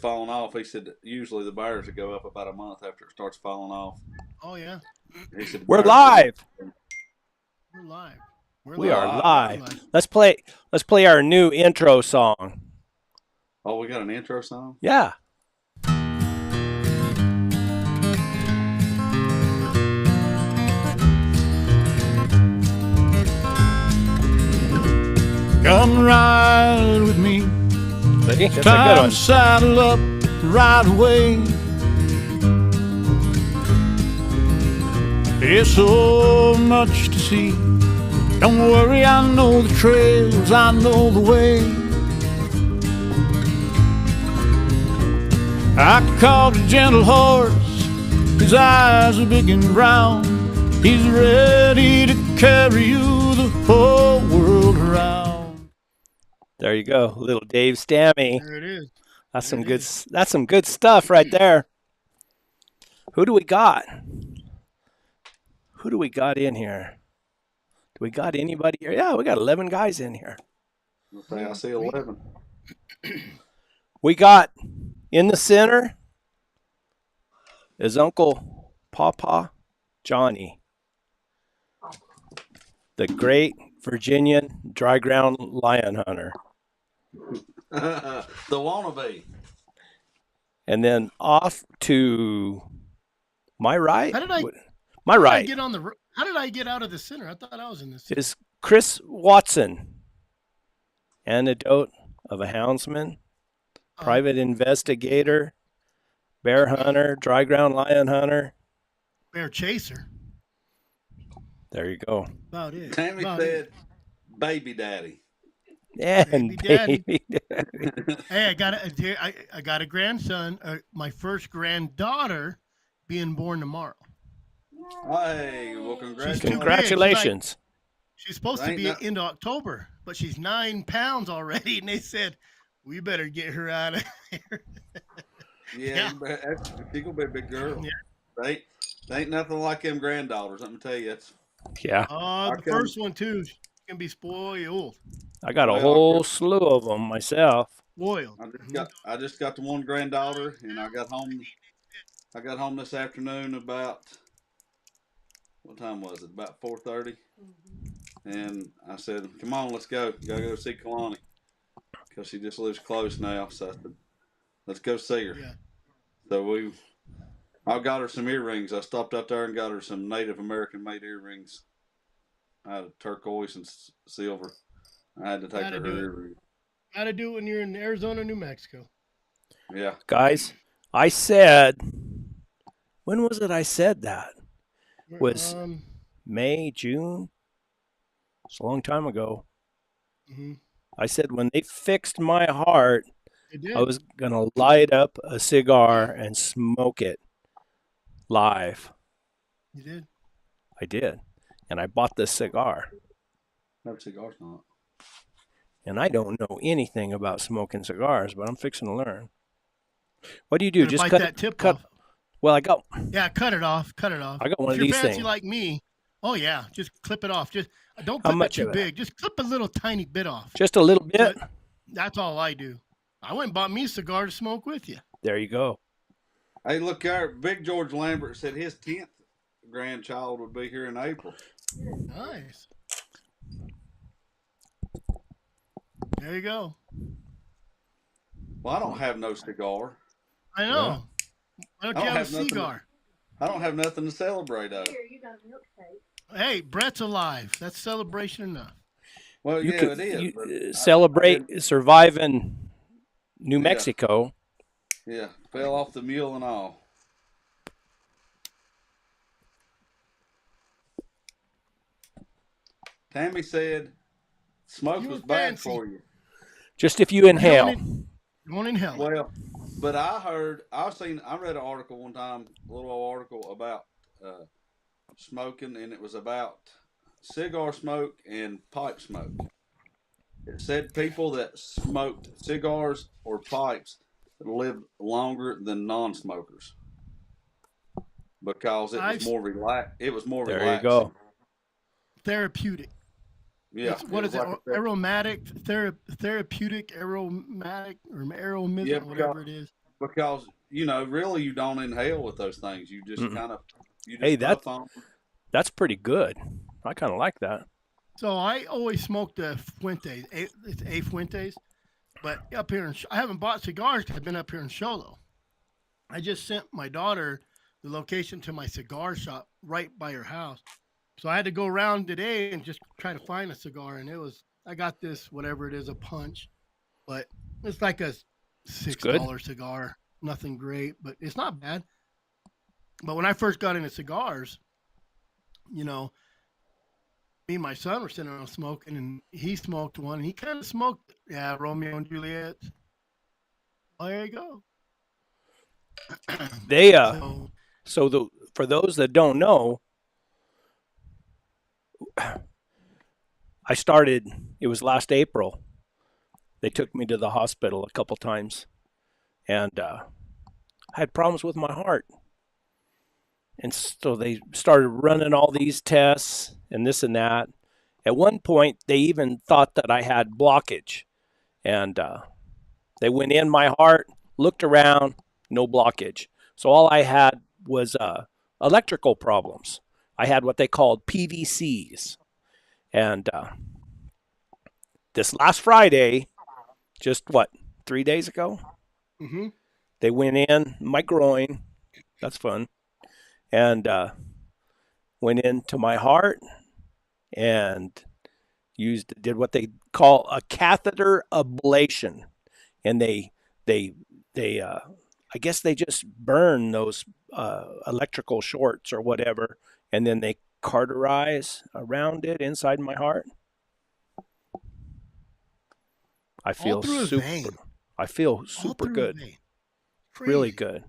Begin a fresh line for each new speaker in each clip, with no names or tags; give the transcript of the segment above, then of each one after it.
falling off. He said that usually the bears would go up about a month after it starts falling off.
Oh yeah,
He said the
We're
bears go up.
live.
we're live. We're
We
We're
are
live.
live,
live.
right?
Let's play our new intro song.
Oh, we got an intro song?
Yeah.
Come ride with me.
See? That's a good
Time
one.
to saddle up, ride away. There's so much to see. Don't worry, I know the trails, I know the way. I called a gentle horse, his eyes are big and brown. He's ready to carry you the whole world around.
There you go. Little Dave Stammy.
There it is.
That's
There
some
it
good
is.
that's some good stuff right there. Who do we got? Who do we got in here? Do we got anybody here? Yeah, we got 11 guys in here.
Okay, I see 11.
We got in the center is Uncle Papa Johnny, the great Virginian dry ground lion hunter.
The wannabe.
And then off to my right.
How did I-
My
How did I
right
get on the? How did I get out of the center? I thought I was in the center.
is Chris Watson, antidote of a houndsman, private investigator, bear hunter, dry ground lion hunter.
Bear chaser.
There you go.
About it.
Tammy
About
said, baby daddy.
And
Baby
baby.
Hey, I got a grandson. My first granddaughter being born tomorrow.
Hey, well,
too
congratulations.
big.
Congratulations.
She's supposed to
Ain't
be
no-
into October, but she's 9 pounds already, and they said we better get her out of here.
Yeah, she's going to be a big girl.
Yeah.
They ain't nothing like them granddaughters, let me tell you. It's,
Yeah.
The first one too. She can be spoiled.
I got a
Well,
whole slew of them myself.
Spoiled.
I just got the one granddaughter, and I got home this afternoon about, what time was it? About 4:30. And I said, come on, let's go. Gotta go see Kalani. Because she just lives close now. So I said, let's go see her.
Yeah.
So I got her some earrings. I stopped out there and got her some Native American made earrings. I had turquoise and silver. I had to take
Gotta
her
do it.
earrings.
Got to do it when you're in Arizona, New Mexico.
Yeah.
Guys, I said, when was it I said that? Was May, June? It's a long time ago.
Mhm.
I said when they fixed my heart,
It did.
I was going to light up a cigar and smoke it live.
You did.
I did. And I bought this cigar.
No cigars, not.
And I don't know anything about smoking cigars, but I'm fixing to learn. What do you do?
Gotta
Just
bite
cut
that tip
cut.
off.
Well, I got
Yeah, cut it off. Cut it off.
I got one
if
of
you're
these
fancy
things.
like me, oh yeah, just clip it off. Just don't
How
clip it
much
too
of it?
big. Just clip a little tiny bit off.
Just a little bit.
That's all I do. I went and bought me a cigar to smoke with you.
There you go.
Hey, look there. Big George Lambert said his 10th grandchild would be here in April.
Nice. There you go.
Well, I don't have no cigar.
I know. Why don't
I
you
don't
have a
have nothing.
cigar?
I don't have nothing to celebrate of.
Here, you got a milkshake.
Hey, Brett's alive. That's celebration enough.
Well,
You
yeah,
could
it is.
you,
but
celebrate surviving New
Yeah.
Mexico.
Yeah, fell off the mule and all. Tammy said smoke
You
was
were
bad
fancy.
for you.
Just if you inhale.
You won't inhale.
Well, but I read an article one time, a little old article about smoking, and it was about cigar smoke and pipe smoke. It said people that smoked cigars or pipes lived longer than non-smokers because it was more relaxed. It was more
There
relaxing.
you go.
Therapeutic.
Yeah.
What is it?
like
Aromatic, therapeutic, aromatic, or aromism,
Yeah,
whatever it is.
because really you don't inhale with those things. You just kind of
Hey,
puff on.
that's pretty good. I kind of like that.
So I always smoked the Fuentes. It's A Fuentes, but up here I haven't bought cigars because I've been up here in Sholo. I just sent my daughter the location to my cigar shop right by her house. So I had to go around today and just try to find a cigar, and I got this whatever it is, a punch, but it's like a $6 cigar. Nothing great, but it's not bad. But when I first got into cigars, me and my son were sitting around smoking, and he smoked one. And he kind of smoked, Romeo and Juliet. Oh, there you go.
They for those that don't know, I started. It was last April. They took me to the hospital a couple times, and I had problems with my heart. And so they started running all these tests and this and that. At one point, they even thought that I had blockage. And they went in my heart, looked around, no blockage. So all I had was electrical problems. I had what they called PVCs. And this last Friday, just 3 days ago, they went in my groin. That's fun. And went into my heart and did what they call a catheter ablation, and they I guess they just burn those electrical shorts or whatever, and then they cauterize around it inside my heart. I feel super good, really good.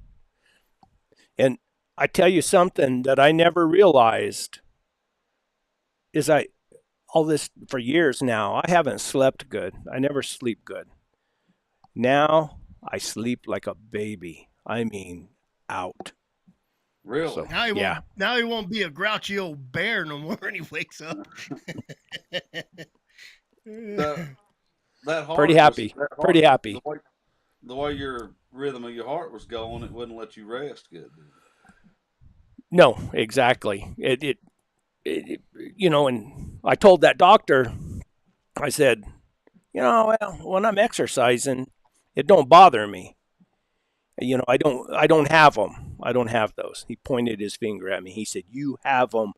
And I tell you something that I never realized is all this for years now, I haven't slept good. I never sleep good. Now I sleep like a baby. I mean, out.
Really?
So,
now he won't be a grouchy old bear no more when he wakes up.
That heart
pretty happy. Pretty happy.
The way your rhythm of your heart was going, it wouldn't let you rest good.
No, exactly. It and I told that doctor, I said, well, when I'm exercising, it don't bother me. I don't have them. I don't have those. He pointed his finger at me. He said, you have them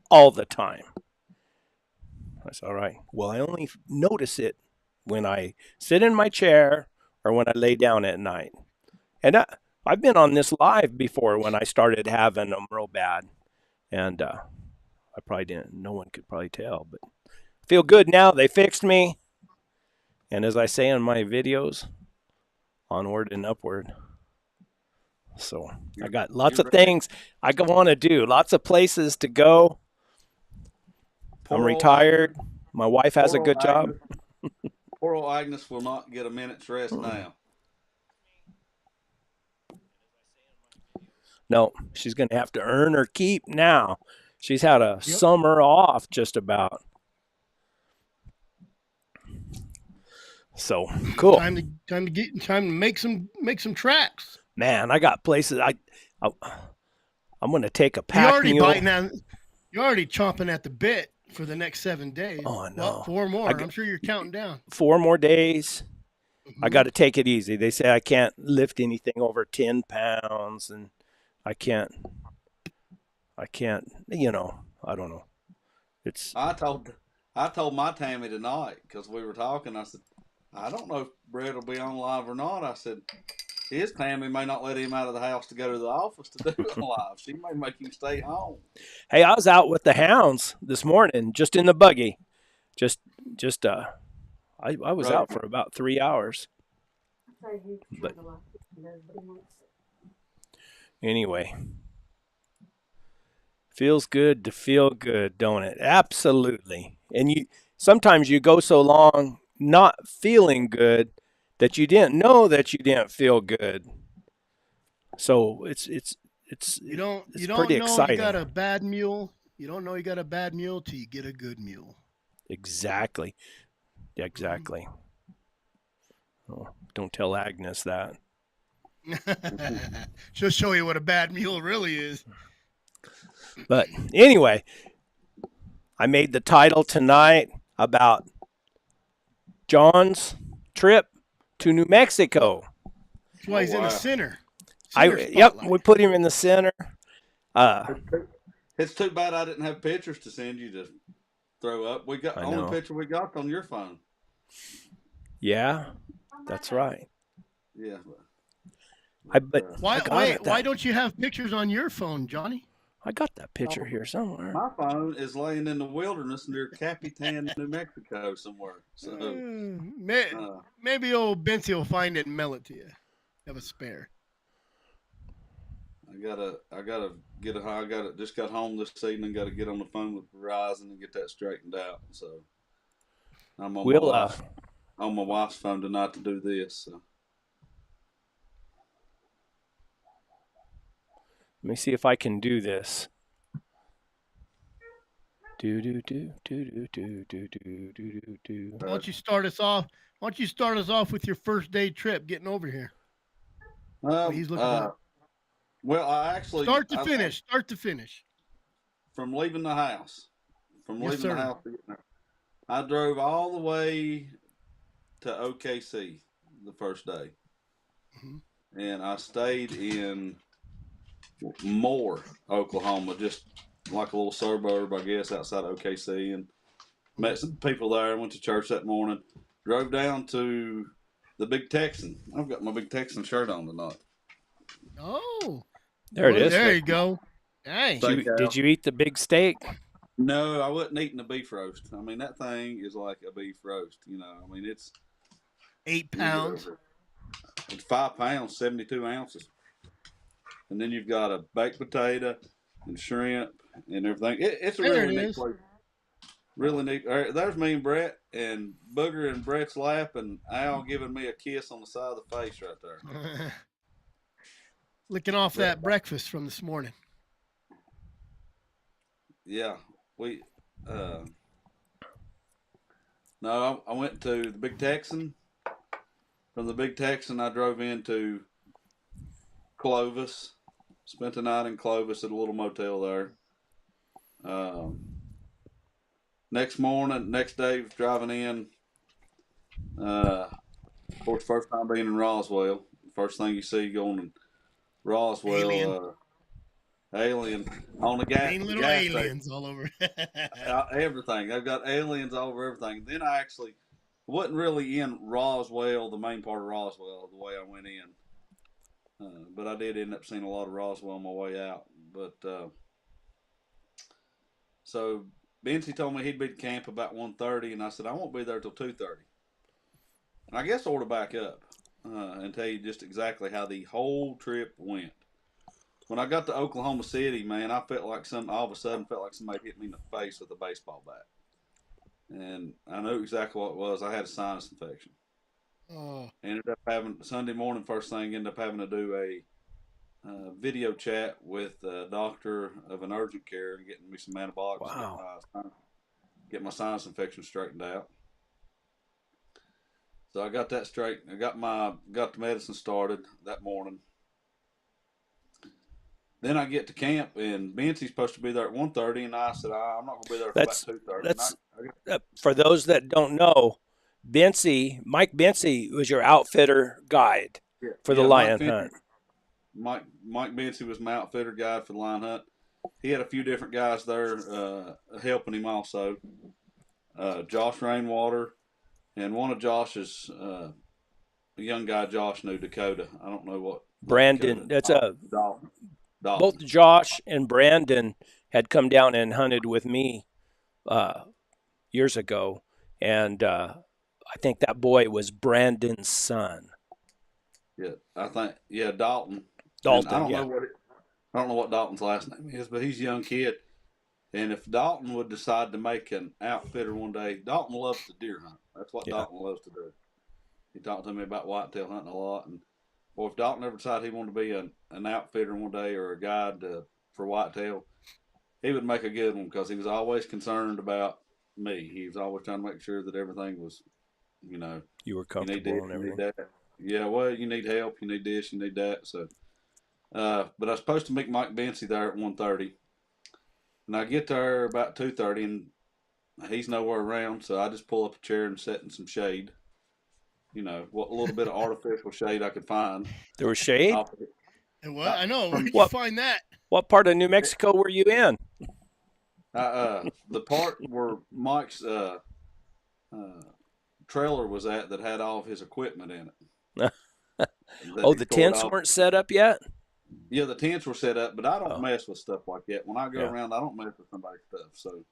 all the time. I said, all right. Well, I only notice it when I sit in my chair or when I lay down at night. And I've been on this live before when I started having them real bad. And I probably didn't. No one could probably tell. But I feel good now. They fixed me. And as I say in my videos, onward and upward. So I got lots of things I want to do. Lots of places to go. I'm retired. My wife has a good job.
Poor old Agnes will not get a minute's rest now.
No, she's going to have to earn her keep now. She's had a summer off just about. So cool.
Time to make some tracks.
Man, I got places. I'm going to take a pack mule.
You're already chomping at the bit for the next 7 days.
Oh no,
well, 4 more. I'm sure you're counting down.
4 more days. I got to take it easy. They say I can't lift anything over 10 pounds, and I can't. I don't know.
I told my Tammy tonight because we were talking. I said, I don't know if Brett will be on live or not. I said, his Tammy may not let him out of the house to go to the office to do it live. She may make him stay home.
Hey, I was out with the hounds this morning, just in the buggy. I was out for about 3 hours. But anyway, feels good to feel good, don't it? Absolutely. And sometimes you go so long not feeling good that you didn't know that you didn't feel good. So it's
you don't
pretty
know
exciting.
You got a bad mule. You don't know you got a bad mule till you get a good mule.
Exactly. Oh, don't tell Agnes that.
She'll show you what a bad mule really is.
But anyway, I made the title tonight about John's trip to New Mexico.
That's why he's in the center.
Yep, we put him in the center.
It's too bad I didn't have pictures to send you to throw up. We got only picture we got on your phone.
Yeah, that's right.
Yeah.
Why don't you have pictures on your phone, Johnny?
I got that picture here somewhere.
My phone is laying in the wilderness near Capitan, New Mexico somewhere. So
maybe old Bency will find it and mail it to you. Have a spare.
Just got home this evening. Got to get on the phone with Verizon and get that straightened out. So I'm on my wife's phone tonight to do this. So.
Let me see if I can do this. Do.
Why don't you start us off? Why don't you start us off with your first day trip getting over here? He's looking at.
Well, I actually
start to finish.
From leaving the house, I drove all the way to OKC the first day, and I stayed in Moore, Oklahoma, just like a little suburb, I guess, outside of OKC, and met some people there. Went to church that morning. Drove down to the Big Texan. I've got my Big Texan shirt on tonight.
Oh,
there it is.
There you go. Hey,
did you eat the big steak?
No, I wasn't eating the beef roast. I mean, that thing is like a beef roast. You know, I mean, it's
8 pounds.
It's 5 pounds, 72 ounces. And then you've got a baked potato and shrimp and everything. It's a really neat place. Really neat. There's me and Brett and Booger in Brett's lap and Al giving me a kiss on the side of the face right there.
Licking off that breakfast from this morning.
Yeah. No, I went to the Big Texan. From the Big Texan, I drove into Clovis. Spent the night in Clovis at a little motel there. Next day, driving in. Of course, first time being in Roswell. First thing you see going to Roswell, alien on the gas.
Little
gas
aliens
station.
All over.
Everything. They've got aliens all over everything. Then I actually wasn't really in Roswell, the main part of Roswell, the way I went in. But I did end up seeing a lot of Roswell on my way out. But so Bency told me he'd be at camp about 1:30, and I said I won't be there till 2:30. And I guess I ought to back up and tell you just exactly how the whole trip went. When I got to Oklahoma City, man, I felt like all of a sudden felt like somebody hit me in the face with a baseball bat, and I knew exactly what it was. I had a sinus infection. Ended up having Sunday morning first thing. Ended up having to do a video chat with a doctor of an urgent care and getting me some antibiotics.
Wow.
Get my sinus infection straightened out. So I got that straight. I got the medicine started that morning. Then I get to camp and Bency's supposed to be there at 1:30, and I said I'm not going to be there for about 2:30.
For those that don't know, Mike Bency was your outfitter guide for the lion hunt.
Mike Bency was my outfitter guide for the lion hunt. He had a few different guys there helping him also. Josh Rainwater and one of Josh's, a young guy Josh knew, Dakota. I don't know what.
Brandon.
Dakota. That's Dalton.
Both Josh and Brandon had come down and hunted with me years ago, and I think that boy was Brandon's son.
Yeah, I think Dalton.
Dalton.
I don't know what Dalton's last name is, but he's a young kid. And if Dalton would decide to make an outfitter one day, Dalton loves to deer hunt. That's what Dalton loves to do. He talked to me about whitetail hunting a lot, and if Dalton ever decided he wanted to be an outfitter one day or a guide for whitetail, he would make a good one because he was always concerned about me. He was always trying to make sure that everything was,
you were comfortable and everything.
yeah, well, you need help, you need this, you need that. So, but I was supposed to meet Mike Bency there at 1:30, and I get there about 2:30, and he's nowhere around. So I just pull up a chair and sit in some shade. You know, what little bit of artificial shade I could find.
There was shade.
And what? I know. Where'd you
What?
find that?
What part of New Mexico were you in?
The part where Mike's trailer was at that had all of his equipment in it.
Oh, the tents weren't set up yet?
Yeah, the tents were set up, but I don't mess with stuff like that. When I go around, I don't mess with somebody's stuff. So,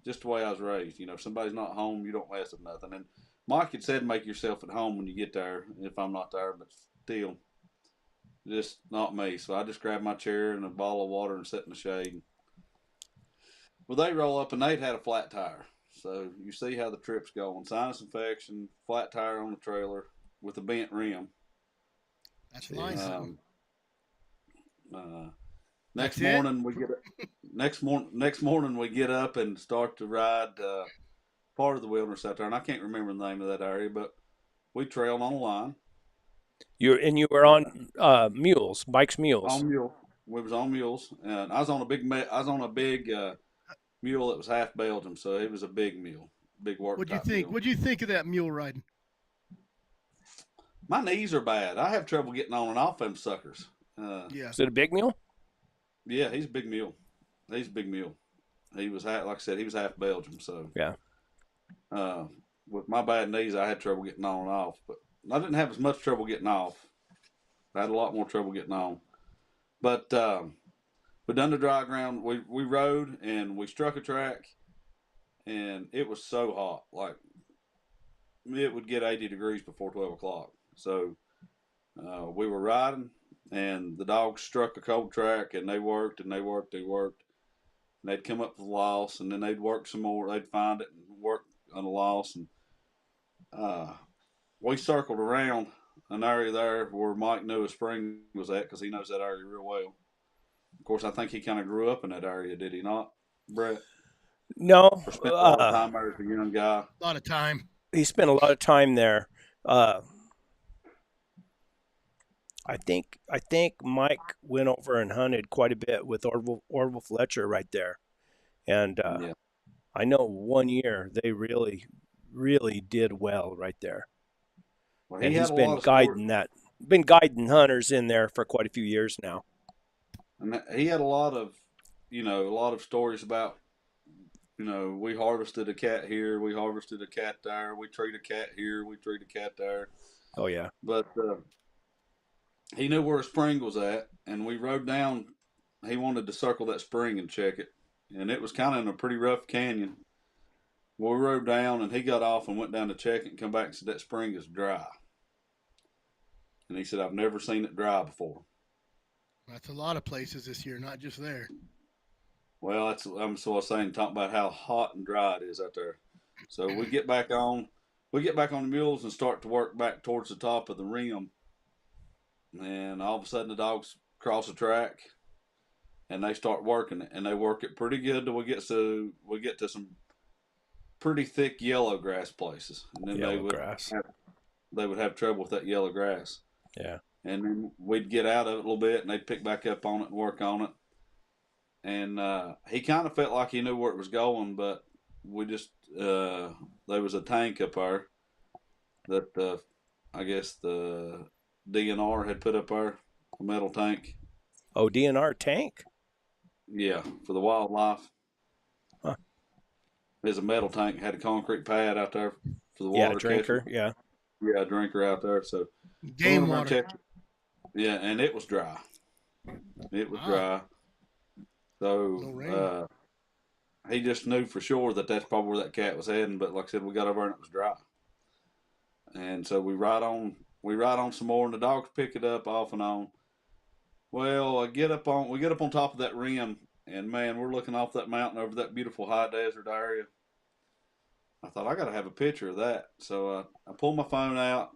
just the way I was raised, you know, if somebody's not home, you don't mess with nothing. And Mike had said make yourself at home when you get there, if I'm not there, but still, just not me. So I just grabbed my chair and a bottle of water and sat in the shade. Well, they roll up and they'd had a flat tire. So you see how the trip's going. Sinus infection, flat tire on the trailer with a bent rim.
That's nice.
Next morning we get up and start to ride part of the wilderness out there, and I can't remember the name of that area, but we trailed on a line.
You were on mules, Mike's mules.
On mule, we was on mules, and I was on a big mule that was half Belgium, so it was a big mule, big work.
What'd you think?
Mule.
What'd you think of that mule riding?
My knees are bad. I have trouble getting on and off them suckers.
Yeah.
Is it a big mule?
Yeah, he's a big mule. He's a big mule. He was like I said, he was half Belgium. So
yeah.
With my bad knees, I had trouble getting on and off, but I didn't have as much trouble getting off. I had a lot more trouble getting on. But we done the dry ground. We rode and we struck a track, and it was so hot, like it would get 80 degrees before 12 o'clock. So we were riding, and the dogs struck a cold track, and they worked and they worked. And they'd come up with a loss, and then they'd work some more. They'd find it and work on a loss. And we circled around an area there where Mike knew a spring was at because he knows that area real well. Of course, I think he kind of grew up in that area, did he not, Brett?
No.
Or spent a lot of time there as a young guy.
A lot of time.
He spent a lot of time there. I think Mike went over and hunted quite a bit with Orville Fletcher right there, and I know 1 year they really, really did well right there.
Well,
and he's been guiding hunters in there for quite a few years now.
And he had a lot of stories about, we harvested a cat here, we harvested a cat there, we treat a cat here, we treat a cat there.
Oh yeah.
But he knew where a spring was at, and we rode down. He wanted to circle that spring and check it, and it was kind of in a pretty rough canyon. Well, we rode down, and he got off and went down to check it and come back and said that spring is dry. And he said, I've never seen it dry before.
That's a lot of places this year, not just there.
Well, I'm talking about how hot and dry it is out there. So we get back on the mules and start to work back towards the top of the rim. And all of a sudden the dogs cross the track and they start working it, and they work it pretty good till we get to some pretty thick yellow grass places. And then they would have trouble with that yellow grass.
Yeah.
And then we'd get out of it a little bit, and they'd pick back up on it and work on it. And he kind of felt like he knew where it was going, but we just there was a tank up there that I guess the DNR had put up there, a metal tank.
Oh, DNR tank?
Yeah, for the wildlife.
Huh.
There's a metal tank, had a concrete pad out there for the water.
Yeah, drinker,
catcher.
yeah.
Yeah, a drinker out there. So
game water.
Yeah, and it was dry. It was dry. So he just knew for sure that that's probably where that cat was heading. But like I said, we got over and it was dry. And so we ride on some more, and the dogs pick it up off and on. Well, we get up on top of that rim, and man, we're looking off that mountain over that beautiful high desert area. I thought I got to have a picture of that. So I pull my phone out,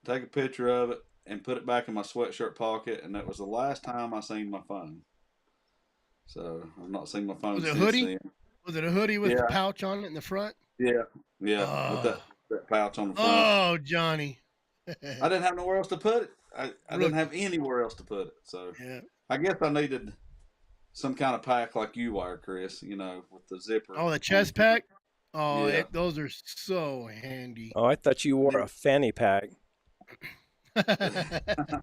take a picture of it, and put it back in my sweatshirt pocket. And that was the last time I seen my phone. So I've not seen my phone since then.
Was it a hoodie with the pouch on it in the front?
Yeah, with that pouch on the front.
Oh, Johnny.
I didn't have nowhere else to put it. I didn't have
Rookie.
anywhere else to put it. So
Yeah.
I guess I needed some kind of pack like you are, Chris. With the zipper
Oh, the
on the
chest
front.
pack. Oh,
Yeah.
those are so handy.
Oh, I thought you wore
Hey,
a fanny pack.
a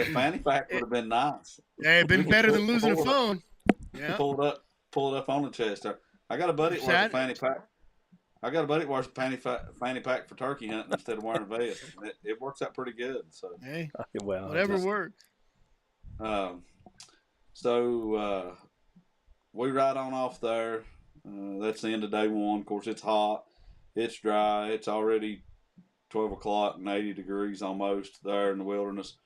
fanny pack would
it,
have been nice.
hey,
We
been
could
better than losing a phone. Yeah.
pull it up on the chest there. I got a buddy
Or
that wears a
sad.
fanny pack. I got a buddy that wears a fanny pack for turkey hunting instead of wearing a vest. It works out pretty good. So,
Hey,
Well,
whatever
just
works.
um, so we ride on off there. That's the end of day one. Of course, it's hot, it's dry, it's already 12 o'clock and 80 degrees almost there in the wilderness.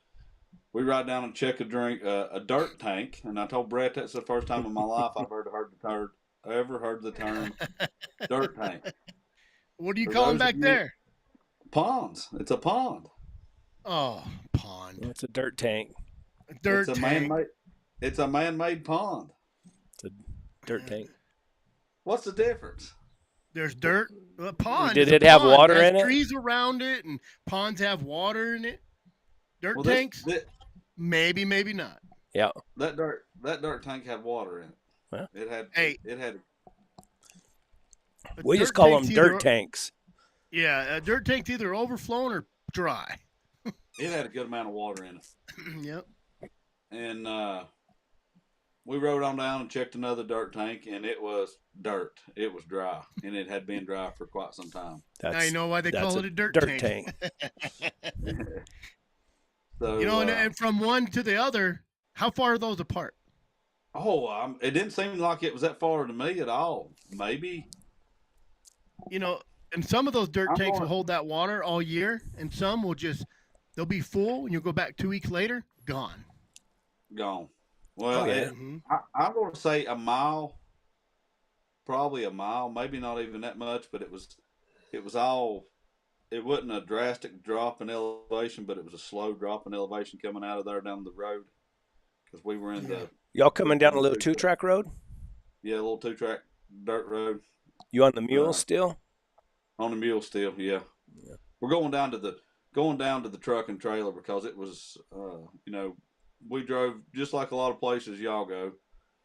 We ride down and check a dirt tank, and I told Brett that's the first time in my life I've ever heard the term dirt tank.
What do you
For
call them
those of
back
you,
there?
ponds. It's a pond.
Oh, pond.
it's a dirt tank.
A
It's
dirt
a
tank.
man-made. It's a man-made pond.
It's a dirt tank.
What's the difference?
There's dirt. A pond.
Did
is a
it have
pond.
water
It has
in it?
trees around it, and ponds have water in it. Dirt
Well,
tanks?
this
Maybe, maybe not.
Yeah.
that dirt tank had water in it.
Well,
Hey,
It had.
a
we just
dirt
call
tank's
them
either-
dirt tanks.
Yeah, a dirt tank's either overflowing or dry.
It had a good amount of water in it.
Yep.
And we rode on down and checked another dirt tank, and it was dirt. It was dry, and it had been dry for quite some time.
Now
That's
you know why they
that's
call it a dirt tank.
So
And from one to the other, how far are those apart?
it didn't seem like it was that far to me at all. Maybe
And some of those dirt
I'm
tanks
going.
will hold that water all year, and some will they'll be full, and you'll go back 2 weeks later, gone.
Gone. Well,
Okay.
I'm going to say a mile, probably a mile, maybe not even that much, but it was all. It wasn't a drastic drop in elevation, but it was a slow drop in elevation coming out of there down the road because we were in the
Y'all coming down a little 2-track road?
a little 2-track dirt road
You on the mule still?
on the mule still. Yeah, we're going down to the truck and trailer because it was we drove just like a lot of places y'all go,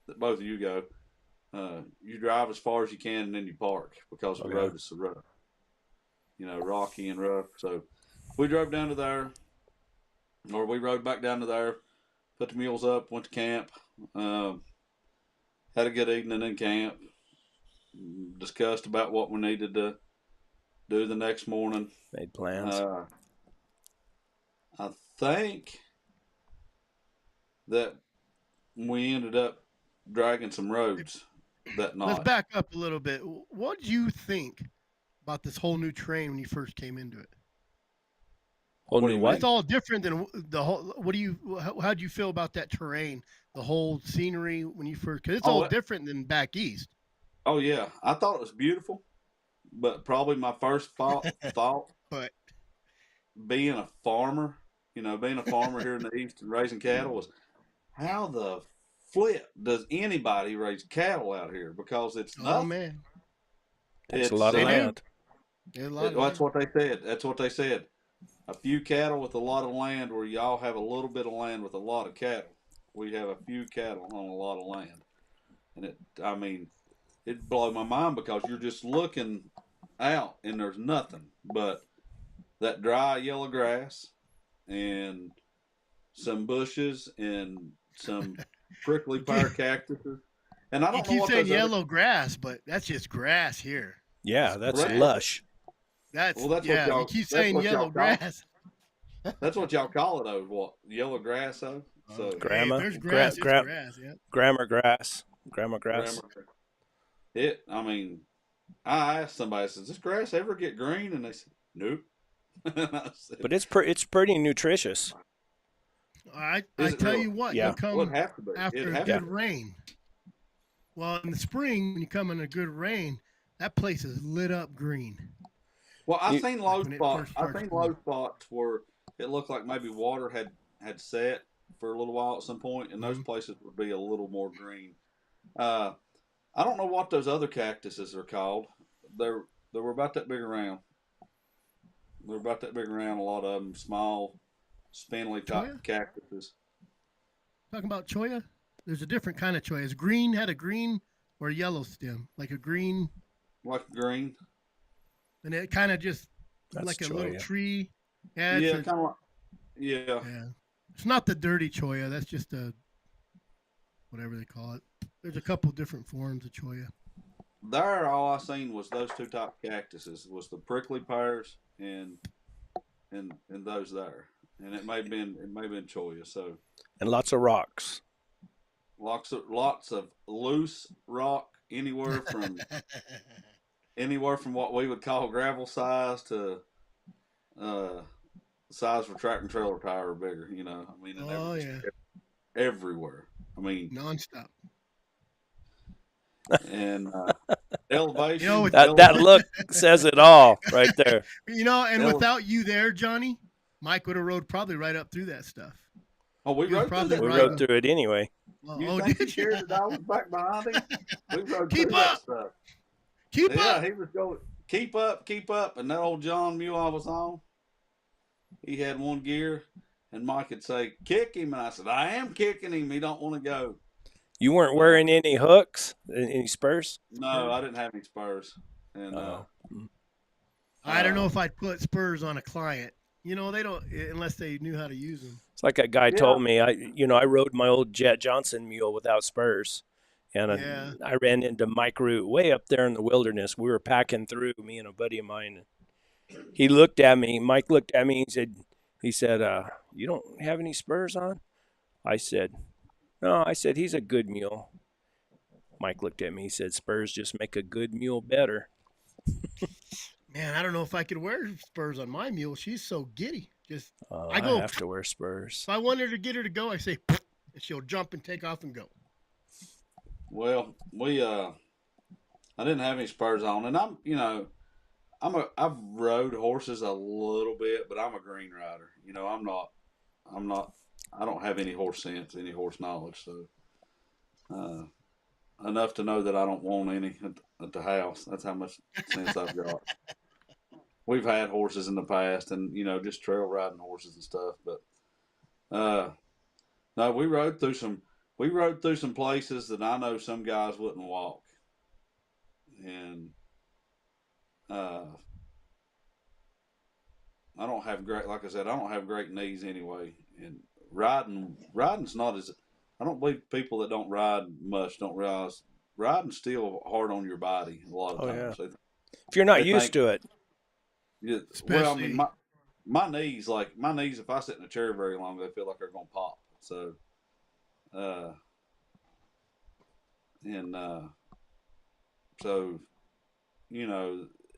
that both of you go. You drive as far as you can and then you park because the road is so rough, rocky and rough. So we drove down to there, or we rode back down to there, put the mules up, went to camp, had a good evening in camp, discussed about what we needed to do the next morning.
Made plans.
I think that we ended up dragging some roads that night.
Let's back up a little bit. What did you think about this whole new terrain when you first came into it?
Whole
What do
new
you
what?
It's all different than the whole. How do you feel about that terrain, the whole scenery when you first? Because it's all different than back east.
Oh yeah, I thought it was beautiful, but probably my first thought
But
being a farmer, here in the east and raising cattle was, how the flip does anybody raise cattle out here? Because it's
oh
nothing.
man,
It's a lot of
They do.
land.
there's a lot of
That's
land.
what they said. That's what they said. A few cattle with a lot of land, where y'all have a little bit of land with a lot of cattle. We have a few cattle on a lot of land, and it blew my mind because you're just looking out and there's nothing but that dry yellow grass and some bushes and some prickly pear cactuses. And I
You
don't know
keep
what
saying
those
yellow grass, but that's just grass here.
Yeah, that's
Right.
lush.
That's
Well, that's what
yeah. You
y'all-
keep
that's
saying
what y'all
yellow
call-
grass.
That's what y'all call it, though. What, yellow grass, though? So
Hey,
Grandma,
if there's grass. It's
gra-
grass. Yeah.
Grammar grass. Grammar grass.
I asked somebody, does this grass ever get green? And they said, nope. I said,
But it's pretty nutritious.
I
Is it
tell
really?
you what,
Yeah.
you come
well, it'd have to be.
after
It'd
a
have
good
to be.
rain. Well, in the spring, when you come in a good rain, that place is lit up green.
Well, I've
You-
seen low
when it
spots.
first
I've
starts
seen
growing.
low spots where it looked like maybe water had set for a little while at some point, and those places would be a little more green. I don't know what those other cactuses are called. They were about that big around. They're about that big around. A lot of them small, spindly type
Choya?
cactuses.
Talking about choya? There's a different kind of choya. Is green had a green or a yellow stem? Like a green,
Like green.
and it kind of just
That's
like a
choya.
little tree. Yeah,
Yeah, kind of like. Yeah.
yeah. It's not the dirty choya. That's just a whatever they call it. There's a couple different forms of choya.
There, all I seen was those two type cactuses. Was the prickly pears and those there, and it may have been choya. So
And lots of rocks.
lots of loose rock, anywhere from what we would call gravel size to size of a tractor trailer tire or bigger. You know, I mean, and everywhere. I mean,
nonstop.
And elevation.
You know,
That look says it all right there.
You know, and without you there, Johnny, Mike would have rode probably right up through that stuff.
Oh, we rode through that.
We rode through it anyway.
You think he carried the dogs back behind him? We rode
Keep
through
up.
that stuff.
Keep up.
Yeah, he was going, keep up. And that old John mule I was on, he had one gear, and Mike would say, kick him. And I said, I am kicking him. He don't want to go.
You weren't wearing any hooks, any spurs?
No, I didn't have any spurs. And
I don't know if I'd put spurs on a client. You know, they don't unless they knew how to use them.
It's like a guy told me. I rode my old Jet Johnson mule without spurs, and I ran into Mike Root way up there in the wilderness. We were packing through, me and a buddy of mine. He looked at me. Mike looked at me. He said, "You don't have any spurs on?" I said, "No." I said, "He's a good mule." Mike looked at me. He said, "Spurs just make a good mule better."
Man, I don't know if I could wear spurs on my mule. She's so giddy. Just
I have to wear spurs.
If I wanted to get her to go, I say, and she'll jump and take off and go.
Well, I didn't have any spurs on, and I've rode horses a little bit, but I'm a green rider. You know, I don't have any horse sense, any horse knowledge, so enough to know that I don't want any at the house. That's how much sense I've got. We've had horses in the past, and just trail riding horses and stuff. But no, we rode through some places that I know some guys wouldn't walk, and I don't have great, like I said, I don't have great knees anyway. And riding's not as, I don't believe people that don't ride much don't realize riding's still hard on your body a lot of times.
Yeah. If you're not used to it.
Yeah, well, I mean, my knees, if I sit in a chair very long, they feel like they're going to pop. So,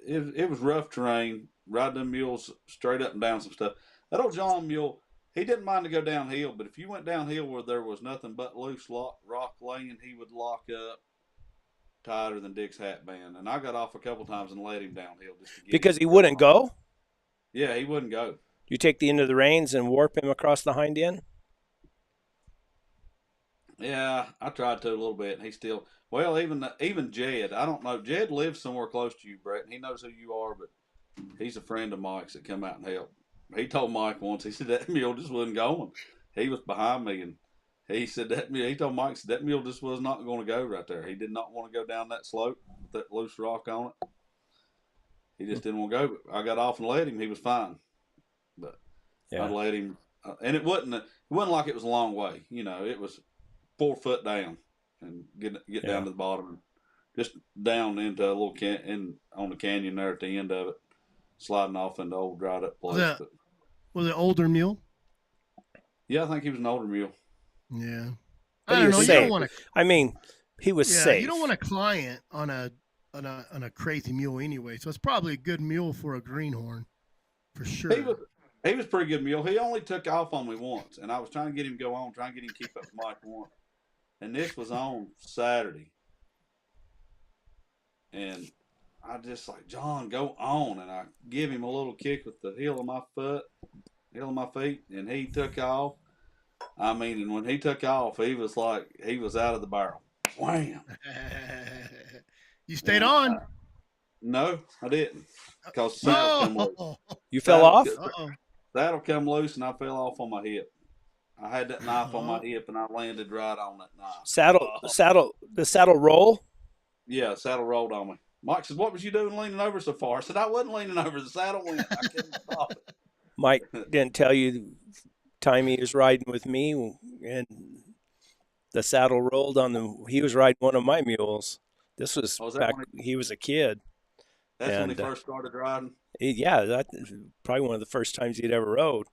it was rough terrain, riding them mules straight up and down some stuff. That old John mule, he didn't mind to go downhill, but if you went downhill where there was nothing but loose rock laying, he would lock up tighter than Dick's hat band. And I got off a couple times and let him downhill just to get
because he wouldn't go?
Yeah, he wouldn't go.
You take the end of the reins and warp him across the hind end?
Yeah, I tried to a little bit, and he still. Well, even Jed, I don't know. Jed lives somewhere close to you, Brett, and he knows who you are, but he's a friend of Mike's that come out and help. He told Mike once, he said that mule just wasn't going. He was behind me, and he said he told Mike that mule just was not going to go right there. He did not want to go down that slope with that loose rock on it. He just didn't want to go. But I got off and let him. He was fine, but I let him, and it wasn't like it was a long way. It was 4 foot down and get down to the bottom, just down into a little on the canyon there at the end of it, sliding off into old dried up place.
Was it older mule?
Yeah, I think he was an older mule.
Yeah,
but
I don't know.
Safe.
You don't want to.
I mean, he was safe.
You don't want a client on a crazy mule anyway. So it's probably a good mule for a greenhorn, for sure.
He was a pretty good mule. He only took off on me once, and I was trying to get him to go on, trying to get him to keep up with Mike once. And this was on Saturday. And I just like, John, go on. And I give him a little kick with the heel of my feet, and he took off. I mean, and when he took off, he was out of the barrel. Wham!
You stayed on.
No, I didn't. Because saddle come loose.
Oh,
You fell off?
uh-oh.
Saddle come loose and I fell off on my hip. I had that knife on my
Oh.
hip and I landed right on that knife.
The saddle roll?
Yeah, saddle rolled on me. Mike said, "What was you doing leaning over so far?" I said, "I wasn't leaning over. The saddle went. I couldn't stop it."
Mike didn't tell you the time he was riding with me and the saddle rolled on the. He was riding one of my mules. This was
Oh, is that
back.
when
He was a kid.
That's when he
And
first started riding.
yeah, that probably one of the first times he'd ever rode.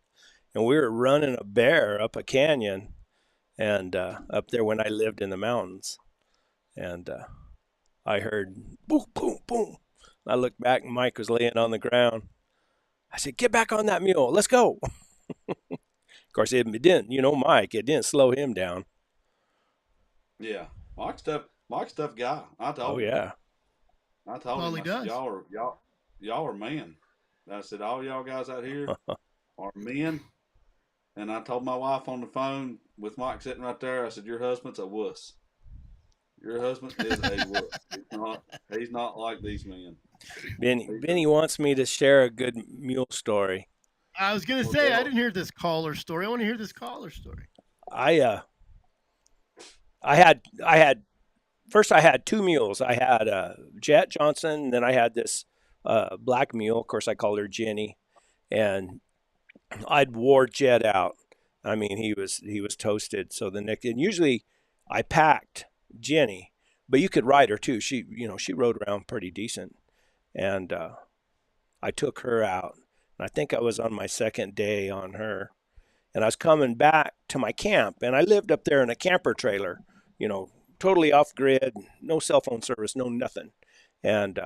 And we were running a bear up a canyon, and up there when I lived in the mountains, and I heard boom, boom, boom. I looked back, and Mike was laying on the ground. I said, "Get back on that mule. Let's go." Of course, it didn't. Mike. It didn't slow him down.
Yeah, Mike's tough guy. I told
Oh
him.
yeah.
I told
Well,
him.
he
I said,
does.
y'all are men. I said, all y'all guys out here are men. And I told my wife on the phone with Mike sitting right there. I said, "Your husband's a wuss. Your husband is a wuss. He's not like these men."
Benny wants me to share a good mule story.
I was gonna
Well,
say I
tell-
didn't hear this caller story. I want to hear this caller story.
I had first I had two mules. I had Jet Johnson, and then I had this black mule. Of course, I called her Jenny, and I'd wore Jet out. I mean, he was toasted. So the next, and usually I packed Jenny, but you could ride her too. She rode around pretty decent, and I took her out. And I think I was on my second day on her, and I was coming back to my camp, and I lived up there in a camper trailer, totally off grid, no cell phone service, no nothing. And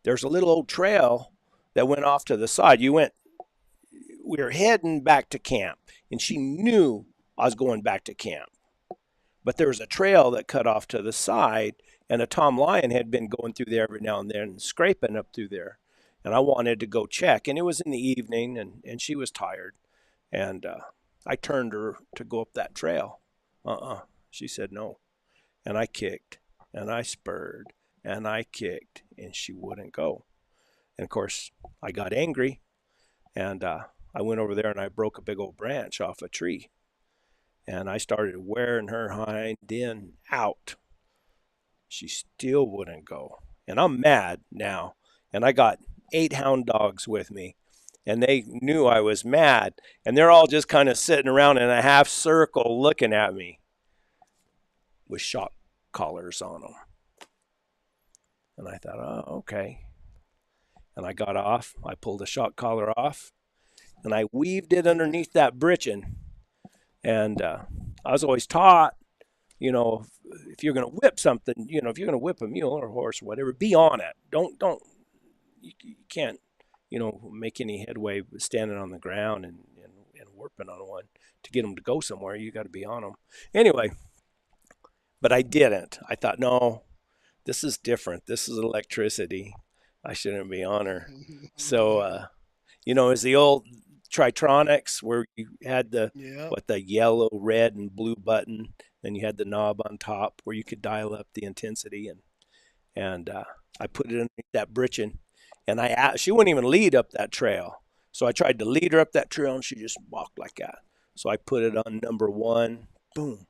there's a little old trail that went off to the side. We were heading back to camp, and she knew I was going back to camp. But there was a trail that cut off to the side, and a Tom Lion had been going through there every now and then, scraping up through there. And I wanted to go check, and it was in the evening, and she was tired. And I turned her to go up that trail. She said no. And I kicked, and I spurred, and I kicked, and she wouldn't go. And of course, I got angry, and I went over there and I broke a big old branch off a tree. And I started wearing her hind end out. She still wouldn't go. And I'm mad now. And I got 8 hound dogs with me. And they knew I was mad. And they're all just kind of sitting around in a half circle looking at me with shock collars on them. And I thought, oh, okay. And I got off. I pulled the shock collar off. And I weaved it underneath that breechin'. And I was always taught, if you're going to whip something, if you're going to whip a mule or a horse or whatever, be on it. You can't, make any headway standing on the ground and whipping on one to get them to go somewhere. You got to be on them. Anyway, but I didn't. I thought, no, this is different. This is electricity. I shouldn't be on her. So, it's the old Tritronics where you had the yellow, red, and blue button. Then you had the knob on top where you could dial up the intensity, and I put it underneath that breechin', and she wouldn't even lead up that trail. So I tried to lead her up that trail, and she just walked like that. So I put it on number 1, boom,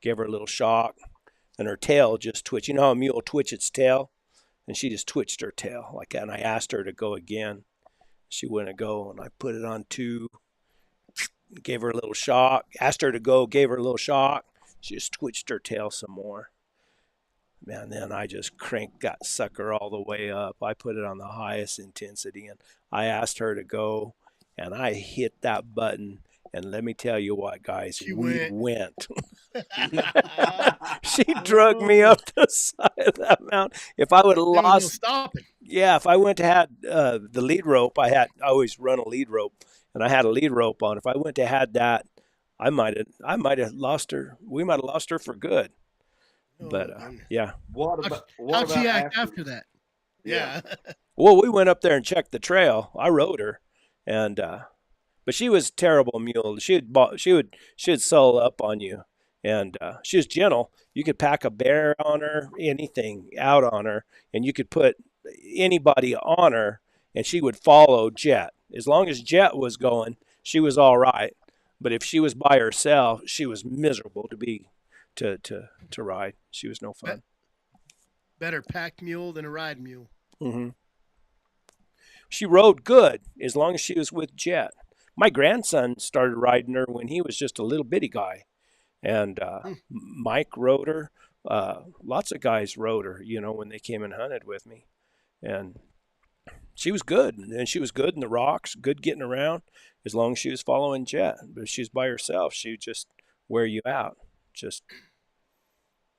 gave her a little shock, and her tail just twitched. You know how a mule twitches its tail? And she just twitched her tail like that, and I asked her to go again. She wouldn't go, and I put it on 2, gave her a little shock, asked her to go, gave her a little shock. She just twitched her tail some more. Man, then I just cranked that sucker all the way up. I put it on the highest intensity, and I asked her to go, and I hit that button. And let me tell you what, guys, we went. She drug me up the side of that mountain. If I would have lost, if I went to had the lead rope, I always run a lead rope, and I had a lead rope on. If I went to had that, I might have lost her. We might have lost her for good. But yeah.
How'd she act after that? Yeah.
Well, we went up there and checked the trail. I rode her, and but she was a terrible mule. She'd settle up on you, and she was gentle. You could pack a bear on her, anything out on her, and you could put anybody on her, and she would follow Jet. As long as Jet was going, she was all right. But if she was by herself, she was miserable to ride. She was no fun.
Better pack mule than a ride mule.
Mm-hmm. She rode good as long as she was with Jet. My grandson started riding her when he was just a little bitty guy, and Mike rode her. Lots of guys rode her, when they came and hunted with me, and she was good. And she was good in the rocks, good getting around, as long as she was following Jet. But if she was by herself, she would just wear you out.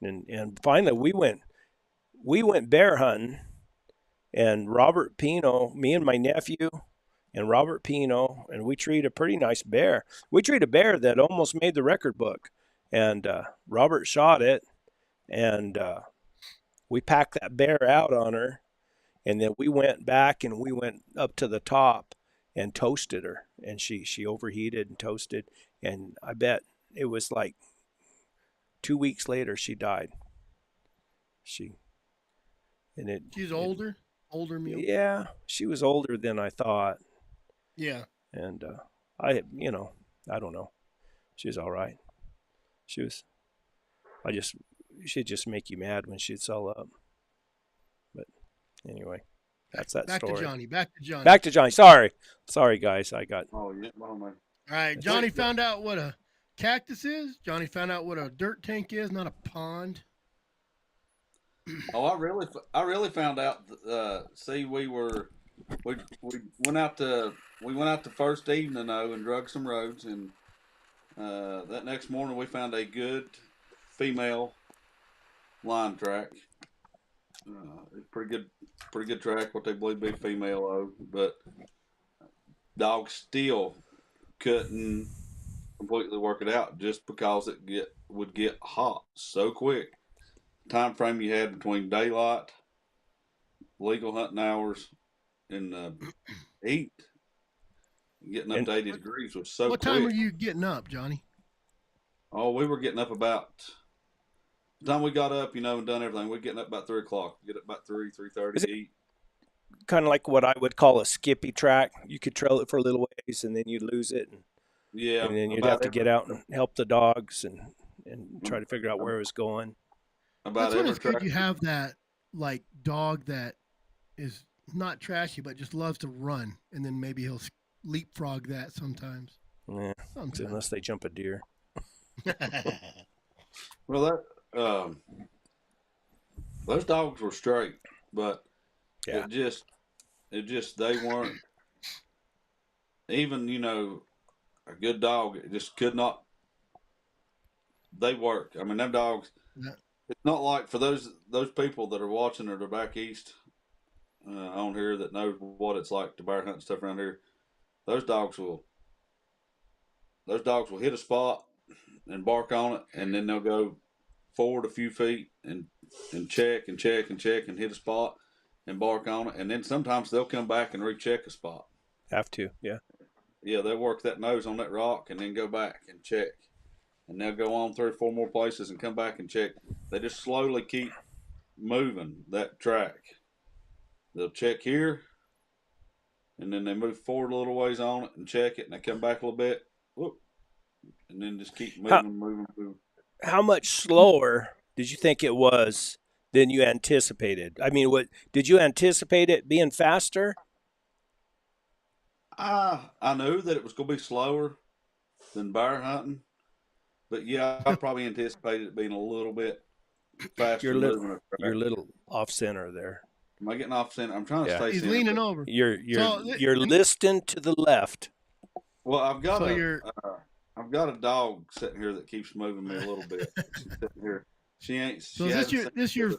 And finally we went bear hunting, and Robert Pino, me and my nephew, and Robert Pino, and we treated a pretty nice bear. We treated a bear that almost made the record book, and Robert shot it, and we packed that bear out on her, and then we went back and we went up to the top and toasted her, and she overheated and toasted, and I bet it was like 2 weeks later she died. She's
older mule.
Yeah, she was older than I thought.
Yeah.
And I don't know. She was all right. She'd just make you mad when she'd sell up. But anyway, that's that story.
Back to Johnny.
Sorry guys. I got.
Oh yeah, well, man.
All right, Johnny found out what a cactus is. Johnny found out what a dirt tank is, not a pond.
Oh, I really found out. See, we went out the first evening though and drug some roads, and that next morning we found a good female line track. Pretty good track. What they believe to be female though, but dogs still couldn't completely work it out just because it would get hot so quick. Time frame you had between daylight, legal hunting hours, and heat, getting up to 80 degrees was so quick.
What time were you getting up, Johnny?
Oh, we were getting up about the time we got up, and done everything. We're getting up about 3 o'clock. Get up about 3:30 to eat.
Kind of like what I would call a skippy track. You could trail it for a little ways, and then you'd lose it.
Yeah.
And then you'd have to get out and help the dogs and try to figure out where it was going.
That's when it's good you have that dog that is not trashy but just loves to run, and then maybe he'll leapfrog that sometimes.
Yeah, unless they jump a deer.
Well, those dogs were straight, but
yeah,
it just they weren't even a good dog. It just could not. They work. I mean, them dogs.
Yeah.
It's not like for those people that are watching or they're back east on here that know what it's like to bear hunt and stuff around here. Those dogs will hit a spot and bark on it, and then they'll go forward a few feet and check and check and check and hit a spot and bark on it, and then sometimes they'll come back and recheck a spot.
Have to, yeah.
Yeah, they'll work that nose on that rock and then go back and check. And they'll go on 3 or 4 more places and come back and check. They just slowly keep moving that track. They'll check here, and then they move forward a little ways on it and check it, and they come back a little bit, whoop, and then just keep moving.
How much slower did you think it was than you anticipated? I mean, what did you anticipate it being faster?
I knew that it was going to be slower than bear hunting. But yeah, I probably anticipated it being a little bit faster.
You're a little off center there.
Am I getting off center? I'm trying to stay.
He's leaning over.
You're listing to the left.
Well, I've got a dog sitting here that keeps moving me a little bit. She's sitting here. She ain't. So
is this your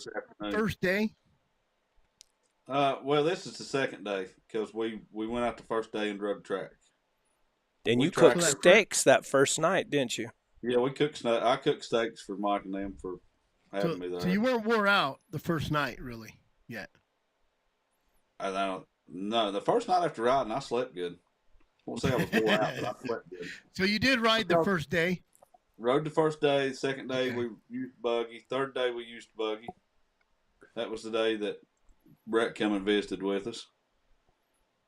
first day?
Well, this is the second day because we went out the first day and drug track.
And you cooked steaks that first night, didn't you?
Yeah, I cooked steaks for Mike and them for having me there.
So you weren't wore out the first night, really, yet?
No, the first night after riding, I slept good. I won't say I was wore out, but I slept good.
So you did ride the first day?
Rode the first day. The second day we used buggy. Third day we used buggy. That was the day that Brett come and visited with us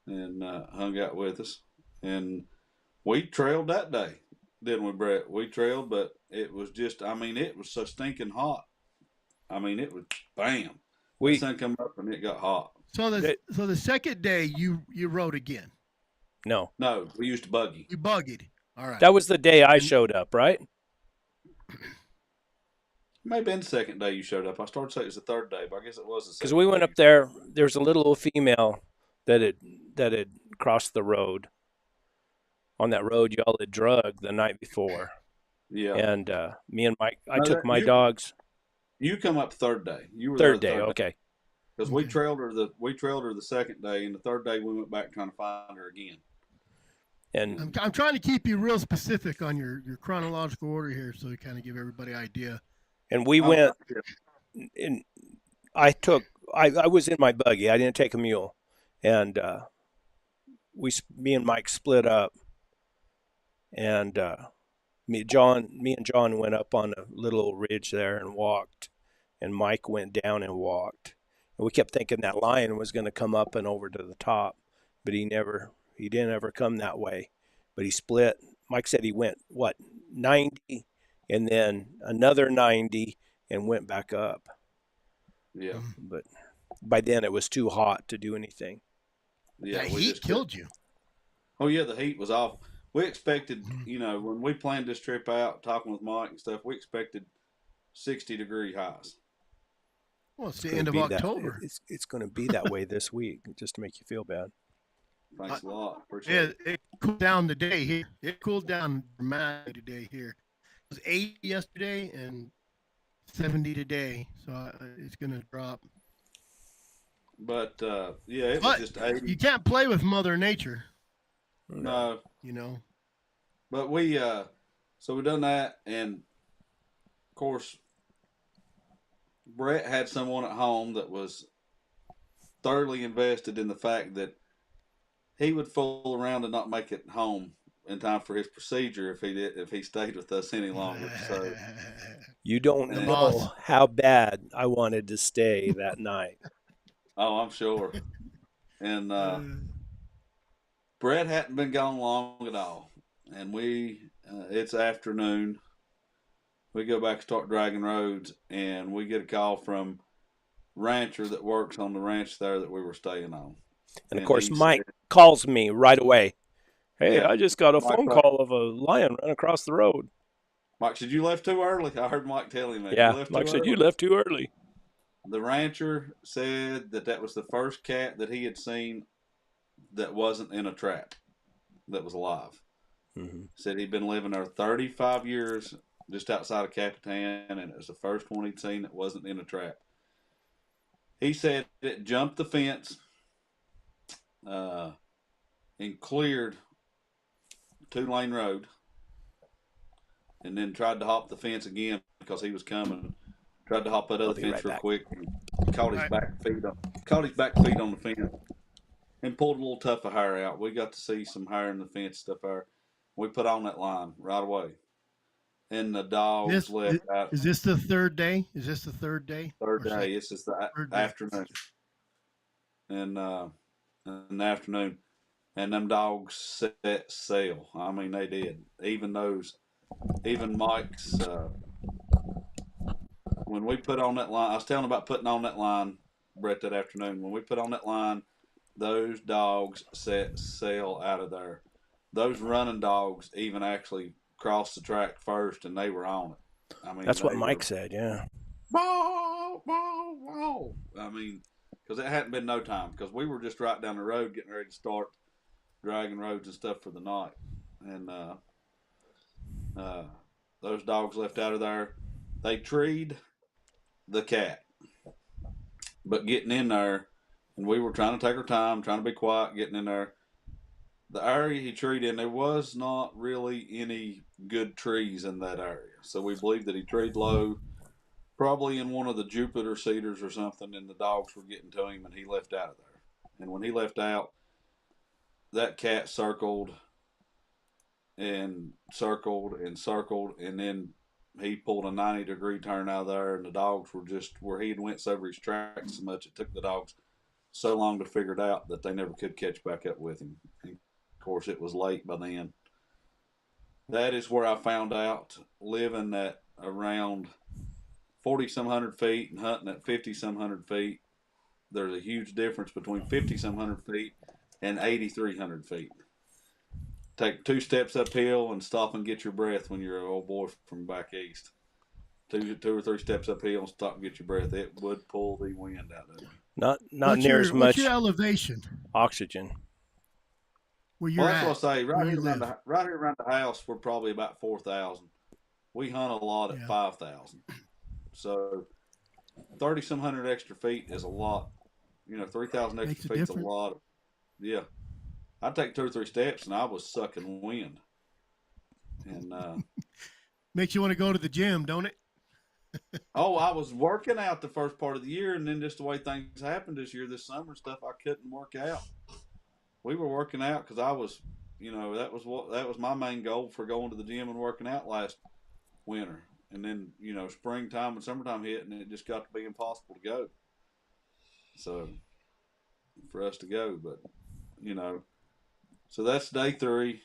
and hung out with us. And we trailed that day, didn't we, Brett? We trailed, but it was just, I mean, it was so stinking hot. I mean, it was bam. The sun come up and it got hot.
So the second day you rode again?
No,
we used a buggy.
You buggied. All right.
that was the day I showed up, right?
Maybe been the second day you showed up. I started to say it was the third day, but I guess it was the second.
Because we went up there. There's a little female that had crossed the road. On that road y'all had drugged the night before.
Yeah.
And me and Mike, I took my dogs.
You come up third day. You were
third
there
day, okay.
Because we trailed her the second day, and the third day we went back trying to find her again.
And
I'm trying to keep you real specific on your chronological order here, so to kind of give everybody an idea.
And we went, and I was in my buggy. I didn't take a mule, and me and Mike split up, and me and John went up on a little ridge there and walked, and Mike went down and walked. And we kept thinking that lion was going to come up and over to the top, but he didn't ever come that way. But he split. Mike said he went 90, and then another 90, and went back up.
Yeah.
But by then it was too hot to do anything.
Yeah,
the heat killed you.
Oh yeah, the heat was awful. We expected, when we planned this trip out, talking with Mike and stuff, we expected 60-degree highs.
Well, it's the end of October.
It's going to be that way this week, just to make you feel bad.
Thanks a lot. Appreciate it.
It cooled down today here. It cooled down dramatically today here. It was 80 yesterday and 70 today, so it's going to drop.
But it was just 80.
You can't play with Mother Nature.
No.
But
we so we done that, and of course Brett had someone at home that was thoroughly invested in the fact that he would fool around and not make it home in time for his procedure if he stayed with us any longer. So
you don't know how bad I wanted to stay that night.
Oh, I'm sure. And Brett hadn't been gone long at all, and it's afternoon. We go back and start dragging roads, and we get a call from rancher that works on the ranch there that we were staying on.
And of course, Mike calls me right away. Hey, I just got a phone call of a lion running across the road.
Mike said, you left too early. I heard Mike telling me.
Yeah, Mike said, you left too early.
The rancher said that was the first cat that he had seen that wasn't in a trap, that was alive.
Mm-hmm.
Said he'd been living there 35 years just outside of Capitan, and it was the first one he'd seen that wasn't in a trap. He said it jumped the fence and cleared 2-lane road, and then tried to hop the fence again because he was coming. Tried to hop that other fence real quick and caught his back feet on the fence and pulled a little tuft of hair out. We got to see some hair in the fence stuff there. We put on that line right away. And the dogs left out.
Is this the third day? Third day.
This is the afternoon. And in the afternoon. And them dogs set sail. I mean, they did. Even Mike's, when we put on that line, I was telling about putting on that line, Brett, that afternoon. When we put on that line, those dogs set sail out of there. Those running dogs even actually crossed the track first, and they were on it. I mean,
that's what Mike said, yeah.
Bow, bow, bow. I mean, because it hadn't been no time, because we were just right down the road getting ready to start dragging roads and stuff for the night. And those dogs left out of there. They treed the cat. But getting in there, and we were trying to take our time, trying to be quiet, getting in there. The area he treed in, there was not really any good trees in that area. So we believe that he treed low, probably in one of the Jupiter cedars or something, and the dogs were getting to him, and he left out of there. And when he left out, that cat circled and circled and circled, and then he pulled a 90-degree turn out of there, and the dogs were just where he had went over his tracks so much it took the dogs so long to figure it out that they never could catch back up with him. And of course, it was late by then. That is where I found out, living at around 40 some hundred feet and hunting at 50 some hundred feet, there's a huge difference between 50 some hundred feet and 8,300 feet. Take 2 steps uphill and stop and get your breath when you're an old boy from back east. Two or 3 steps uphill and stop and get your breath. It would pull the wind out of you.
Not near as much
What's your elevation?
oxygen.
Where you're
Well, that's
at?
what I say.
Where you live?
Right here around the house, we're probably about 4,000. We hunt a lot at 5,000. So 30 some hundred extra feet is a lot. 3,000 extra feet is a lot. Yeah. I'd take 2 or 3 steps and I was sucking wind. And
makes you want to go to the gym, don't it?
oh, I was working out the first part of the year, and then just the way things happened this year, this summer stuff, I couldn't work out. We were working out because I was, that was my main goal for going to the gym and working out last winter. And then, springtime and summertime hit, and it just got to be impossible to go. So, for us to go, but, so that's day 3.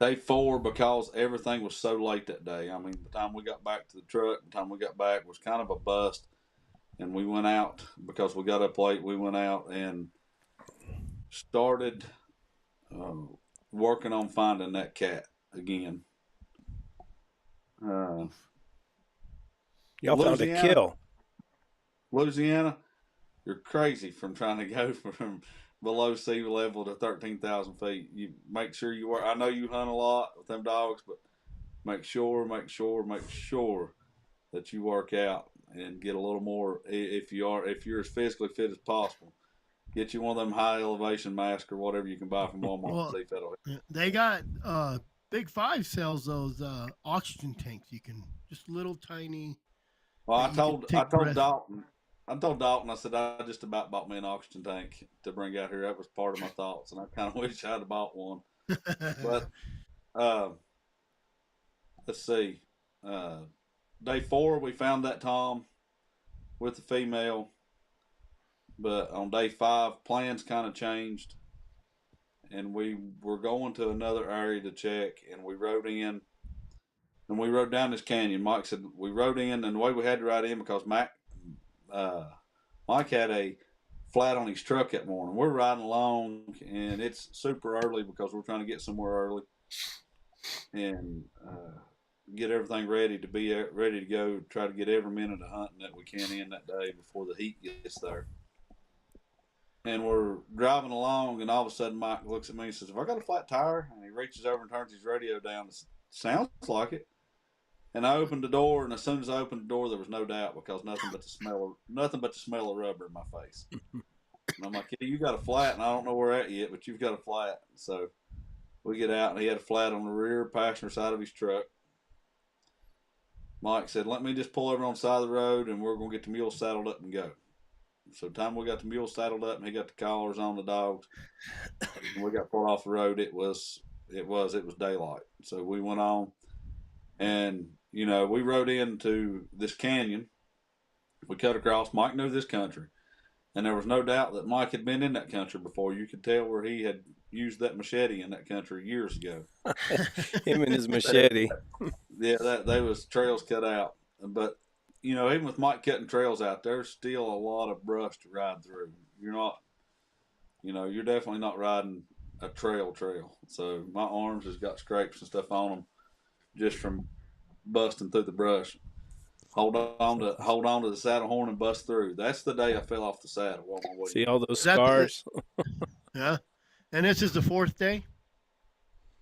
Day 4, because everything was so late that day. I mean, the time we got back to the truck, the time we got back was kind of a bust. And we went out, because we got up late, we went out and started working on finding that cat again.
Y'all found a kill.
Louisiana, you're crazy from trying to go from below sea level to 13,000 feet. You make sure you work. I know you hunt a lot with them dogs, but make sure that you work out and get a little more. If you're as physically fit as possible, get you one of them high elevation masks or whatever you can buy from Walmart.
Well,
see if that'll help.
They got Big 5 sells those oxygen tanks. You can just little tiny.
Well, I told Dalton. I told Dalton, I said, I just about bought me an oxygen tank to bring out here. That was part of my thoughts, and I kind of wish I'd have bought one. But let's see. Day 4, we found that Tom with the female. But on day 5, plans kind of changed. And we were going to another area to check, and we rode in. And we rode down this canyon. Mike said we rode in, and the way we had to ride in because Mike had a flat on his truck that morning. We're riding along, and it's super early because we're trying to get somewhere early and get everything ready to go. Try to get every minute of hunting that we can in that day before the heat gets there. And we're driving along, and all of a sudden Mike looks at me and says, "Have I got a flat tire?" And he reaches over and turns his radio down. It sounds like it. And I opened the door, and as soon as I opened the door, there was no doubt because nothing but the smell of rubber in my face. And I'm like, "Yeah, you got a flat, and I don't know where at yet, but you've got a flat." So we get out, and he had a flat on the rear passenger side of his truck. Mike said, "Let me just pull over on the side of the road, and we're going to get the mule saddled up and go." So time we got the mule saddled up, and he got the collars on the dogs, and we got pulled off the road. It was daylight. So we went on, and we rode into this canyon. We cut across. Mike knew this country, and there was no doubt that Mike had been in that country before. You could tell where he had used that machete in that country years ago.
Him and his machete.
Yeah, they was trails cut out. But even with Mike cutting trails out, there's still a lot of brush to ride through. You're definitely not riding a trail. So my arms has got scrapes and stuff on them just from busting through the brush. Hold on to the saddle horn and bust through. That's the day I fell off the saddle.
See all those scars?
Yeah. And this is the 4th day?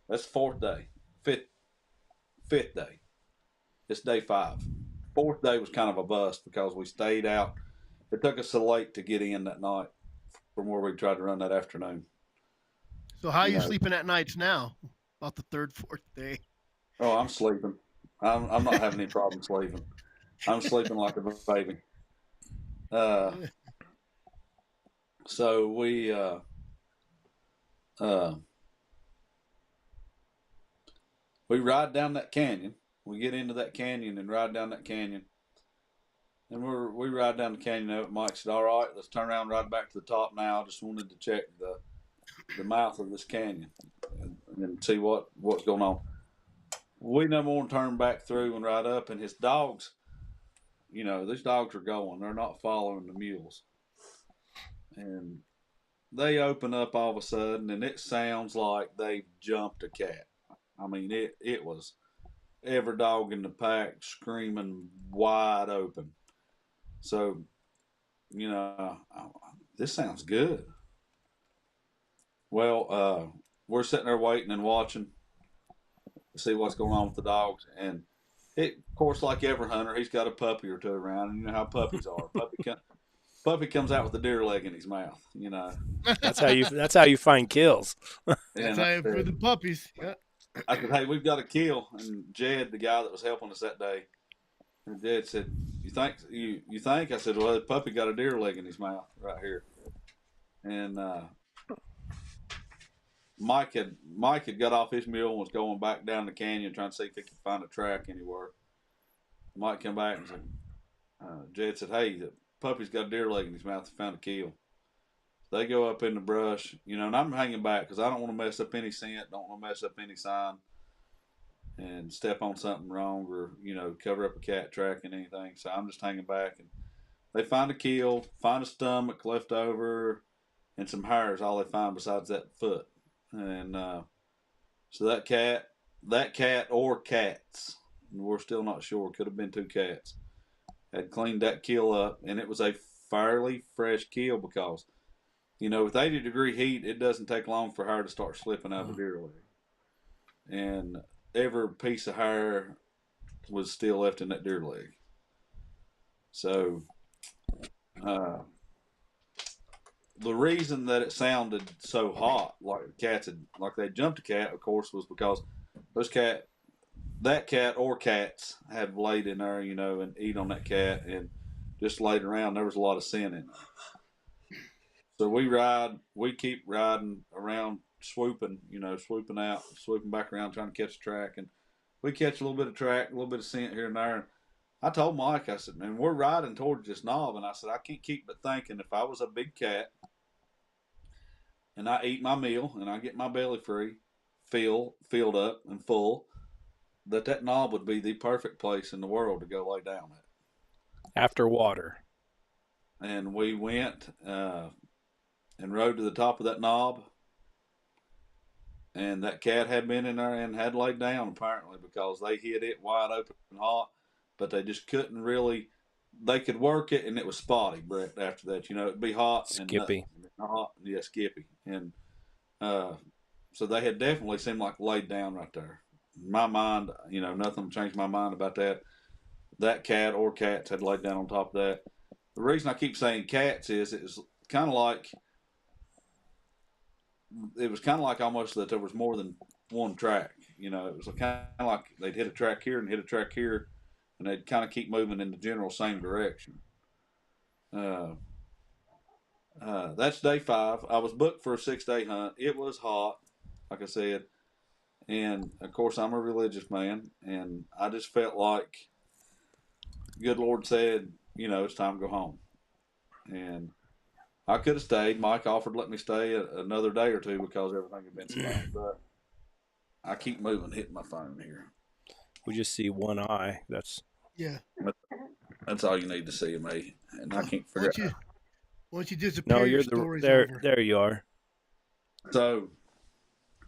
That's 4th day. Fifth day. It's day 5. 4th day was kind of a bust because we stayed out. It took us so late to get in that night from where we tried to run that afternoon.
So how are you sleeping at nights now? About the 3rd, 4th day?
Oh, I'm sleeping. I'm not having any problem sleeping. I'm sleeping like a baby. So we ride down that canyon. We get into that canyon and ride down that canyon. And we ride down the canyon up. Mike said, "All right, let's turn around and ride back to the top now. I just wanted to check the mouth of this canyon and see what's going on." We no more turn back through and ride up, and his dogs, these dogs are going. They're not following the mules. And they open up all of a sudden, and it sounds like they jumped a cat. I mean, it was every dog in the pack screaming wide open. So, this sounds good. Well, we're sitting there waiting and watching to see what's going on with the dogs. And of course, like every hunter, he's got a puppy or two around. And you know how puppies are. Puppy comes out with a deer leg in his mouth.
That's how you find kills.
That's how for the puppies. Yeah.
I said, "Hey, we've got a kill." And Jed, the guy that was helping us that day, and Jed said, "You think?" I said, "Well, the puppy got a deer leg in his mouth right here." And Mike had got off his mule and was going back down the canyon trying to see if he could find a track anywhere. Mike came back and said, Jed said, "Hey, the puppy's got a deer leg in his mouth. He found a kill." They go up in the brush, and I'm hanging back because I don't want to mess up any scent, don't want to mess up any sign, and step on something wrong or cover up a cat track and anything. So I'm just hanging back, and they find a kill, find a stomach left over, and some hairs. All they find besides that foot, and so that cat or cats, we're still not sure. Could have been two cats. Had cleaned that kill up, and it was a fairly fresh kill because, with 80-degree heat, it doesn't take long for hair to start slipping out of a deer leg. And every piece of hair was still left in that deer leg. So, the reason that it sounded so hot, like they jumped a cat, of course, was because that cat or cats had laid in there, and eat on that cat and just laid around. There was a lot of scent in there. So we keep riding around, swooping out, swooping back around, trying to catch a track. And we catch a little bit of track, a little bit of scent here and there. And I told Mike, I said, "Man, we're riding towards this knob." And I said, "I can't keep but thinking if I was a big cat and I eat my meal and I get my belly free, filled up and full, that knob would be the perfect place in the world to go lay down at."
After water.
And we went and rode to the top of that knob, and that cat had been in there and had laid down apparently because they hit it wide open and hot, but they just couldn't really. They could work it, and it was spotty, Brett. After that, it'd be hot
Skippy.
and hot, yeah, skippy, and so they had definitely seemed like laid down right there. In my mind, nothing changed my mind about that. That cat or cats had laid down on top of that. The reason I keep saying cats is it was kind of like almost that there was more than one track. It was kind of like they'd hit a track here and hit a track here, and they'd kind of keep moving in the general same direction. That's day 5. I was booked for a 6-day hunt. It was hot, like I said, and of course I'm a religious man, and I just felt like good Lord said, it's time to go home. And I could have stayed. Mike offered to let me stay another day or two because everything had been spent. But I keep moving, hitting my phone here.
We just see one eye. That's
all you need to see of me, and I can't figure out.
Once you disappear,
no, you're there.
Over.
There you are.
So,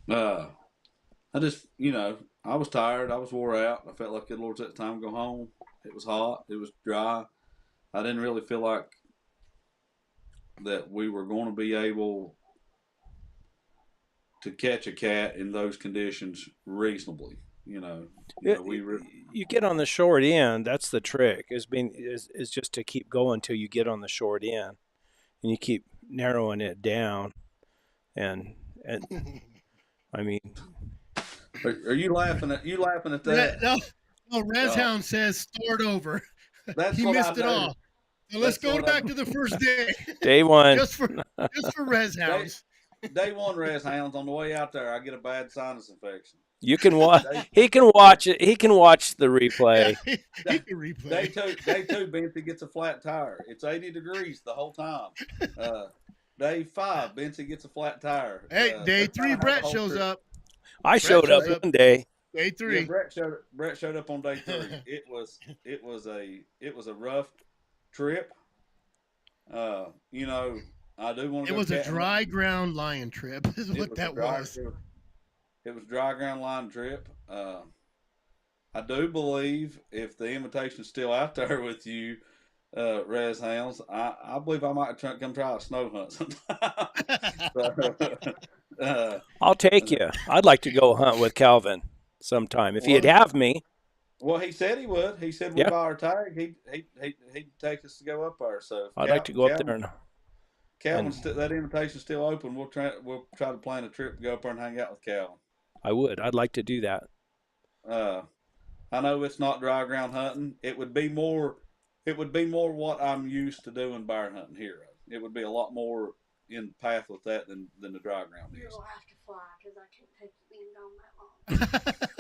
I just, I was tired. I was wore out. I felt like good Lord said it's time to go home. It was hot. It was dry. I didn't really feel like that we were going to be able to catch a cat in those conditions reasonably.
You get on the short end. That's the trick. Is just to keep going till you get on the short end, and you keep narrowing it down. And I mean,
are you laughing at that?
No. Hound says start over.
That's
he missed it all. So let's go back to the first day.
Day 1.
just for Hounds.
Day 1 Hounds. On the way out there, I get a bad sinus infection.
You can watch. He can watch it. He can watch the replay.
Yeah, he can replay.
Day two, Benson gets a flat tire. It's 80 degrees the whole time. Day 5, Benson gets a flat tire.
Hey, day 3, Brett shows up.
I showed up one day.
Day 3.
Yeah, Brett showed up on day 3. It was a rough trip. You know, I do want to.
It was a dry ground lion trip. Is what that was.
It was dry ground line trip. I do believe if the invitation's still out there with you, Res Hounds, I believe I might come try a snow hunt sometime.
I'll take you. I'd like to go hunt with Calvin sometime if he'd have me.
Well, he said he would. He said we'd buy our tag. He'd take us to go up there. So
I'd like to go up there and.
Calvin's that invitation's still open. We'll try to plan a trip to go up there and hang out with Calvin.
I would. I'd like to do that.
I know it's not dry ground hunting. It would be more what I'm used to doing bear hunting here. It would be a lot more in path with that than the dry ground is.
You'll have to fly because I can't take you being gone that long.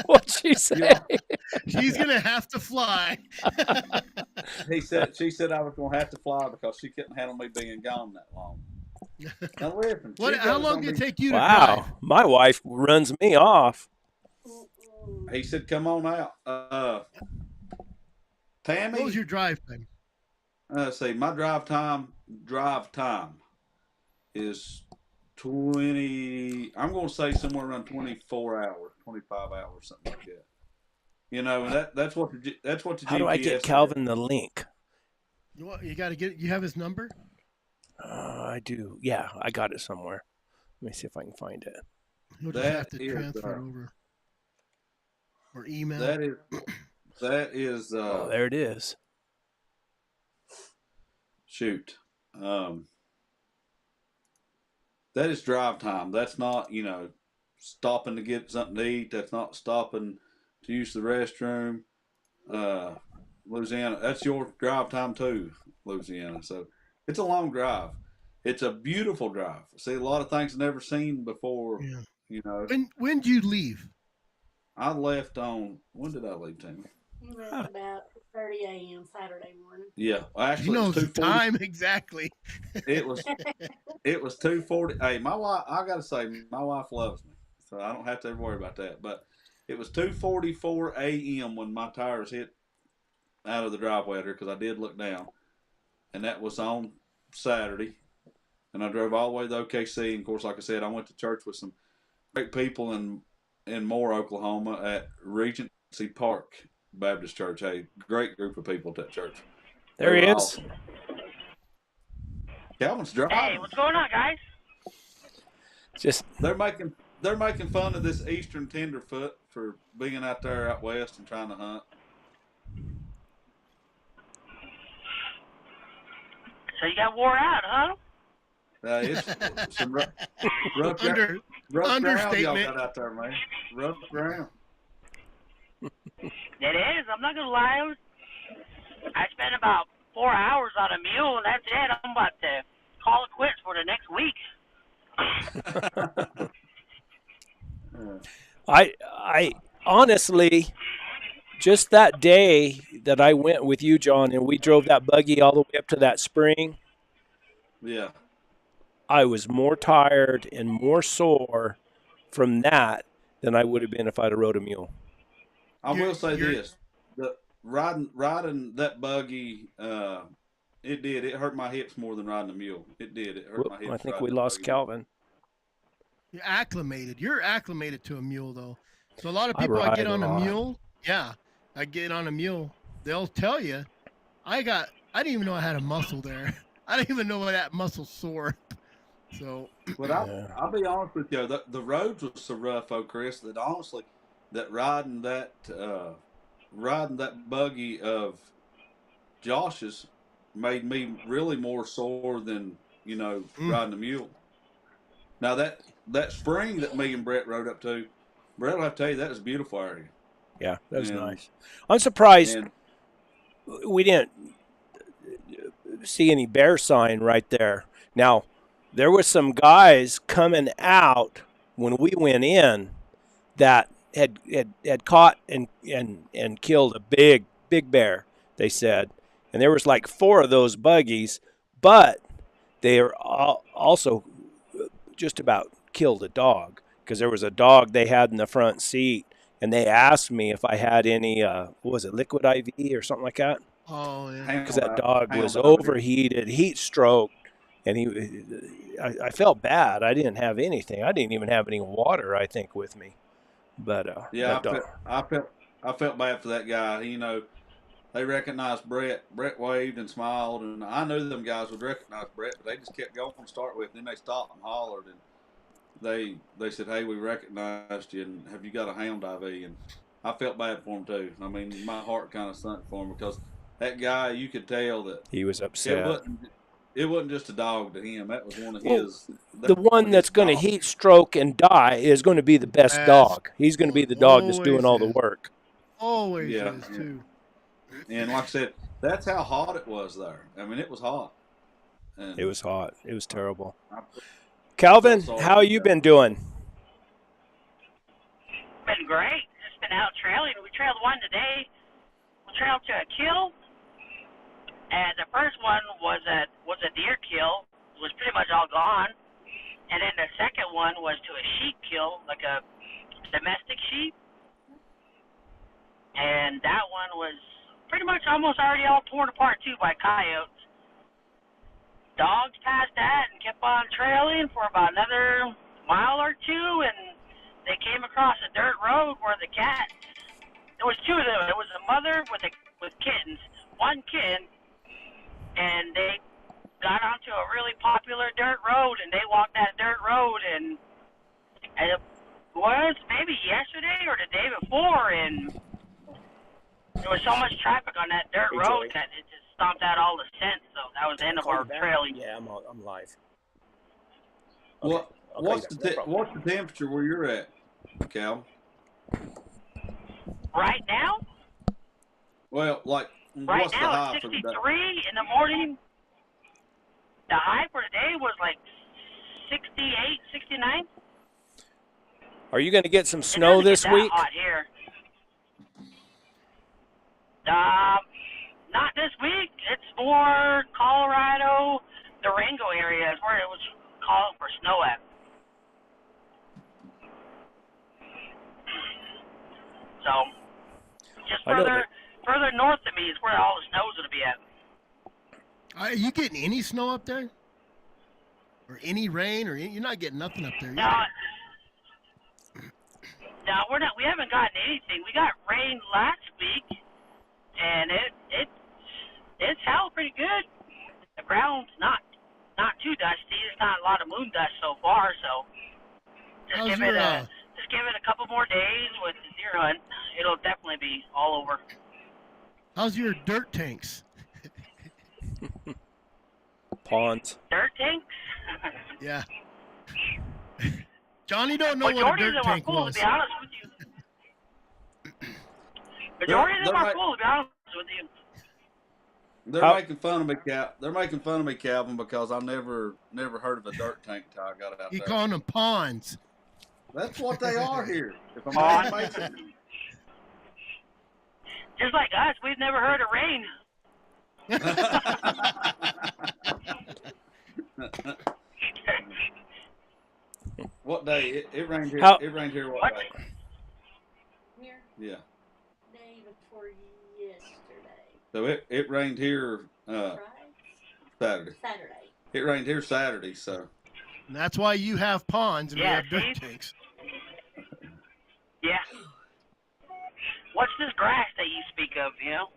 What'd she say?
She's gonna have to fly.
She said I was gonna have to fly because she couldn't handle me being gone that long. Now listen.
How long did it take you to
drive?
drive?
My wife runs me off.
He said, "Come on out." Tammy,
What was your drive time?
Let's see. My drive time is 20. I'm going to say somewhere around 24 hours, 25 hours, something like that. You know, and that's what the GPS.
How do I get Calvin the link?
You got to get. You have his number?
I do. Yeah, I got it somewhere. Let me see if I can find it.
You'll just have to transfer it over. Or email.
That is.
Oh, there it is.
Shoot. That is drive time. That's not, stopping to get something to eat. That's not stopping to use the restroom. Louisiana, that's your drive time too, Louisiana. So it's a long drive. It's a beautiful drive. See, a lot of things I've never seen before. Yeah.
When did you leave?
I left on, when did I leave, Tammy?
You left about 30 a.m. Saturday morning.
Yeah, actually,
you know the time exactly.
It was 2:40. Hey, my wife, I gotta say, my wife loves me, so I don't have to ever worry about that. But it was 2:44 a.m. when my tires hit out of the driveway there, because I did look down, and that was on Saturday. And I drove all the way to OKC. And of course, like I said, I went to church with some great people in Moore, Oklahoma, at Regency Park Baptist Church. Hey, great group of people at that church.
There he is.
Awesome. Calvin's driving.
Hey, what's going on, guys?
Just
they're making fun of this Eastern tenderfoot for being out there out west and trying to hunt.
So you got wore out, huh?
It's some rough
understatement.
ground y'all got out there, man. Rough ground.
It is. I'm not gonna lie. I spent about 4 hours on a mule, and that's it. I'm about to call it quits for the next week.
I honestly, just that day that I went with you, John, and we drove that buggy all the way up to that spring.
Yeah.
I was more tired and more sore from that than I would have been if I'd have rode a mule.
I will say this: the riding that buggy, it hurt my hips more than riding a mule. It did. It hurt my hips.
I think we lost Calvin.
You're acclimated. You're acclimated to a mule, though. So a lot of people I get on a mule. Yeah, I get on a mule. They'll tell you, I didn't even know I had a muscle there. I didn't even know that muscle sore. So,
but I'll be honest with you, the roads were so rough, Chris, that honestly, that riding that buggy of Josh's made me really more sore than riding a mule. Now that spring that me and Brett rode up to, Brett will have to tell you that was a beautiful area.
Yeah, that was nice. I'm surprised we didn't see any bear sign right there. Now, there were some guys coming out when we went in that had caught and killed a big bear, they said. And there was like 4 of those buggies, but they are also just about killed a dog, because there was a dog they had in the front seat, and they asked me if I had any what was it, liquid IV or something like that,
Oh yeah.
because that dog was
Hound.
overheated, heat stroke, and I felt bad. I didn't have anything. I didn't even have any water, I think, with me. But
Yeah,
that dog,
I felt bad for that guy. You know, they recognized Brett. Brett waved and smiled, and I knew them guys would recognize Brett, but they just kept going to start with. Then they stopped and hollered, and they said, "Hey, we recognized you, and have you got a hound IV?" And I felt bad for him too. I mean, my heart kind of sunk for him, because that guy, you could tell that
he was upset.
it wasn't just a dog to him. That was one of
Well,
his.
The one that's going to heat stroke and die is going to be the best
Yes.
dog. He's going to be the dog that's doing all the
Always is.
work.
Always
Yeah,
is
yeah.
too.
And like I said, that's how hot it was there. I mean, it was hot. And
It was hot. It was terrible.
I
Calvin,
felt sorry
how
for
you
that.
been doing?
Been great. Just been out trailing. We trailed one today. We trailed to a kill, and the first one was a deer kill. It was pretty much all gone. And then the second one was to a sheep kill, like a domestic sheep. And that one was pretty much almost already all torn apart too by coyotes. Dogs passed that and kept on trailing for about another mile or two, and they came across a dirt road where the cat. There was 2 of them. It was a mother with kittens, 1 kitten, and they got onto a really popular dirt road, and they walked that dirt road, and it was maybe yesterday or the day before, and there was so much traffic on that dirt
Hey,
road
Joey.
that it just stomped out all the scent. So that was the end of our trailing.
Yeah, I'm live.
What
I'll call you
what's
back.
the
No problem.
what's the temperature where you're at, Cal?
Right now,
Well, like
right
what's the
now
high
it's
for the
63
day?
in the morning. The high for today was like 68, 69.
Are you going to get some
It
snow
doesn't
this
get that
week?
hot here. Not this week. It's more Colorado, Durango area is where it was called for snow at. So, just
I know
further north of me is where all the snow's going to be at.
Are you getting any snow up there? Or any rain? You're not getting nothing up there.
No, we're not. We haven't gotten anything. We got rain last week, and it's held pretty good. The ground's not too dusty. There's not a lot of moon dust so far. So just
How's
give
your,
it a couple more days with the deer hunt. It'll definitely be all over.
How's your dirt tanks?
Ponds.
Dirt tanks.
Yeah. Johnny don't know what a
Majority of
dirt
them are
tank
full,
was.
to be honest with you. Majority of them are full, to be honest with you.
They're
How-
making fun of me, Cal. They're making fun of me, Calvin, because I never heard of a dirt tank until I got out
You
there.
calling them ponds.
That's what they are here. If I'm
Pond.
not mistaken.
Just like us, we've never heard of rain.
What day? It rained here.
How-
It rained here what
What?
day?
Here,
Yeah.
day before yesterday.
So it rained here
Right?
Saturday.
Saturday.
It rained here Saturday. So
And that's why you have ponds and
Yeah,
we have dirt
see?
tanks.
Yeah. What's this grass that you speak of, you know?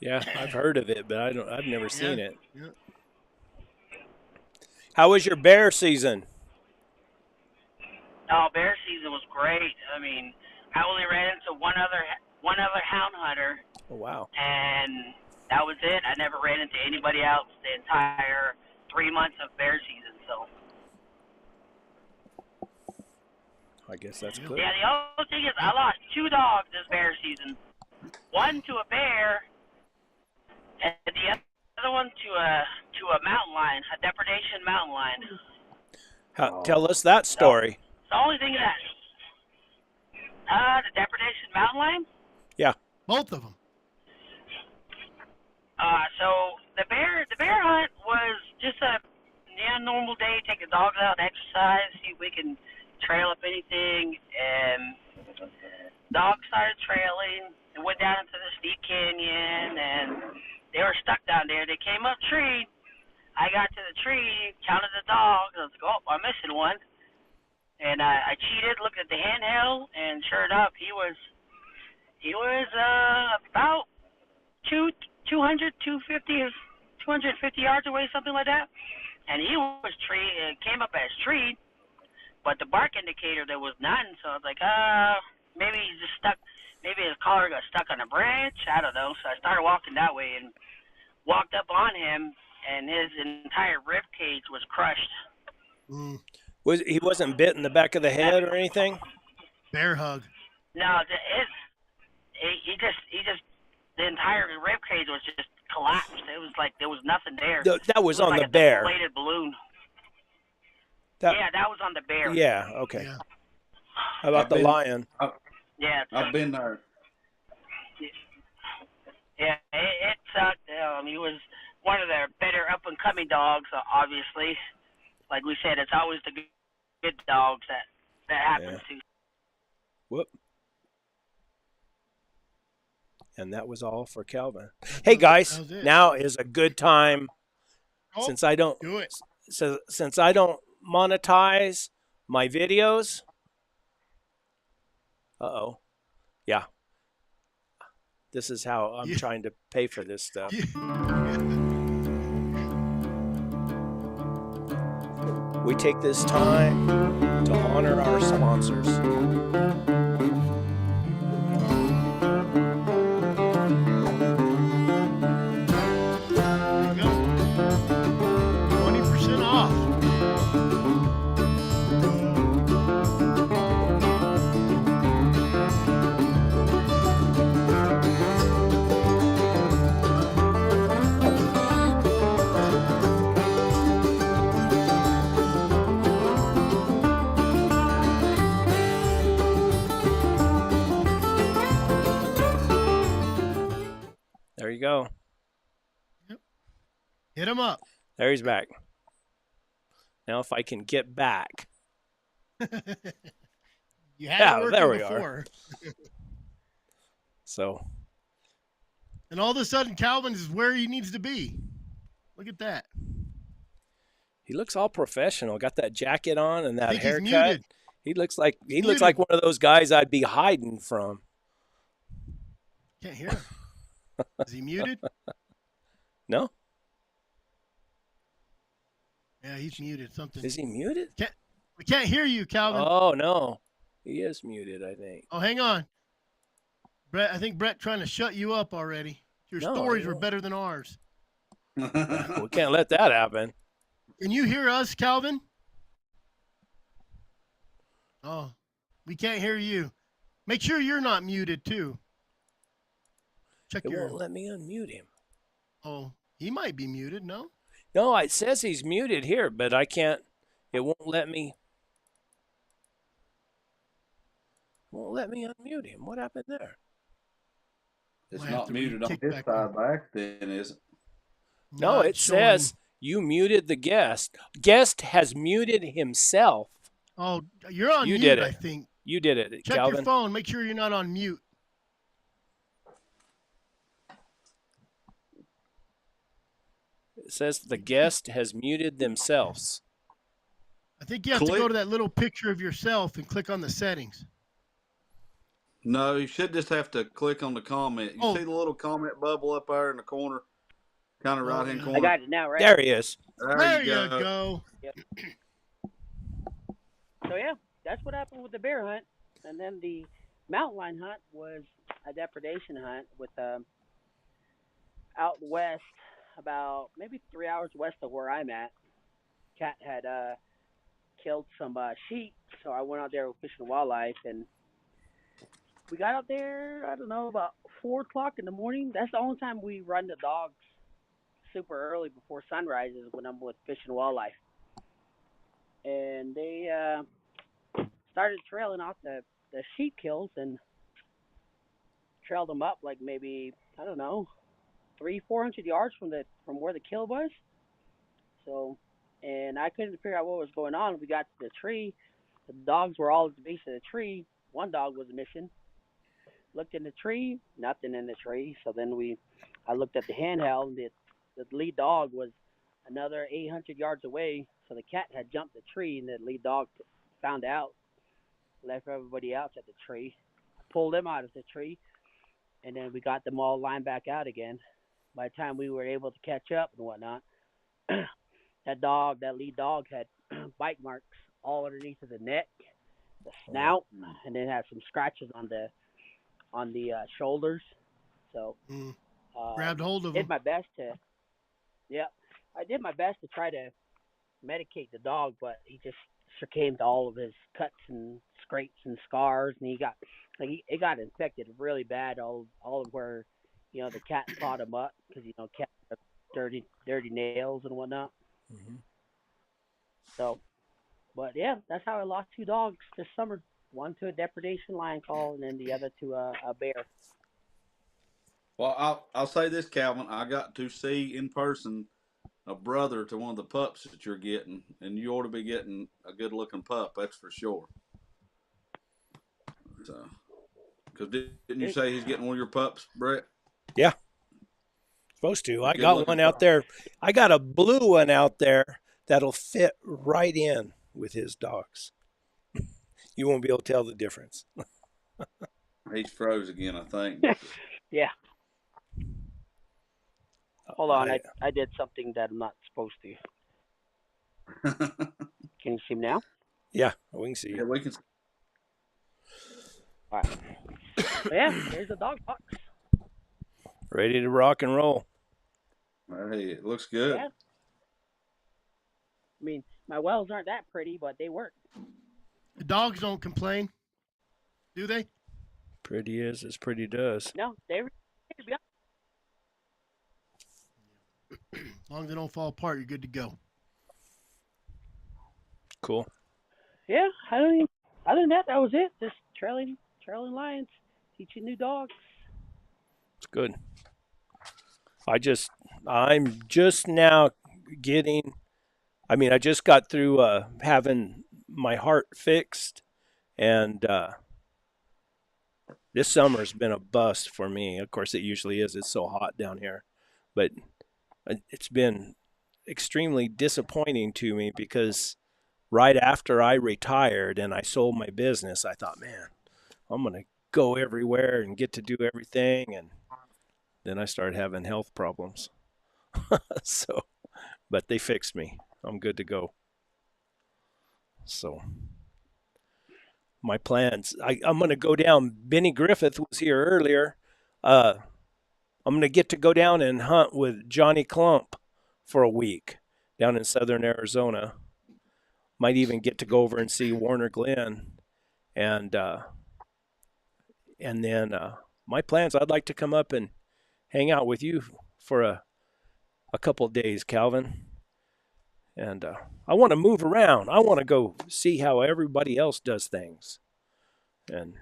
Yeah, I've heard of it, but I've never seen it.
Yeah.
How was your bear season?
Oh, bear season was great. I mean, I only ran into one other hound hunter,
Oh, wow.
and that was it. I never ran into anybody else the entire 3 months of bear season. So
I guess that's good.
yeah, the only thing is I lost 2 dogs this bear season. One to a bear, and the other one to a mountain lion, a depredation mountain lion.
Tell us that story.
the only thing that the depredation mountain lion.
Yeah.
Both of them.
So the bear hunt was just a normal day. Take the dogs out, exercise, see if we can trail up anything. And dogs started trailing and went down into the steep canyon, and they were stuck down there. They came up tree. I got to the tree, counted the dogs. I was like, oh, I'm missing one. And I cheated, looked at the handheld, and sure enough, he was about 250 yards away, something like that. And he was came up as tree, but the bark indicator there was none. So I was like, maybe he's just stuck. Maybe his collar got stuck on a branch. I don't know. So I started walking that way and walked up on him, and his entire rib cage was crushed.
Mm.
He wasn't bit in the back of the head or anything?
Bear hug.
No, he just the entire rib cage was just collapsed. It was like there was nothing there.
That was on
like
the
a
bear.
deflated balloon. Yeah, that was on the bear.
Yeah, okay.
Yeah.
How about the lion?
Yeah,
I've been there.
Yeah, it sucked. He was one of the better up and coming dogs, obviously. Like we said, it's always the good dogs that happens to.
Whoop. And that was all for Calvin. Hey guys, now is a good time since I don't
do it.
Since I don't monetize my videos. Uh-oh. Yeah. This is how I'm trying to pay for this stuff. We take this time to honor our sponsors.
There you go. 20% off.
There you go.
Yep. Hit him up.
There he's back. Now if I can get back.
You had it working
there we
before.
are. So.
And all of a sudden, Calvin is where he needs to be. Look at that.
He looks all professional. Got that jacket on and that
I think he's
haircut.
muted.
He looks like one of those guys I'd be hiding from.
Can't hear him. Is he muted?
No?
Yeah, he's muted. Something.
Is he muted?
We can't hear you, Calvin.
Oh, no. He is muted, I think.
Oh, hang on. Brett, I think Brett trying to shut you up already. Your stories were better than ours.
We can't let that happen.
Can you hear us, Calvin? Oh, we can't hear you. Make sure you're not muted, too. Check
It
your...
won't let me unmute him.
Oh, he might be muted, no?
No, it says he's muted here, but I can't. It won't let me. Won't let me unmute him. What happened there?
It's
Might have
not
to
muted on
kick
his
back
side by accident, is it?
No,
Not
it
showing-
says you muted the guest. Guest has muted himself.
Oh, you're on
You
mute,
did it.
I think.
You did it,
Check
Calvin.
your phone. Make sure you're not on mute.
It says the guest has muted themselves.
I think you have to
Click.
go to that little picture of yourself and click on the settings.
No, you should just have to click on the comment. You see the little comment bubble up there in the corner, kind of right hand
yeah.
corner.
I got it now, right?
There he is.
There you go.
So yeah, that's what happened with the bear hunt, and then the mountain lion hunt was a depredation hunt with out west, about maybe 3 hours west of where I'm at. Cat had killed some sheep, so I went out there with Fish and Wildlife, and we got out there, I don't know, about 4 o'clock in the morning. That's the only time we run the dogs super early before sunrise is when I'm with Fish and Wildlife. And they started trailing off the sheep kills and trailed them up like maybe, I don't know, 300-400 yards from where the kill was. So, and I couldn't figure out what was going on. We got to the tree. The dogs were all at the base of the tree. One dog was missing. Looked in the tree, nothing in the tree. So then I looked at the handheld. The lead dog was another 800 yards away. So the cat had jumped the tree, and the lead dog found out, left everybody else at the tree, pulled them out of the tree, and then we got them all lined back out again. By the time we were able to catch up and whatnot, that lead dog had bite marks all underneath of the neck, the snout, and then had some scratches on the shoulders. So
grabbed hold of
did
him.
my best to, I did my best to try to medicate the dog, but he just succumbed to all of his cuts and scrapes and scars, and it got infected really bad all of where, the cat clawed him up, because cats have dirty nails and whatnot.
Mm-hmm.
So, but yeah, that's how I lost 2 dogs this summer. One to a depredation lion call, and then the other to a bear.
Well, I'll say this, Calvin. I got to see in person a brother to one of the pups that you're getting, and you ought to be getting a good-looking pup. That's for sure. So, because didn't you say he's getting one of your pups, Brett?
Yeah, supposed to. I got one out there. I got a blue one out there that'll fit right in with his dogs. You won't be able to tell the difference.
He's froze again, I think.
Yeah. Hold on, I did something that I'm not supposed to. Can you see me now?
Yeah, we can see you.
Yeah, we can.
All right. Yeah, there's a dog box.
Ready to rock and roll.
Hey, it looks good.
Yeah. I mean, my wells aren't that pretty, but they work.
The dogs don't complain, do they?
Pretty is as pretty does.
No, they.
As long as they don't fall apart, you're good to go.
Cool.
Yeah, other than that, that was it. Just trailing lions, teaching new dogs.
It's good. I'm just now getting. I mean, I just got through having my heart fixed, and this summer's been a bust for me. Of course, it usually is. It's so hot down here, but it's been extremely disappointing to me because right after I retired and I sold my business, I thought, man, I'm going to go everywhere and get to do everything. And then I started having health problems. But they fixed me. I'm good to go. So my plans, I'm going to go down. Benny Griffith was here earlier. I'm going to get to go down and hunt with Johnny Clump for a week down in southern Arizona. Might even get to go over and see Warner Glenn. And then my plans, I'd like to come up and hang out with you for a couple of days, Calvin. And I want to move around. I want to go see how everybody else does things and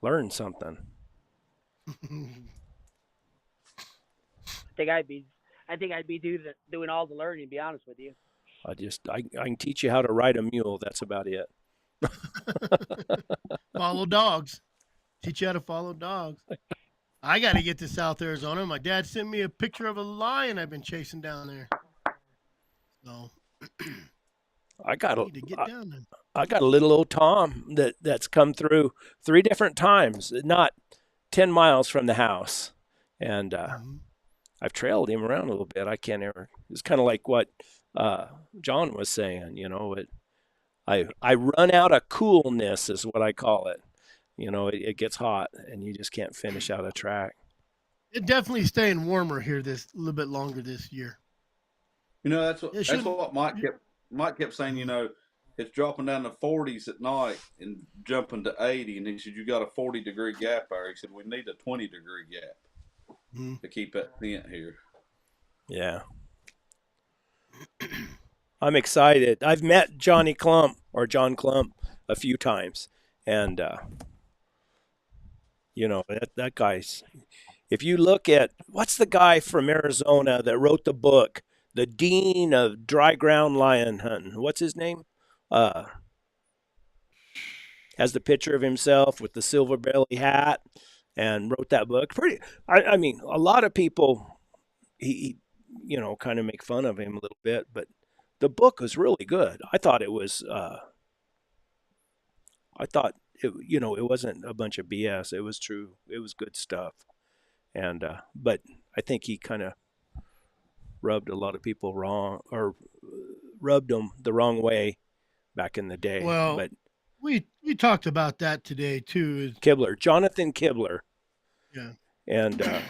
learn something.
I think I'd be doing all the learning, to be honest with you.
I can teach you how to ride a mule. That's about it.
Follow dogs. Teach you how to follow dogs. I got to get to South Arizona. My dad sent me a picture of a lion I've been chasing down there. So
I got
need to get down there.
I got a little old Tom that's come through 3 different times, not 10 miles from the house, and I've trailed him around a little bit. I can't ever. It's kind of like what John was saying. I run out of coolness is what I call it. It gets hot and you just can't finish out a track.
It's definitely staying warmer here a little bit longer this year.
That's what Mike kept saying. It's dropping down to 40s at night and jumping to 80. And he said, you got a 40-degree gap there. He said, we need a 20-degree gap to keep that scent here. Yeah.
I'm excited. I've met Johnny Clump or John Clump a few times, and that guy's. If you look at what's the guy from Arizona that wrote the book, the dean of dry ground lion hunting, what's his name? Has the picture of himself with the silver belly hat and wrote that book. I mean, a lot of people, he kind of make fun of him a little bit, but the book was really good. I thought it was, it wasn't a bunch of BS. It was true. It was good stuff. And, but I think he kind of rubbed a lot of people wrong, or rubbed them the wrong way back in the day.
Well,
but
we talked about that today too.
Jonathan Kibler.
Yeah.
And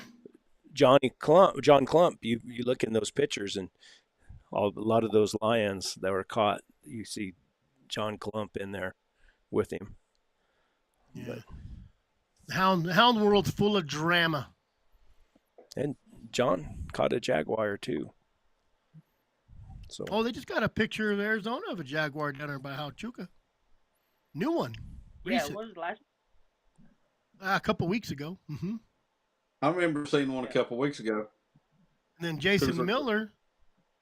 John Clump, you look in those pictures and a lot of those lions that were caught, you see John Clump in there with him.
Yeah. The hound world's full of drama.
And John caught a jaguar too. So.
Oh, they just got a picture of Arizona of a jaguar down there by Huachuca. New one.
Yeah, what was the last?
A couple weeks ago. Mm-hmm.
I remember seeing one a couple weeks ago.
And then Jason Miller,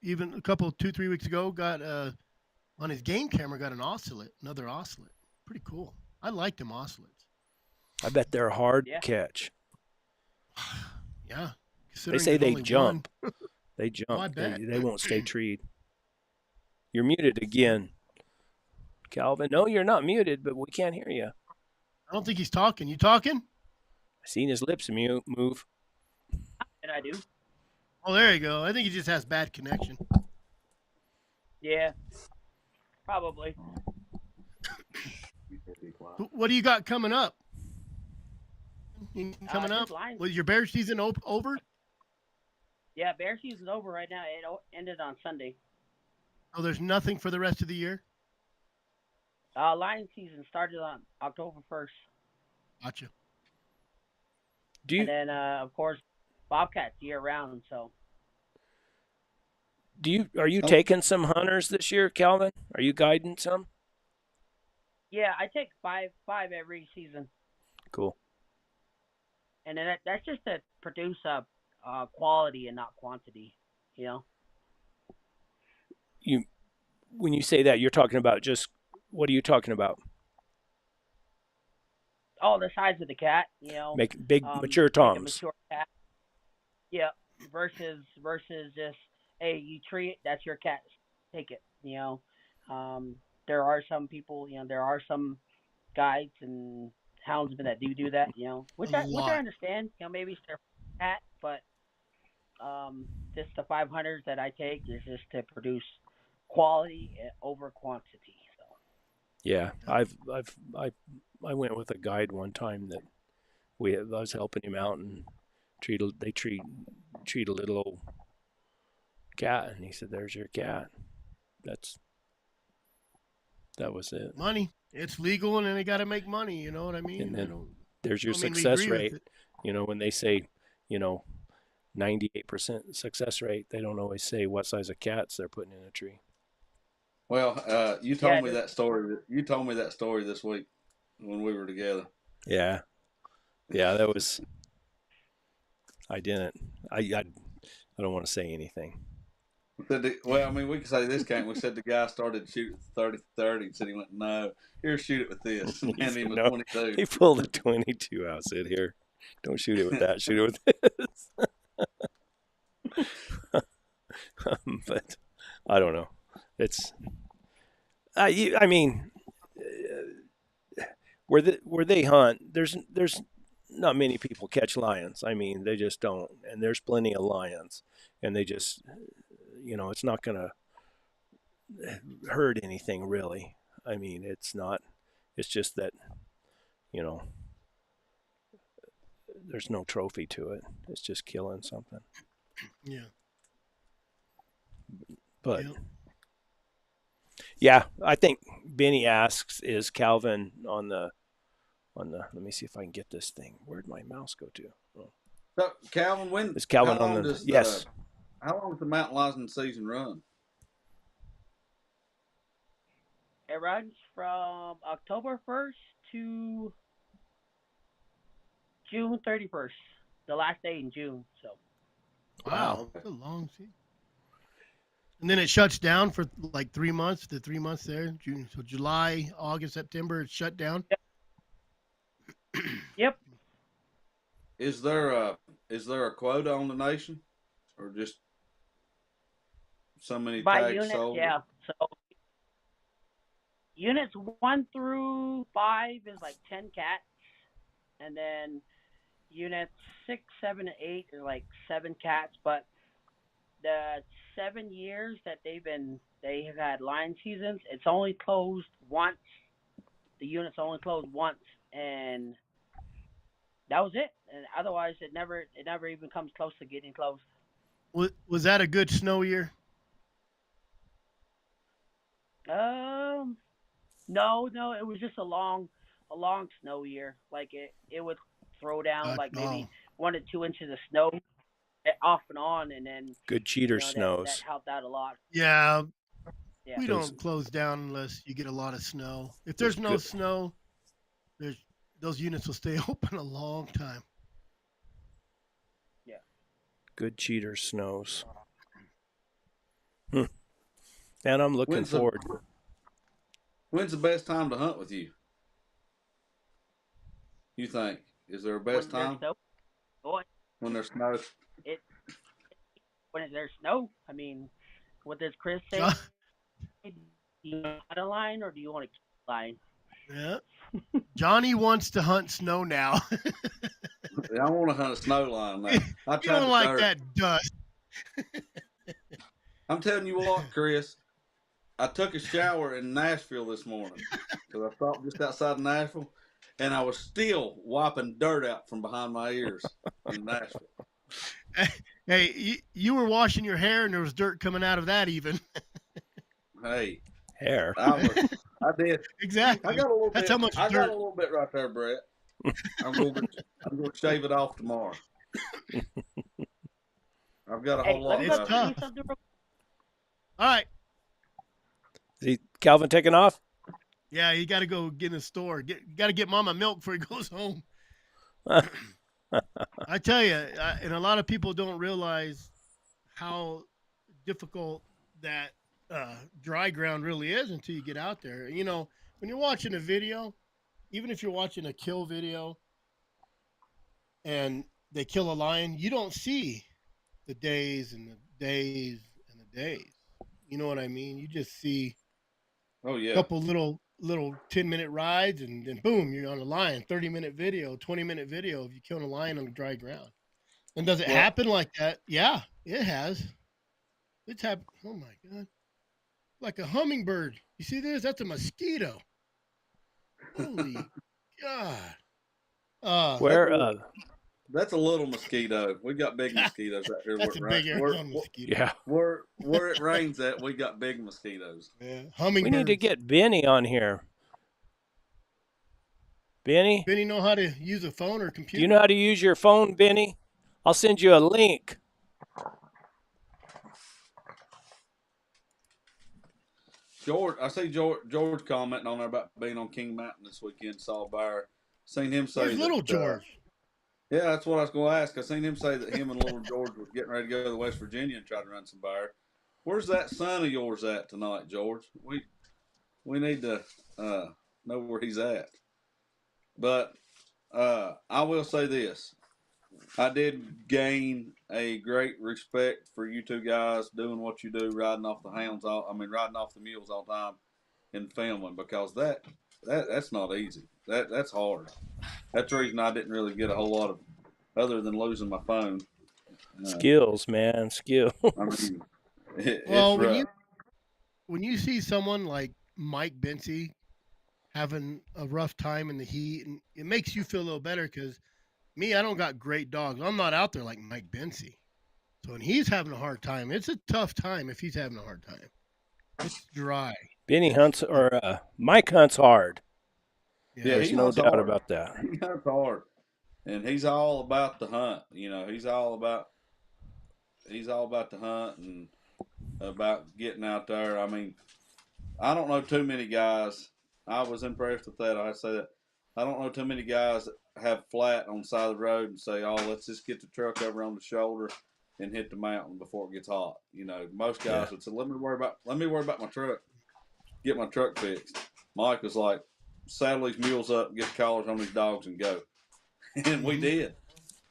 even 2-3 weeks ago, got on his game camera, got another ocelot. Pretty cool. I liked them ocelots.
I bet they're hard to catch.
Yeah.
They say they jump. They jump.
Oh, I bet.
They won't stay treed. You're muted again, Calvin. No, you're not muted, but we can't hear you.
I don't think he's talking. You talking?
I seen his lips move.
And I do.
Oh, there you go. I think he just has bad connection.
Yeah. Probably.
What do you got coming up? Coming up? Was your bear season over?
Yeah, bear season's over right now. It ended on Sunday.
Oh, there's nothing for the rest of the year?
Lion season started on October 1st.
Gotcha.
And then, of course, bobcats year round. So.
Are you taking some hunters this year, Calvin? Are you guiding some?
Yeah, I take five every season.
Cool.
And then that's just to produce quality and not quantity, you know.
When you say that, you're talking about just what are you talking about?
Oh, the size of the cat, you know.
Make big mature toms.
Mature cat. Yeah, versus just hey, you treat it, that's your cat, take it, you know. There are some people, you know, there are some guides and houndsmen that do that, you know, which I understand, you know, maybe it's their cat, but just the 500s that I take is just to produce quality over quantity. So.
Yeah, I went with a guide one time that I was helping him out and treat a little old cat, and he said, "There's your cat." That was it.
Money. It's legal, and then they got to make money. You know what I mean?
And then there's your success rate. You know, when they say, 98% success rate, they don't always say what size of cats they're putting in a tree.
Well, you told me that story. You told me that story this week when we were together.
Yeah, that was. I didn't. I don't want to say anything.
Well, I mean, we can say this, can't we? Said the guy started shooting 30-30 and said he went, "No, here, shoot it with this." And he was 22.
He pulled a 22 out. Said, "Here, don't shoot it with that. Shoot it with this." But I don't know. It's. I mean, where they hunt, there's not many people catch lions. I mean, they just don't, and there's plenty of lions, and they just. It's not going to hurt anything really. I mean, it's not. It's just that, there's no trophy to it. It's just killing something.
Yeah.
But yeah, I think Benny asks, is Calvin on the? Let me see if I can get this thing. Where'd my mouse go to? Oh.
So, Calvin,
is Calvin on the? Yes.
How long does the mountain lion season run?
It runs from October 1st to June 31st, the last day in June. So
Wow,
Okay.
that's a long season. And then it shuts down for like 3 months. The 3 months there, June, so July, August, September, it's shut down.
yep,
Is there a quota on the nation, or just so many
by
tags
units,
sold?
yeah. So units 1 through 5 is like 10 cats, and then units 6, 7, and 8 are like 7 cats. But the 7 years that they have had lion seasons, it's only closed once. The unit's only closed once, and that was it. And otherwise, it never even comes close to getting closed.
Was that a good snow year?
No, it was just a long snow year. Like it would throw down like maybe 1 to 2 inches of snow off and on, and then
Good cheater
that
snows.
helped out a lot.
Yeah,
Yeah.
we don't close down unless you get a lot of snow. If there's no snow, those units will stay open a long time.
Yeah.
Good cheater snows. And I'm looking forward.
When's the best time to hunt with you? You think? Is there a best time? When there's snow?
When there's snow. I mean, what does Chris say? Do you want a line or do you want to keep a line?
Yeah. Johnny wants to hunt snow now.
I want to hunt a snow line now. I
You don't like that dust.
I'm telling you what, Chris. I took a shower in Nashville this morning because I stopped just outside of Nashville, and I was still wiping dirt out from behind my ears in Nashville.
Hey, you were washing your hair, and there was dirt coming out of that even.
Hey,
hair.
I did
exactly.
I got a little
That's
bit.
how much
I
dirt.
got a little bit right there, Brett. I'm going to shave it off tomorrow. I've got a whole lot.
It's tough. All right.
Is Calvin taking off?
Yeah, you got to go get in the store. Got to get Mama milk before he goes home. I tell you, and a lot of people don't realize how difficult that dry ground really is until you get out there. You know, when you're watching a video, even if you're watching a kill video and they kill a lion, you don't see the days and the days and the days. You know what I mean? You just see a couple little 10-minute rides, and then boom, you're on a lion. 30-minute video, 20-minute video of you killing a lion on the dry ground. And does it happen like that? Yeah, it has. It's happened. Oh my God. Like a hummingbird. You see this? That's a mosquito. Holy God.
That's a little mosquito. We got big mosquitoes out here.
That's a big mosquito.
Yeah.
Where it rains at, we got big mosquitoes.
Yeah.
We need to get Benny on here. Benny?
Benny know how to use a phone or computer?
Do you know how to use your phone, Benny? I'll send you a link.
I see George commenting on there about being on King Mountain this weekend. Saw a bear. Seen him say
Where's little George?
Yeah, that's what I was going to ask. I seen him say that him and little George was getting ready to go to West Virginia and try to run some bear. Where's that son of yours at tonight, George? We need to know where he's at. But I will say this. I did gain a great respect for you two guys doing what you do, riding off the riding off the mules all the time and filming, because that's not easy. That's hard. That's the reason I didn't really get a whole lot of, other than losing my phone.
Skills, man, skills.
I mean,
well, when you see someone like Mike Bency having a rough time in the heat, and it makes you feel a little better, because me, I don't got great dogs. I'm not out there like Mike Bency. So when he's having a hard time, it's a tough time if he's having a hard time. It's dry.
Benny hunts, or Mike hunts hard.
Yeah,
there's no doubt about that.
He hunts hard, and he's all about the hunt. You know, he's all about the hunt and about getting out there. I mean, I don't know too many guys. I was impressed with that. I say that. I don't know too many guys that have flat on the side of the road and say, "Oh, let's just get the truck over on the shoulder and hit the mountain before it gets hot." You know, most guys would say, "Let me worry about my truck, get my truck fixed." Mike was like, "Saddle these mules up, get the collars on these dogs, and go." And we did.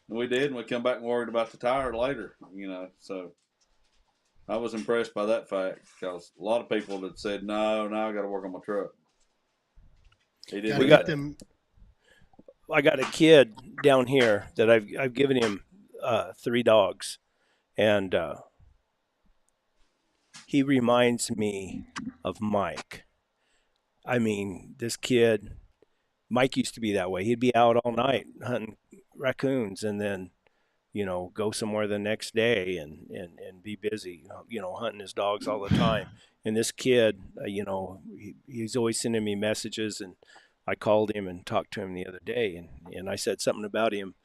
And we come back and worried about the tire later. You know, so I was impressed by that fact because a lot of people had said, "No, now I got to work on my truck." He didn't.
Gotta get them.
I got a kid down here that I've given him 3 dogs, and he reminds me of Mike. I mean, this kid, Mike used to be that way. He'd be out all night hunting raccoons, and then go somewhere the next day and be busy, hunting his dogs all the time. And this kid, he's always sending me messages, and I called him and talked to him the other day, and I said something about him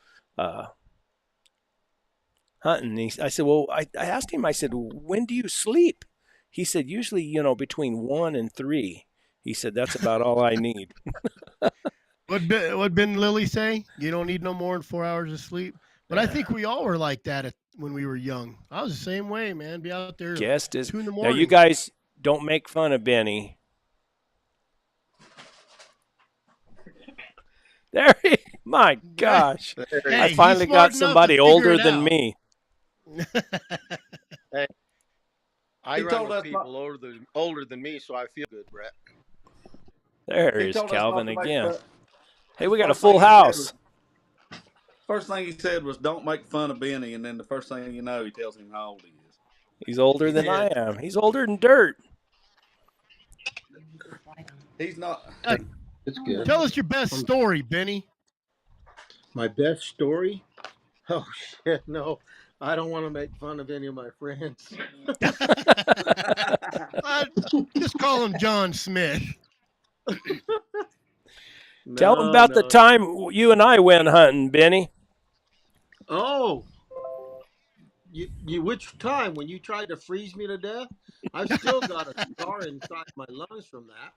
hunting. I said, well, I asked him, I said, when do you sleep? He said, usually, between 1 and 3. He said, that's about all I need.
What Ben Lilly say? You don't need no more than 4 hours of sleep. But I think we all were like that when we were young. I was the same way, man. Be out there 2 in the morning.
Now, you guys don't make fun of Benny. My gosh.
Hey,
I finally got somebody older than me.
Hey, I
He
run
told
with
us
people older than me, so I feel good, Brett.
There
He
is
told us
Calvin
not to make
again.
fun-
Hey, we got a
First thing
full
he said
house.
First thing he said was, "Don't make fun of Benny," and then the first thing you know, he tells him how old he is.
He's older than I am. He's older than dirt.
He's not.
It's good.
Tell us your best story, Benny.
My best story? Oh, shit, no. I don't want to make fun of any of my friends.
Just call him John Smith.
Tell him about the time you and I went hunting, Benny.
Oh, you which time? When you tried to freeze me to death? I've still got a scar inside my lungs from that.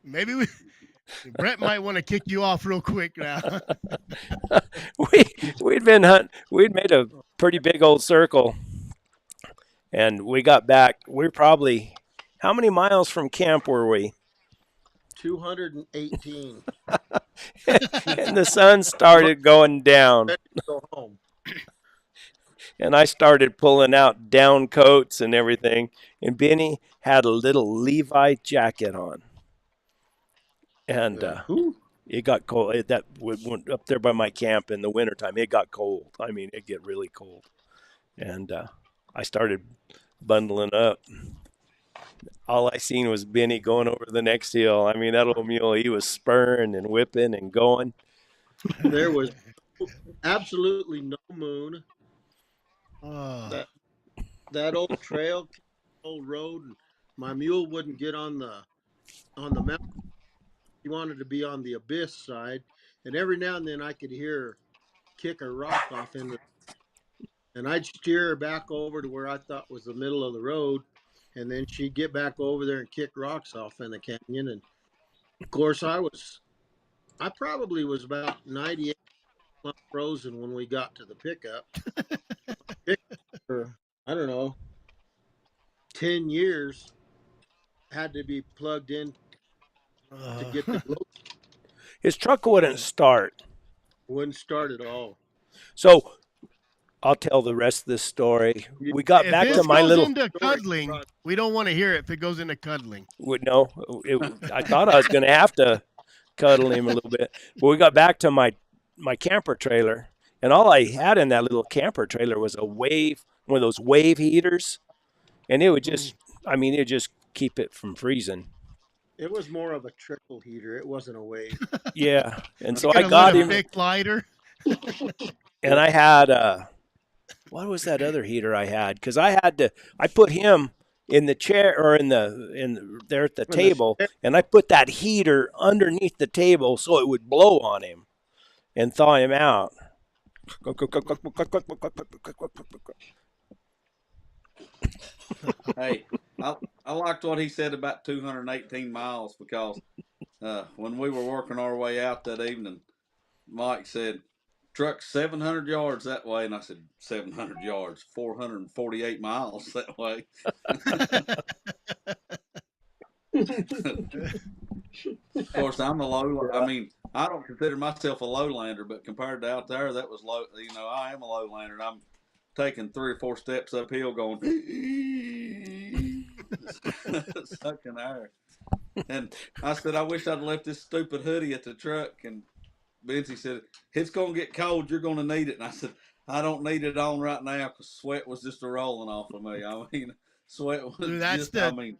Maybe Brett might want to kick you off real quick now.
We'd been hunting. We'd made a pretty big old circle, and we got back. We're probably, how many miles from camp were we?
218.
And the sun started going down.
Ready to go home.
And I started pulling out down coats and everything. And Benny had a little Levi jacket on. And it got cold. That went up there by my camp in the wintertime. It got cold. I mean, it get really cold. And I started bundling up. All I seen was Benny going over the next hill. I mean, that old mule, he was spurring and whipping and going.
There was absolutely no moon. That old trail, old road, my mule wouldn't get on the mountain. He wanted to be on the abyss side, and every now and then I could hear her kick a rock off and I'd steer her back over to where I thought was the middle of the road, and then she'd get back over there and kick rocks off in the canyon. And of course, I probably was about 98 frozen when we got to the pickup. For, I don't know, 10 years, had to be plugged in to get the glow.
His truck wouldn't start.
Wouldn't start at all.
So I'll tell the rest of this story. We got back to my little.
If it goes into cuddling, we don't want to hear it if it goes into cuddling.
No, I thought I was going to have to cuddle him a little bit. But we got back to my camper trailer, and all I had in that little camper trailer was one of those wave heaters, and it would just, it would just keep it from freezing.
It was more of a trickle heater. It wasn't a wave.
Yeah, and so I got him.
Big lighter.
And I had what was that other heater I had? Because I put him in the chair or there at the table, and I put that heater underneath the table so it would blow on him and thaw him out.
Hey, I liked what he said about 218 miles because when we were working our way out that evening, Mike said, truck's 700 yards that way. And I said, 700 yards, 448 miles that way. Of course, I'm a low. I mean, I don't consider myself a lowlander, but compared to out there, that was low. You know, I am a lowlander. And I'm taking 3 or 4 steps uphill, going sucking air. And I said, I wish I'd left this stupid hoodie at the truck. And Benzie said, it's gonna get cold. You're gonna need it. And I said, I don't need it on right now because sweat was just a rolling off of me. I mean, sweat was
Dude, that's
just.
the
I mean,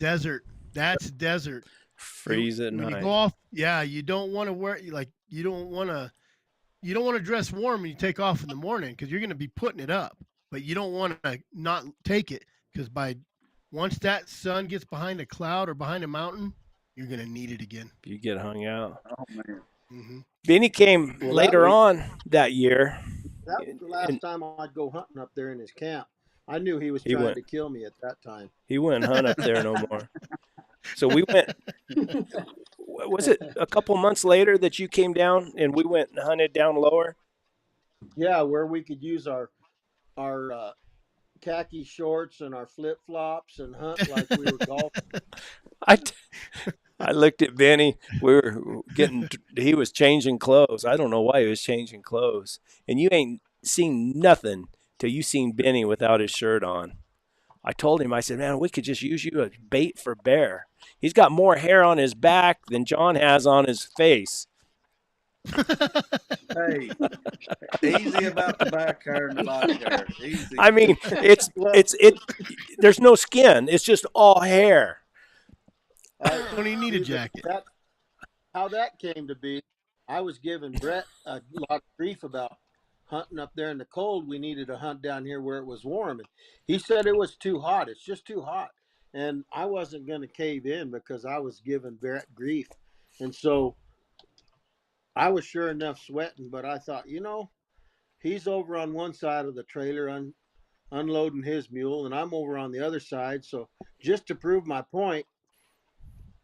desert. That's desert.
Freeze at
When you
night.
go off, yeah, you don't want to wear like you don't want to dress warm when you take off in the morning because you're going to be putting it up. But you don't want to not take it because once that sun gets behind a cloud or behind a mountain, you're going to need it again.
You get hung out.
oh man.
Mm-hmm.
Benny came
Well,
later on that year.
that was the last
and
time I'd go hunting up there in his camp. I knew he was
He
trying
went.
to kill me at that time.
He wouldn't hunt up there no more. So we went. Was it a couple months later that you came down and we went and hunted down lower?
Yeah, where we could use our khaki shorts and our flip flops and hunt like we were golfing.
I, t- I looked at Benny. We were getting. He was changing clothes. I don't know why he was changing clothes. And you ain't seen nothing till you seen Benny without his shirt on. I told him. I said, "Man, we could just use you as bait for bear. He's got more hair on his back than John has on his face."
Hey, easy about the back hair and the body hair. Easy.
I mean, it's there's no skin. It's just all hair.
Don't even need a jacket.
How that came to be, I was giving Brett a lot of grief about hunting up there in the cold. We needed to hunt down here where it was warm. And he said it was too hot. It's just too hot. And I wasn't going to cave in because I was giving Brett grief. And so I was sure enough sweating, but I thought, he's over on one side of the trailer unloading his mule, and I'm over on the other side. So just to prove my point,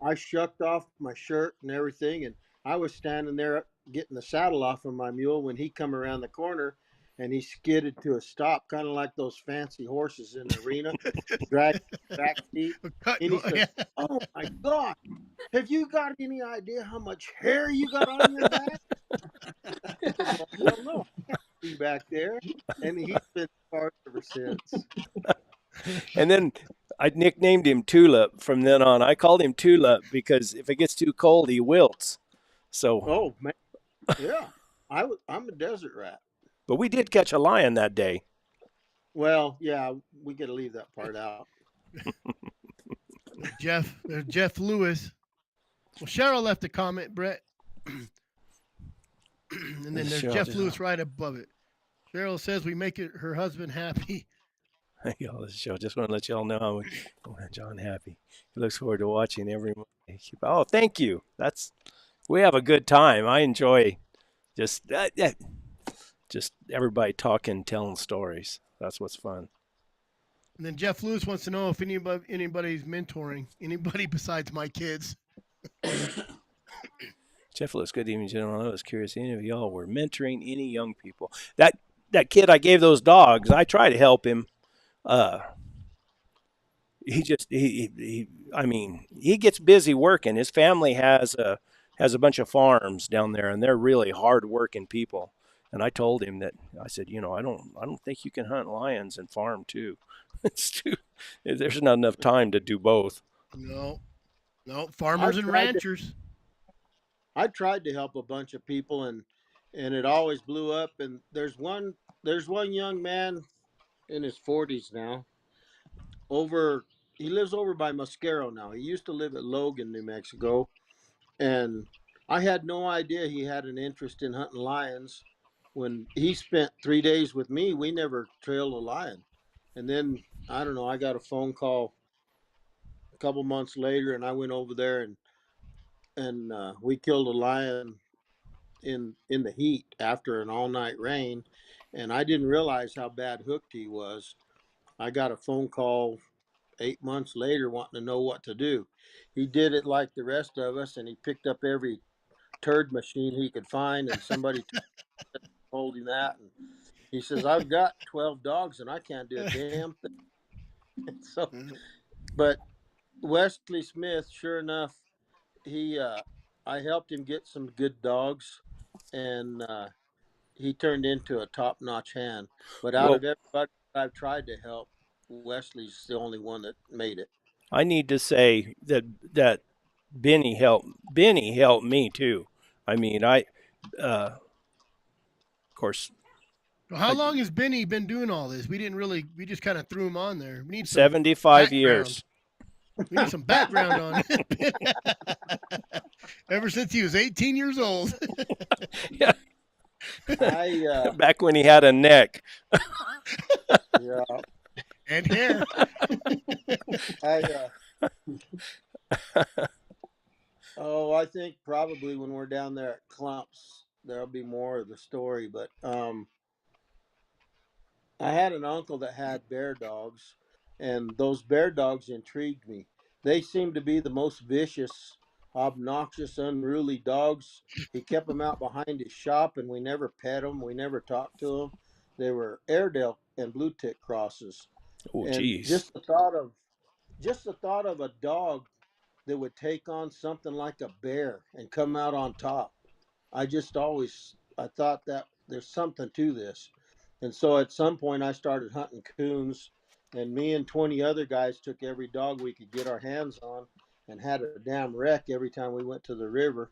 I shucked off my shirt and everything, and I was standing there getting the saddle off of my mule when he come around the corner, and he skidded to a stop, kind of like those fancy horses in the arena, dragged back feet. And he said, "Oh my God, have you got any idea how much hair you got on your back?" I said, "Well, no, I can't be back there," and he's been scarred ever since.
And then I nicknamed him Tulip from then on. I called him Tulip because if it gets too cold, he wilts. So,
Oh man, yeah, I'm a desert rat.
but we did catch a lion that day.
Well, yeah, we got to leave that part out.
Jeff Lewis. Well, Cheryl left a comment, Brett. And then there's
Cheryl
Jeff
just-
Lewis right above it. Cheryl says we make her husband happy.
Y'all, this show. Just want to let y'all know how we want John happy. He looks forward to watching every Monday. Oh, thank you. We have a good time. I enjoy just everybody talking, telling stories. That's what's fun.
And then Jeff Lewis wants to know if anybody's mentoring anybody besides my kids.
Jeff Lewis, good evening, gentlemen. I was curious, any of y'all were mentoring any young people? That kid I gave those dogs, I try to help him. He gets busy working. His family has a bunch of farms down there, and they're really hard-working people. And I told him that I said, I don't think you can hunt lions and farm too. There's not enough time to do both.
No, farmers and ranchers.
I tried to help a bunch of people, and it always blew up. And there's one young man in his 40s now. He lives over by Mosquero now. He used to live at Logan, New Mexico, and I had no idea he had an interest in hunting lions. When he spent 3 days with me, we never trailed a lion. And then, I don't know, I got a phone call a couple months later, and I went over there and we killed a lion in the heat after an all-night rain. and I didn't realize how bad hooked he was. I got a phone call 8 months later wanting to know what to do. He did it like the rest of us, and he picked up every turd machine he could find, and somebody told him that. And he says, "I've got 12 dogs, and I can't do a damn thing." So, but Wesley Smith, sure enough, he I helped him get some good dogs, and he turned into a top-notch hand. But out
Well,
of everybody I've tried to help, Wesley's the only one that made it.
I need to say that Benny helped me too. I mean, of course,
So how long has Benny been doing all this? We just kind of threw him on there. We need some
75
background.
years.
We need some background on it. Ever since he was 18 years old.
Yeah,
I
back when he had a neck.
yeah,
And hair.
I I think probably when we're down there at Clumps, there'll be more of the story. But I had an uncle that had bear dogs, and those bear dogs intrigued me. They seemed to be the most vicious, obnoxious, unruly dogs. He kept them out behind his shop, and we never pet them. We never talked to them. They were Airedale and Blue Tick crosses,
Oh,
and
geez.
just the thought of a dog that would take on something like a bear and come out on top. I thought that there's something to this. And so at some point I started hunting coons, and me and 20 other guys took every dog we could get our hands on and had a damn wreck every time we went to the river.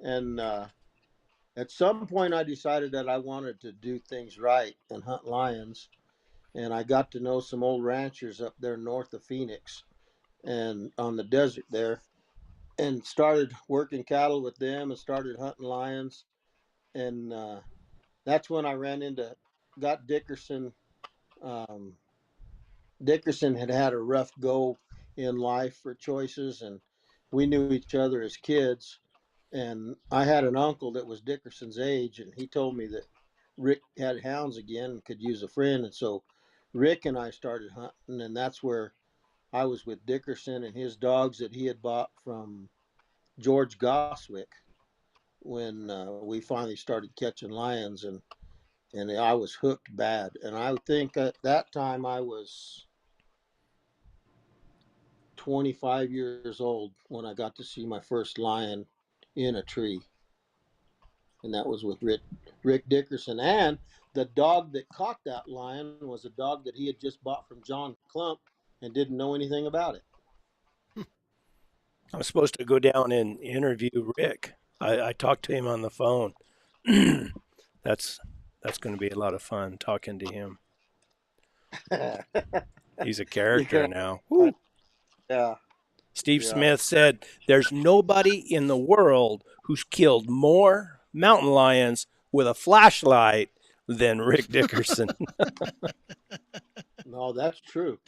And at some point I decided that I wanted to do things right and hunt lions. And I got to know some old ranchers up there north of Phoenix and on the desert there, and started working cattle with them and started hunting lions. And that's when I got Dickerson. Um, Dickerson had a rough go in life for choices, and we knew each other as kids. And I had an uncle that was Dickerson's age, and he told me that Rick had hounds again and could use a friend. And so Rick and I started hunting, and that's where I was with Dickerson and his dogs that he had bought from George Goswick when we finally started catching lions, and I was hooked bad. And I think at that time I was 25 years old when I got to see my first lion in a tree, and that was with Rick Dickerson. And the dog that caught that lion was a dog that he had just bought from John Clump and didn't know anything about it.
I'm supposed to go down and interview Rick. I talked to him on the phone. That's going to be a lot of fun talking to him. He's a character
Yeah.
now. Woo.
Yeah.
Steve
Yeah.
Smith said, "There's nobody in the world who's killed more mountain lions with a flashlight than Rick Dickerson."
No, that's true.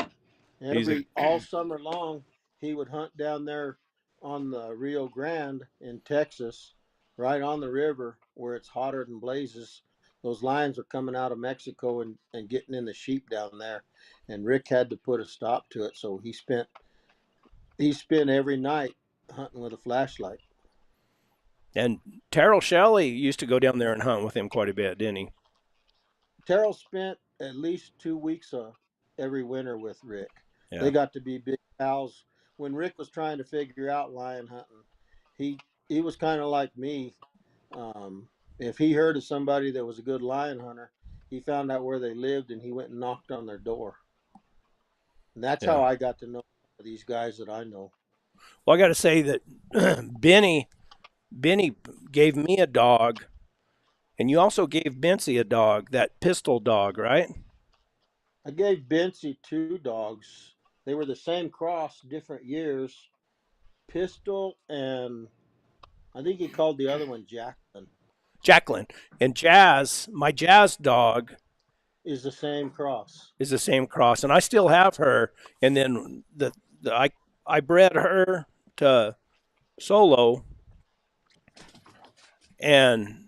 All summer long, he would hunt down there on the Rio Grande in Texas, right on the river where it's hotter than blazes. Those lions are coming out of Mexico and getting in the sheep down there, and Rick had to put a stop to it. So he spent every night hunting with a flashlight.
And Terrell Shelley used to go down there and hunt with him quite a bit, didn't he?
Terrell spent at least 2 weeks every winter with Rick.
Yeah.
They got to be big pals. When Rick was trying to figure out lion hunting, he was kind of like me. If he heard of somebody that was a good lion hunter, he found out where they lived and he went and knocked on their door. And that's how I got to know these guys that I know.
Well, I got to say that Benny gave me a dog, and you also gave Bency a dog, that pistol dog, right?
I gave Bency 2 dogs. They were the same cross, different years. Pistol, and I think he called the other one
Jacqueline. And Jazz, my Jazz dog,
is the same cross.
And I still have her. And then I bred her to Solo, and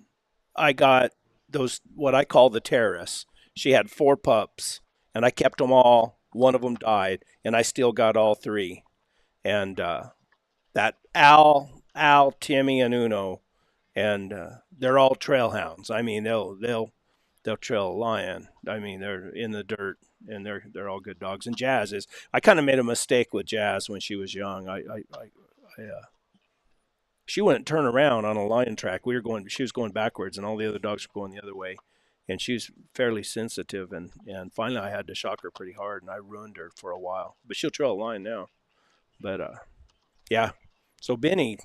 I got those what I call the terrorists. She had 4 pups, and I kept them all. One of them died, and I still got all 3. And that Al, Timmy, and Uno, and they're all trail hounds. I mean, they'll trail a lion. I mean, they're in the dirt, and they're all good dogs. And Jazz is. I kind of made a mistake with Jazz when she was young. She wouldn't turn around on a lion track. She was going backwards, and all the other dogs were going the other way. And she was fairly sensitive, and finally I had to shock her pretty hard, and I ruined her for a while. But she'll trail a lion now. But yeah. So Benny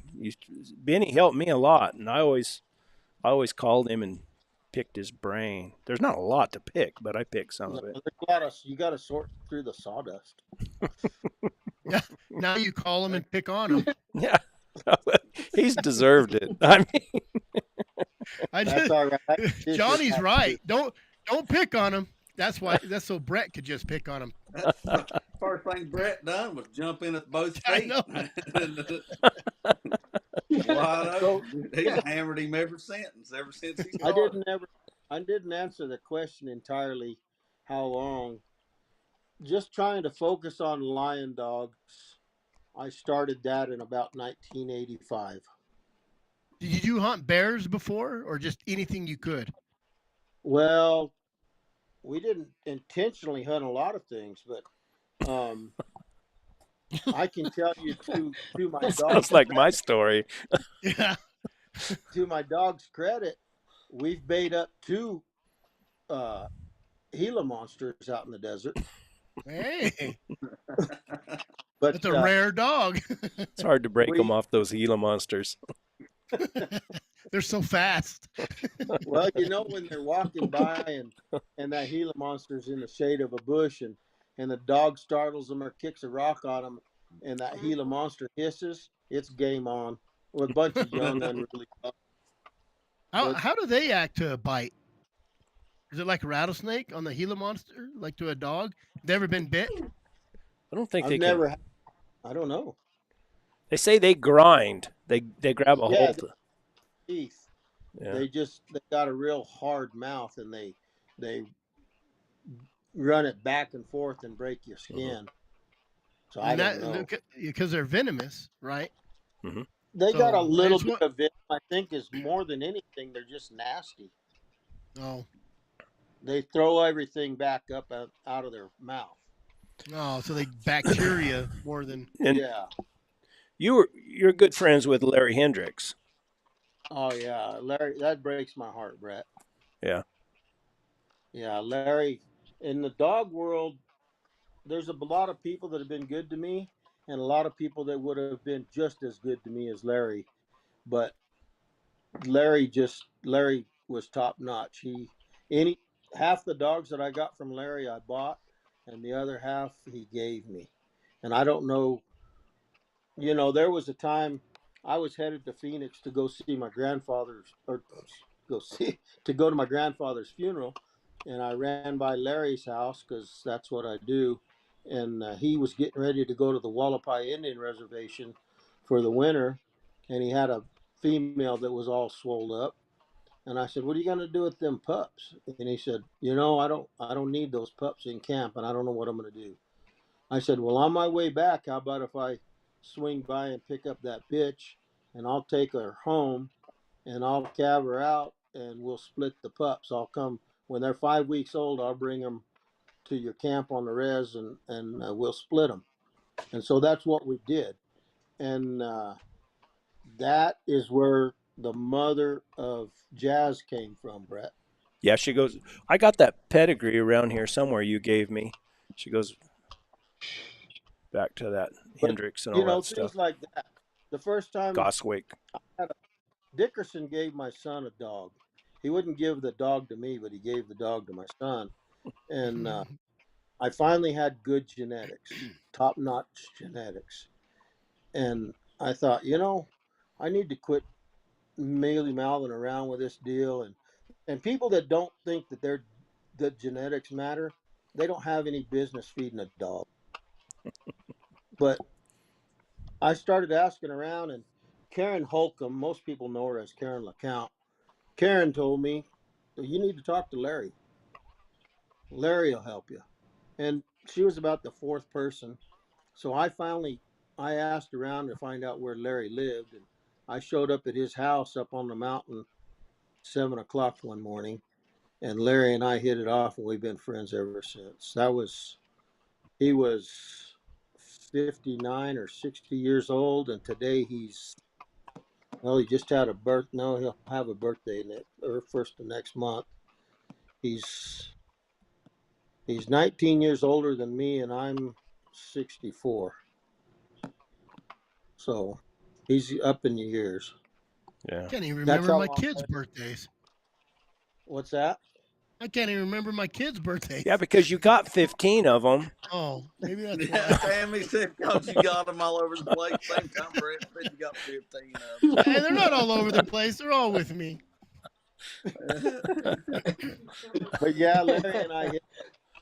helped me a lot, and I always called him and picked his brain. There's not a lot to pick, but I picked some of it.
You got to sort through the sawdust.
Yeah. Now you call him and pick on him.
Yeah. He's deserved it. I mean,
That's all right.
Johnny's right. Don't pick on him. That's so Brett could just pick on him.
First thing Brett done was jump in at both
I
feet.
know.
Wide open. He's hammered him ever since he
I
started.
didn't answer the question entirely. How long? Just trying to focus on lion dogs. I started that in about 1985.
Did you hunt bears before, or just anything you could?
Well, we didn't intentionally hunt a lot of things, but I can tell you to my
sounds
dog's
like my story.
Yeah.
to my dog's credit, we've bait up 2 Gila monsters out in the desert.
Hey,
But
that's a rare dog.
It's hard to break them off those Gila monsters.
They're so fast.
well, when they're walking by and that Gila monster's in the shade of a bush and the dog startles them or kicks a rock on them and that Gila monster hisses, it's game on with a bunch of young unruly dogs.
How do they act to a bite? Is it like a rattlesnake on the Gila monster, like to a dog? They ever been bit?
I don't think
I've
they
never.
can.
I don't know.
They say they grind. They grab a
Yeah,
hold.
Teeth.
Yeah.
They got a real hard mouth and they run it back and forth and break your skin. So I don't know.
Because they're venomous, right?
Mm-hmm.
They
So,
got a little
I just
bit of it. I think is more than anything. They're just nasty.
Oh,
They throw everything back up out of their mouth.
oh, so they bacteria more than.
And
Yeah.
you're good friends with Larry Hendricks.
Oh yeah, Larry. That breaks my heart, Brett.
Yeah.
Yeah, Larry. In the dog world, there's a lot of people that have been good to me, and a lot of people that would have been just as good to me as Larry. But Larry was top notch. Half the dogs that I got from Larry I bought, and the other half he gave me. And I don't know. There was a time I was headed to Phoenix to go see my grandfather's, or to go to my grandfather's funeral, and I ran by Larry's house because that's what I do. And he was getting ready to go to the Wallapai Indian Reservation for the winter, and he had a female that was all swelled up. And I said, "What are you going to do with them pups?" And he said, "I don't need those pups in camp, and I don't know what I'm going to do." I said, "Well, on my way back, how about if I swing by and pick up that bitch, and I'll take her home, and I'll calve her out, and we'll split the pups. I'll come when they're 5 weeks old. I'll bring them to your camp on the res, and we'll split them." And so that's what we did, and that is where the mother of Jazz came from, Brett.
Yeah, she goes, I got that pedigree around here somewhere you gave me. She goes back to that Hendricks and all that
things
stuff.
like that. The first time
Goswick.
Dickerson gave my son a dog. He wouldn't give the dog to me, but he gave the dog to my son. And I finally had good genetics, top-notch genetics. And I thought, I need to quit mealy-mouthing around with this deal. And people that don't think that genetics matter, they don't have any business feeding a dog. But I started asking around, and Karen Holcomb, most people know her as Karen LeCount. Karen told me So you need to talk to Larry. Larry will help you. And she was about the fourth person. So I asked around to find out where Larry lived, and I showed up at his house up on the mountain 7 o'clock one morning, and Larry and I hit it off, and we've been friends ever since. He was 59 or 60 years old, and today he just had a birth. No, he'll have a birthday or first of next month. He's 19 years older than me, and I'm 64. So he's up in the years.
Yeah.
I can't even
That's
remember
how
my
long.
kids' birthdays.
What's that?
I can't even remember my kids' birthdays.
Yeah, because you got 15 of them.
Oh, maybe that's
Yeah,
why.
Tammy said because you got them all over the place. Same time Brett said you got 15 of
Hey, they're not all over the place. They're all with me.
them.
But yeah, Larry and I hit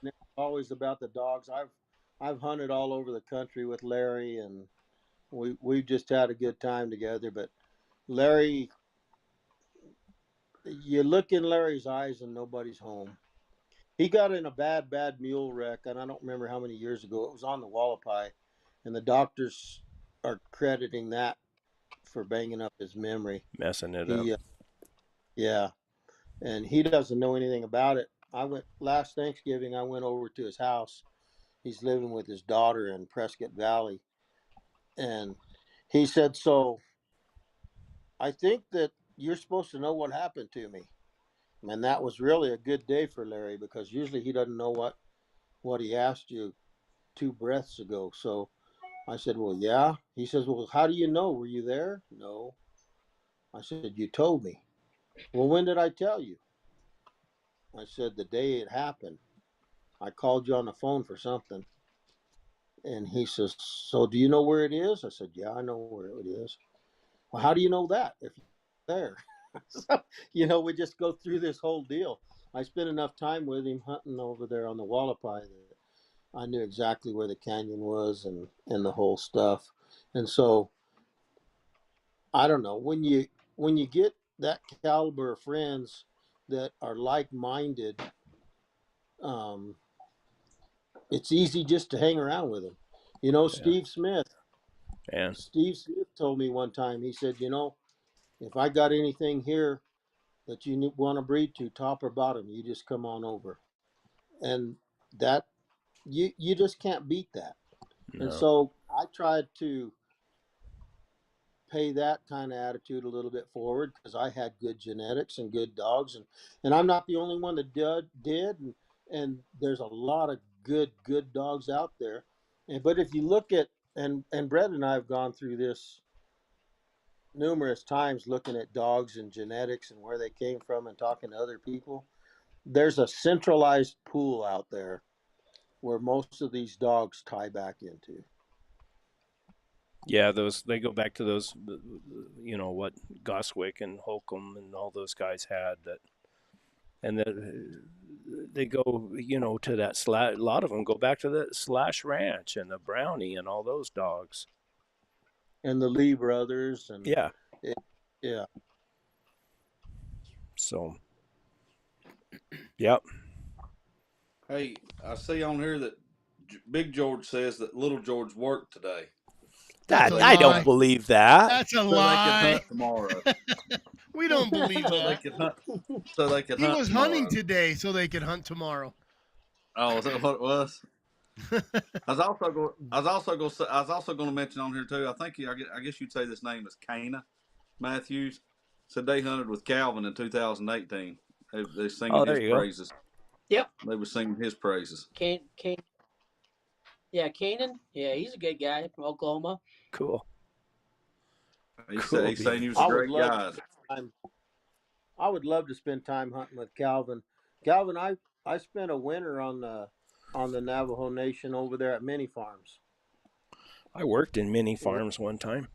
it's always about the dogs. I've hunted all over the country with Larry, and we've just had a good time together. But Larry, you look in Larry's eyes and nobody's home. He got in a bad mule wreck, and I don't remember how many years ago. It was on the Wallapai, and the doctors are crediting that for banging up his memory.
Messing it
He,
up.
yeah, and he doesn't know anything about it. Last Thanksgiving. I went over to his house. He's living with his daughter in Prescott Valley, and he said, "So I think that you're supposed to know what happened to me." And that was really a good day for Larry, because usually he doesn't know what he asked you 2 breaths ago. So I said, "Well, yeah." He says, "Well, how do you know? Were you there?" "No." I said, "You told me." "Well, when did I tell you?" I said, "The day it happened. I called you on the phone for something." And he says, "So do you know where it is?" I said, "Yeah, I know where it is." "Well, how do you know that if you're there?" So, we just go through this whole deal. I spent enough time with him hunting over there on the Wallapai that I knew exactly where the canyon was and the whole stuff. And so I don't know, when you get that caliber of friends that are like minded, um, it's easy just to hang around with them.
Yeah. And
Steve Smith told me one time. He said, if I got anything here that you want to breed to, top or bottom, you just come on over. And that you just can't beat that. And
no.
so I tried to pay that kind of attitude a little bit forward, because I had good genetics and good dogs, and I'm not the only one that did, and there's a lot of good dogs out there. But if you look at, and Brett and I have gone through this numerous times, looking at dogs and genetics and where they came from and talking to other people, there's a centralized pool out there where most of these dogs tie back into.
Yeah, they go back to those, what Goswick and Holcomb and all those guys had that, and they go, to that a lot of them go back to the Slash Ranch and the Brownie and all those dogs.
And the Lee brothers and
Yeah.
Yeah.
So, yep.
Hey, I see on here that Big George says that Little George worked today.
That's a
I
lie.
don't believe that.
That's a
So they could
lie.
hunt tomorrow.
We don't believe
So they
that.
could hunt. So they could
He
hunt
was
tomorrow.
hunting today so they could hunt tomorrow.
Oh, is that what it was? I was also going to mention on here too. I guess you'd say this name is Kana Matthews. Said they hunted with Calvin in 2018. They singing his praises.
Yep.
They were singing his praises.
Yeah, Canaan. Yeah, he's a good guy from Oklahoma.
Cool.
He's saying he was a great guy.
I would love to spend time hunting with Calvin. Calvin, I spent a winter on the Navajo Nation over there at Mini Farms.
I worked in Mini Farms one time.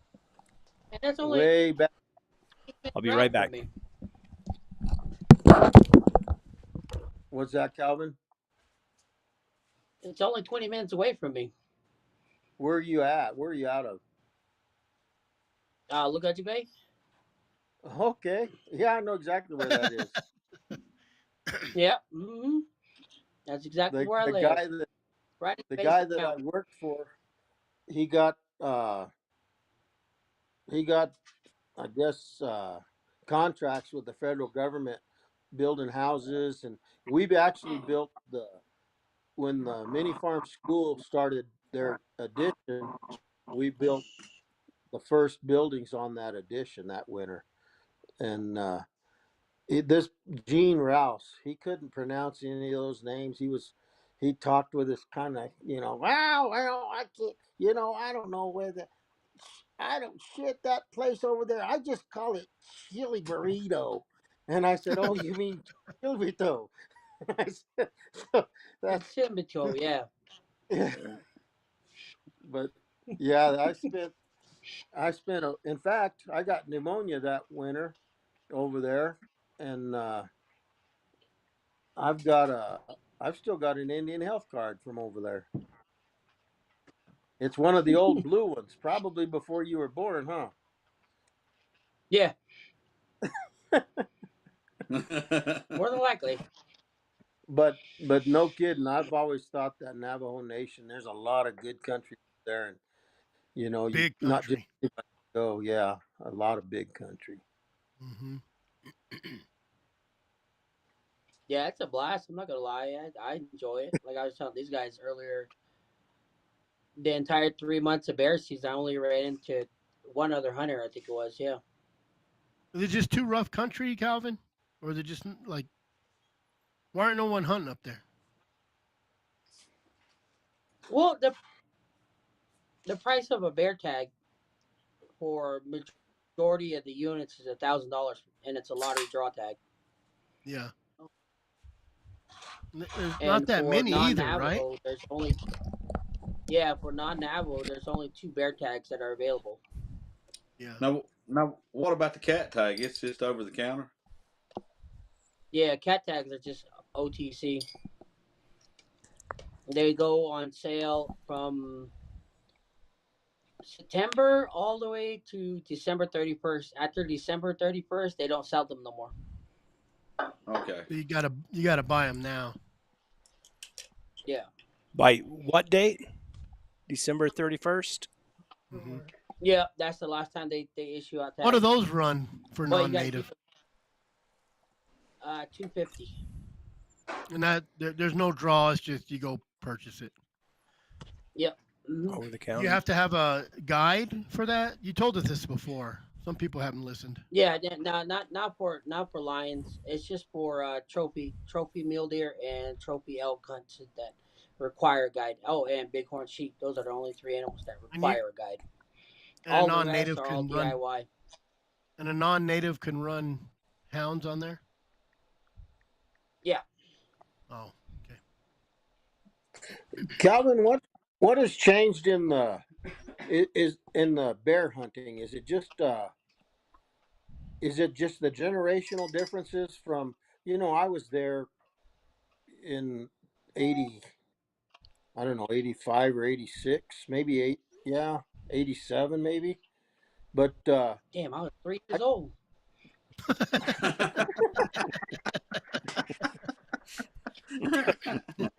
And that's only
way back.
I'll be right back.
What's that, Calvin?
It's only 20 minutes away from me.
Where are you at? Where are you out of?
Look at you, Bay.
Okay. Yeah, I know exactly where that is.
Yeah. Mm-hmm. That's exactly
The
where I
the
live.
guy that
Right in
the guy
Basic
that I
Mountain.
worked for, he got uh he got I guess contracts with the federal government building houses, and we've actually built the when the mini farm school started their addition, we built the first buildings on that addition that winter. And this Gene Rouse, he couldn't pronounce any of those names. He talked with this kind of, well, I can't, I don't know whether I don't shit that place over there. I just call it chili burrito. And I said, oh, you mean chili burrito? I said, so that's
Chimito, yeah.
yeah. But yeah, in fact, I got pneumonia that winter over there, and I've still got an Indian health card from over there. It's one of the old blue ones, probably before you were born, huh?
Yeah. More than likely.
But no kidding. I've always thought that Navajo Nation, there's a lot of good country there, and you
Big
not just
country.
go, yeah, a lot of big country.
Hmm.
Yeah, it's a blast. I'm not gonna lie. I enjoy it. Like I was telling these guys earlier, the entire 3 months of bear season, I only ran into one other hunter. I think it was. Yeah.
Is it just too rough country, Calvin? Or is it just like, why aren't no one hunting up there?
Well, the price of a bear tag for majority of the units is $1,000, and it's a lottery draw tag.
Yeah. There's not
And
that
for
many either, right?
non-Navajo, for non-Navajo, there's only 2 bear tags that are available.
Yeah.
Now, what about the cat tag? It's just over the counter.
Yeah, cat tags are just OTC. They go on sale from September all the way to December 31st. After December 31st, they don't sell them no more.
Okay.
So you gotta buy them now.
Yeah.
By what date? December 31st?
Hmm.
Yeah, that's the last time they issue out tags.
What do those run for
But you gotta
non-native?
keep $250.
And that there's no draw. It's just you go purchase it.
Yep. Mm-hmm.
Over the
You
counter?
have to have a guide for that. You told us this before. Some people haven't listened.
Yeah, no, not for lions. It's just for trophy mule deer and trophy elk hunts that require a guide. Oh, and bighorn sheep. Those are the only 3 animals that
And you
require a guide.
and a
All the rest
non-native
are all
can run.
DIY.
And a non-native can run hounds on there.
Yeah.
Oh, okay.
Calvin, what has changed in the bear hunting? Is it just the generational differences from I was there in 80, I don't know, 85 or 86, maybe 87 maybe. But
Damn, I was 3
I,
years old.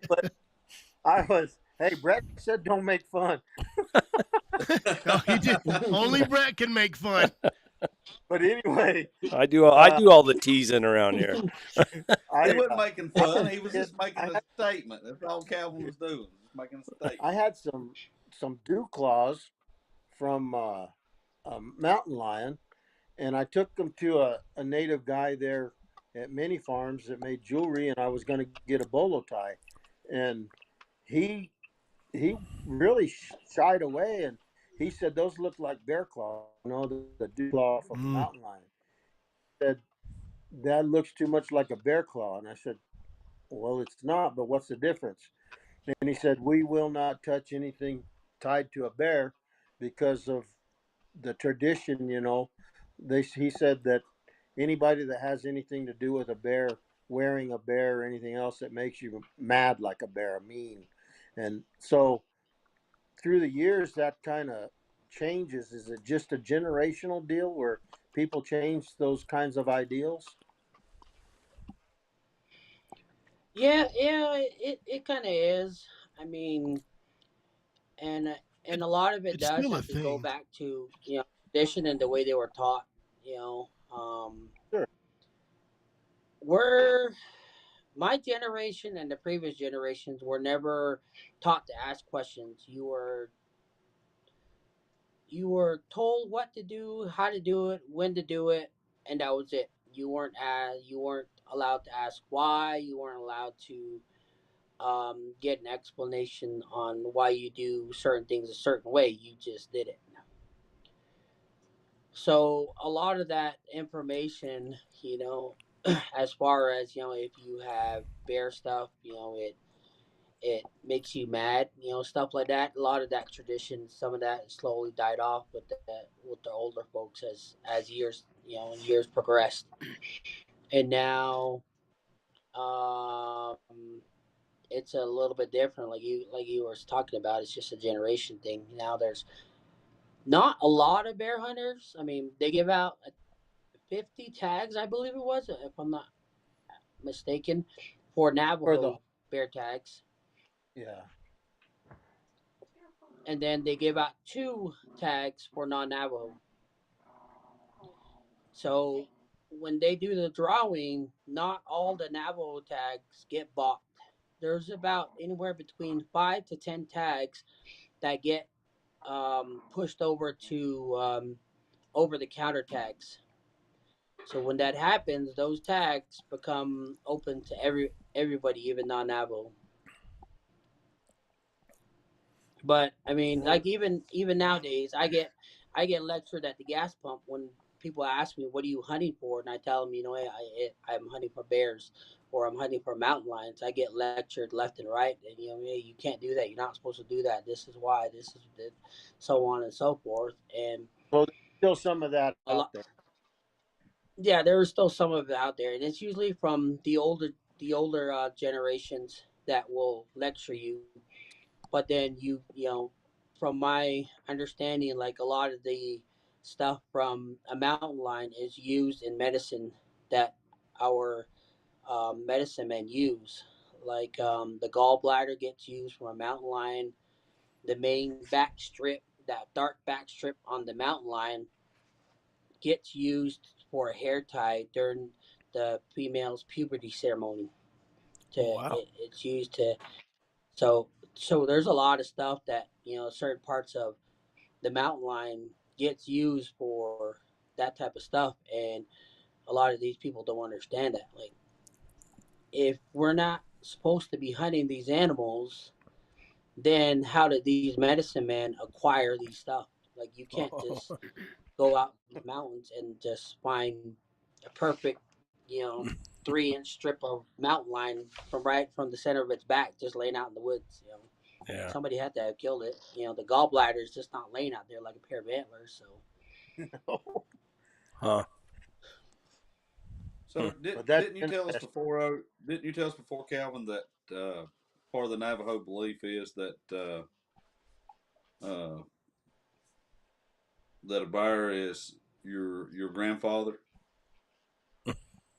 but I was, hey, Brett said don't make fun.
No, he did. Only Brett can make fun.
But anyway,
I do all the teasing around here.
He wasn't making fun. He was just
I
making a
had,
statement. That's all Calvin was doing. Just making a statement.
I had some dew claws from a mountain lion, and I took them to a native guy there at Mini Farms that made jewelry, and I was going to get a bolo tie, and he really shied away, and he said those look like bear claws, the dew claw from a mountain lion. He said that looks too much like a bear claw, and I said, well, it's not, but what's the difference? And he said, we will not touch anything tied to a bear because of the tradition, he said that anybody that has anything to do with a bear, wearing a bear or anything else that makes you mad like a bear, mean. And so through the years, that kind of changes. Is it just a generational deal where people change those kinds of ideals?
Yeah, it kind of is. I mean, and and a lot of it
It's
does
still a
have to go
thing.
back to tradition and the way they were taught. You know,
Sure.
we're my generation and the previous generations were never taught to ask questions. You were told what to do, how to do it, when to do it, and that was it. You weren't allowed to ask why. You weren't allowed to get an explanation on why you do certain things a certain way. You just did it. So a lot of that information, as far as if you have bear stuff, it makes you mad, stuff like that. A lot of that tradition, some of that slowly died off with the older folks as years years progressed, and now it's a little bit different. Like you were talking about, it's just a generation thing. Now there's not a lot of bear hunters. I mean, they give out 50 tags, I believe it was, if I'm not mistaken, for
For the
Navajo bear tags,
yeah.
and then they give out 2 tags for non-Navajo. So when they do the drawing, not all the Navajo tags get bought. There's about anywhere between 5 to 10 tags that get pushed over to over-the-counter tags. So when that happens, those tags become open to everybody, even non-Navajo. But I mean, like even nowadays, I get lectured at the gas pump when people ask me, "What are you hunting for?" And I tell them, I'm hunting for bears, or I'm hunting for mountain lions. I get lectured left and right, and hey, you can't do that. You're not supposed to do that. This is why. This is the, so on and so forth. And
So there's still some of that
a
out
lot,
there.
yeah, there is still some of it out there, and it's usually from the older generations that will lecture you. But then from my understanding, like a lot of the stuff from a mountain lion is used in medicine that our medicine men use. Like the gallbladder gets used from a mountain lion. The main back strip, that dark back strip on the mountain lion, gets used for a hair tie during the female's puberty ceremony. To
Oh wow.
it's used to so there's a lot of stuff that certain parts of the mountain lion gets used for that type of stuff, and a lot of these people don't understand that. Like, if we're not supposed to be hunting these animals, then how did these medicine men acquire these stuff? Like, you can't
Oh,
just go out in the mountains and just find a perfect, 3-inch strip of mountain lion from the center of its back, just laying out in the woods.
yeah.
Somebody had to have killed it. The gallbladder is just not laying out there like a pair of antlers. So
Huh.
So
But that's interesting.
didn't you tell us before, Calvin, that part of the Navajo belief is uh, that a bear is your grandfather?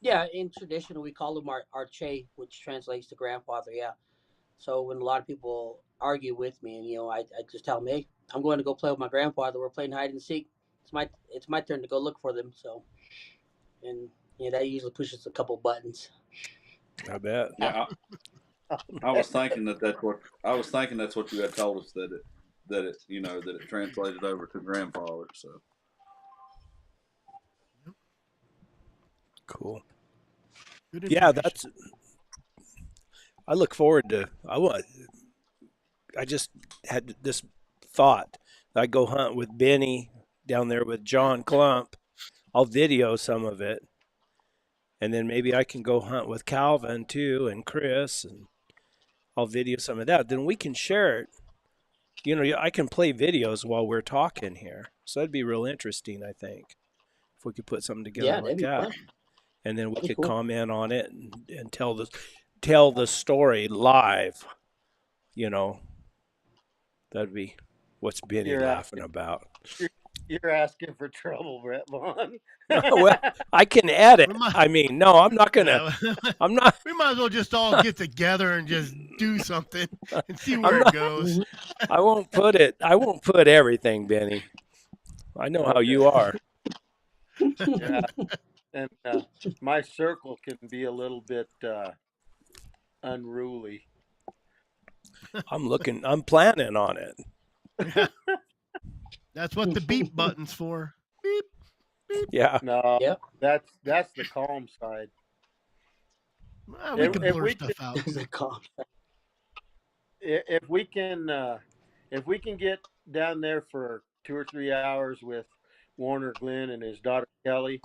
yeah, in tradition we call him our Che, which translates to grandfather. Yeah. So when a lot of people argue with me, and I just tell them, hey, I'm going to go play with my grandfather. We're playing hide and seek. It's my turn to go look for them. So, and that usually pushes a couple buttons.
I bet.
Yeah, I was thinking that's what you had told us, that it translated over to grandfather. So
Cool.
Good
Yeah,
information.
that's. I look forward to. I just had this thought. I go hunt with Benny down there with John Clump. I'll video some of it, and then maybe I can go hunt with Calvin too and Chris, and I'll video some of that. Then we can share it. I can play videos while we're talking here, so that'd be real interesting. I think if we could put something together
Yeah,
like
that'd be
that,
fun.
and then we
That'd be
could
cool.
comment on it and tell the story live. You know, that'd be what's Benny
You're
laughing about.
You're asking for trouble, Brett Vaughn.
Well, I can edit.
We might,
I mean, no, I'm not gonna.
yeah,
I'm not.
we might as well just all get together and just do something and see where
I'm
it
not.
goes.
I won't put it. I won't put everything, Benny. I know how you are.
Yeah, and my circle can be a little bit unruly.
I'm planning on it.
Yeah, that's what the beep button's for. Beep.
Yeah.
No,
Yep.
that's the calm side.
Well, we can
If
blur
we
stuff out.
There's a call.
if we can get down there for 2 or 3 hours with Warner Glenn and his daughter Kelly,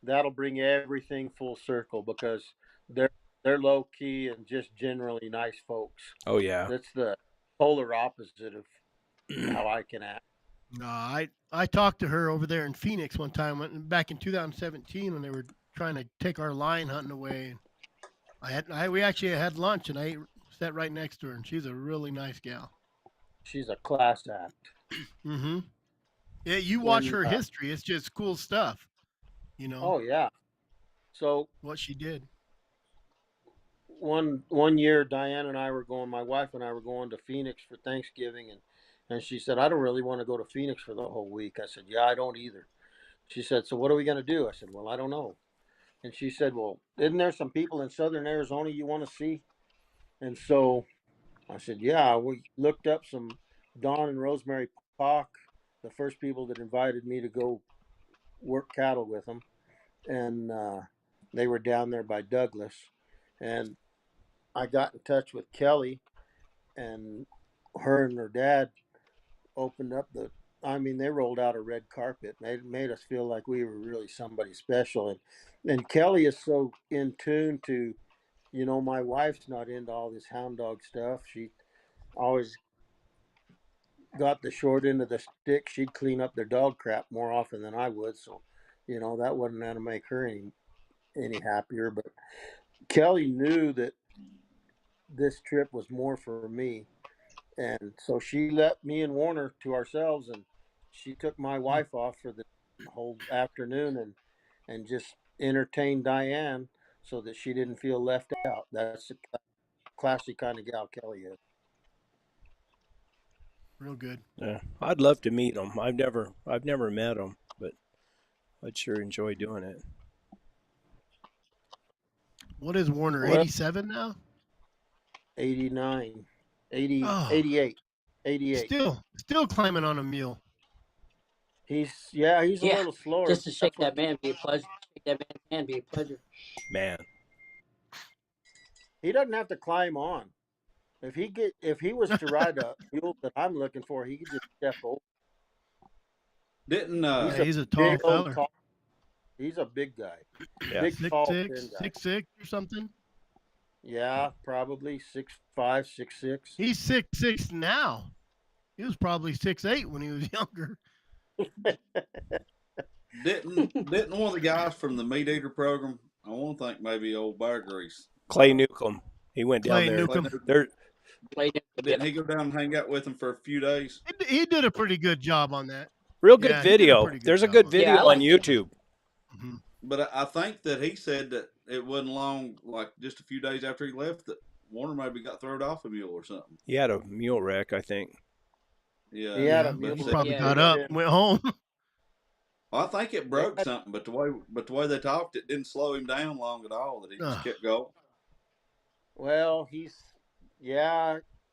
that'll bring everything full circle because they're low key and just generally nice folks.
Oh yeah.
That's the polar opposite of how I can act.
No, I talked to her over there in Phoenix one time back in 2017 when they were trying to take our lion hunting away. We actually had lunch and I sat right next to her and she's a really nice gal.
She's a class act.
Mm-hmm. Yeah, you watch
When,
her history; it's just cool stuff. You know
Oh yeah. So
what she did.
one year Diane and I were going, my wife and I were going to Phoenix for Thanksgiving, and she said, I don't really want to go to Phoenix for the whole week. I said, yeah, I don't either. She said, so what are we going to do? I said, well, I don't know. And she said, well, isn't there some people in southern Arizona you want to see? And so I said, yeah. We looked up some Don and Rosemary Pock, the first people that invited me to go work cattle with them. And they were down there by Douglas. And I got in touch with Kelly, and her and her dad opened up they rolled out a red carpet. They made us feel like we were really somebody special. And Kelly is so in tune to, my wife's not into all this hound dog stuff. She always got the short end of the stick. She'd clean up their dog crap more often than I would. So, that wasn't going to make her any happier. But Kelly knew that this trip was more for me. And so she let me and Warner to ourselves, and she took my wife off for the whole afternoon and just entertained Diane so that she didn't feel left out. That's the classy kind of gal Kelly is.
Real good.
Yeah. I'd love to meet them. I've never met them, but I'd sure enjoy doing it.
What is Warner?
Well,
87 now?
89, 80,
Oh.
88, 88.
Still climbing on a mule.
He's a
Yeah,
little slower.
just to shake
That's
that man be a pleasure. Shake that man's hand be a pleasure.
Man.
He doesn't have to climb on. If he was to ride a mule that I'm looking for, he could just step over.
Didn't
Yeah, he's a tall
Big old
feller.
tall- He's a big guy.
Yeah.
Big tall thin
6'6",
guy.
6'6" or something.
Yeah, probably 6'5", 6'6".
He's 6'6" now. He was probably 6'8" when he was younger.
didn't one of the guys from the Meat Eater program? I want to think maybe old Bear Grease.
Clay Newcomb. He went down
Clay
there.
Newcomb.
There.
Didn't he go down and hang out with him for a few days?
He did a pretty good job on that.
Real good
Yeah, he did a
video.
pretty good
There's a
job
good
on it.
video
Yeah, I
on
like it.
YouTube.
Mm-hmm.
But I think that he said that it wasn't long, like just a few days after he left, that Warner maybe got thrown off a mule or something.
He had a mule wreck, I think.
Yeah,
He had a
but
mule
He
said-
probably
Yeah.
got up and went home.
I think it broke something, but the way they talked, it didn't slow him down long at all. That he just
Ugh.
kept going.
Well,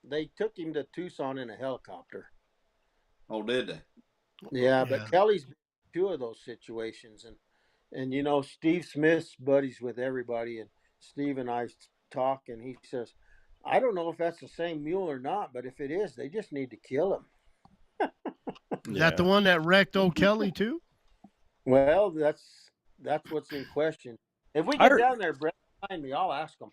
they took him to Tucson in a helicopter.
Oh, did they?
Yeah,
Yeah.
but Kelly's been in two of those situations, and Steve Smith's buddies with everybody, and Steve and I talk, and he says, I don't know if that's the same mule or not, but if it is, they just need to kill him.
Is that the one that wrecked old Kelly too?
Well, that's what's in question. If we
I
get
heard-
down there, Brett, find me, I'll ask them.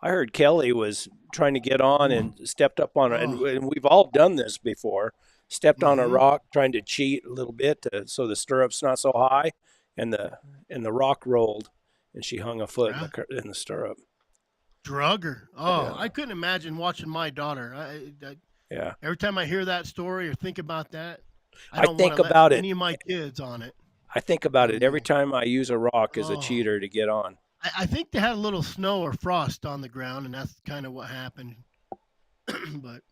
I heard Kelly was trying to get on and stepped up on it, and we've all done this before. Stepped on a
Mhm.
rock, trying to cheat a little bit so the stirrup's not so high, and the rock rolled, and she hung a foot in the stirrup.
Drug her. Oh,
Yeah.
I couldn't imagine watching my daughter.
Yeah.
Every time I hear that story or think about that, I
I
don't want
think
to let
about it.
any of my kids on it.
I think about
Oh
it every
no.
time I use a rock as a
Oh,
cheater to get on.
I think they had a little snow or frost on the ground, and that's kind of what happened. But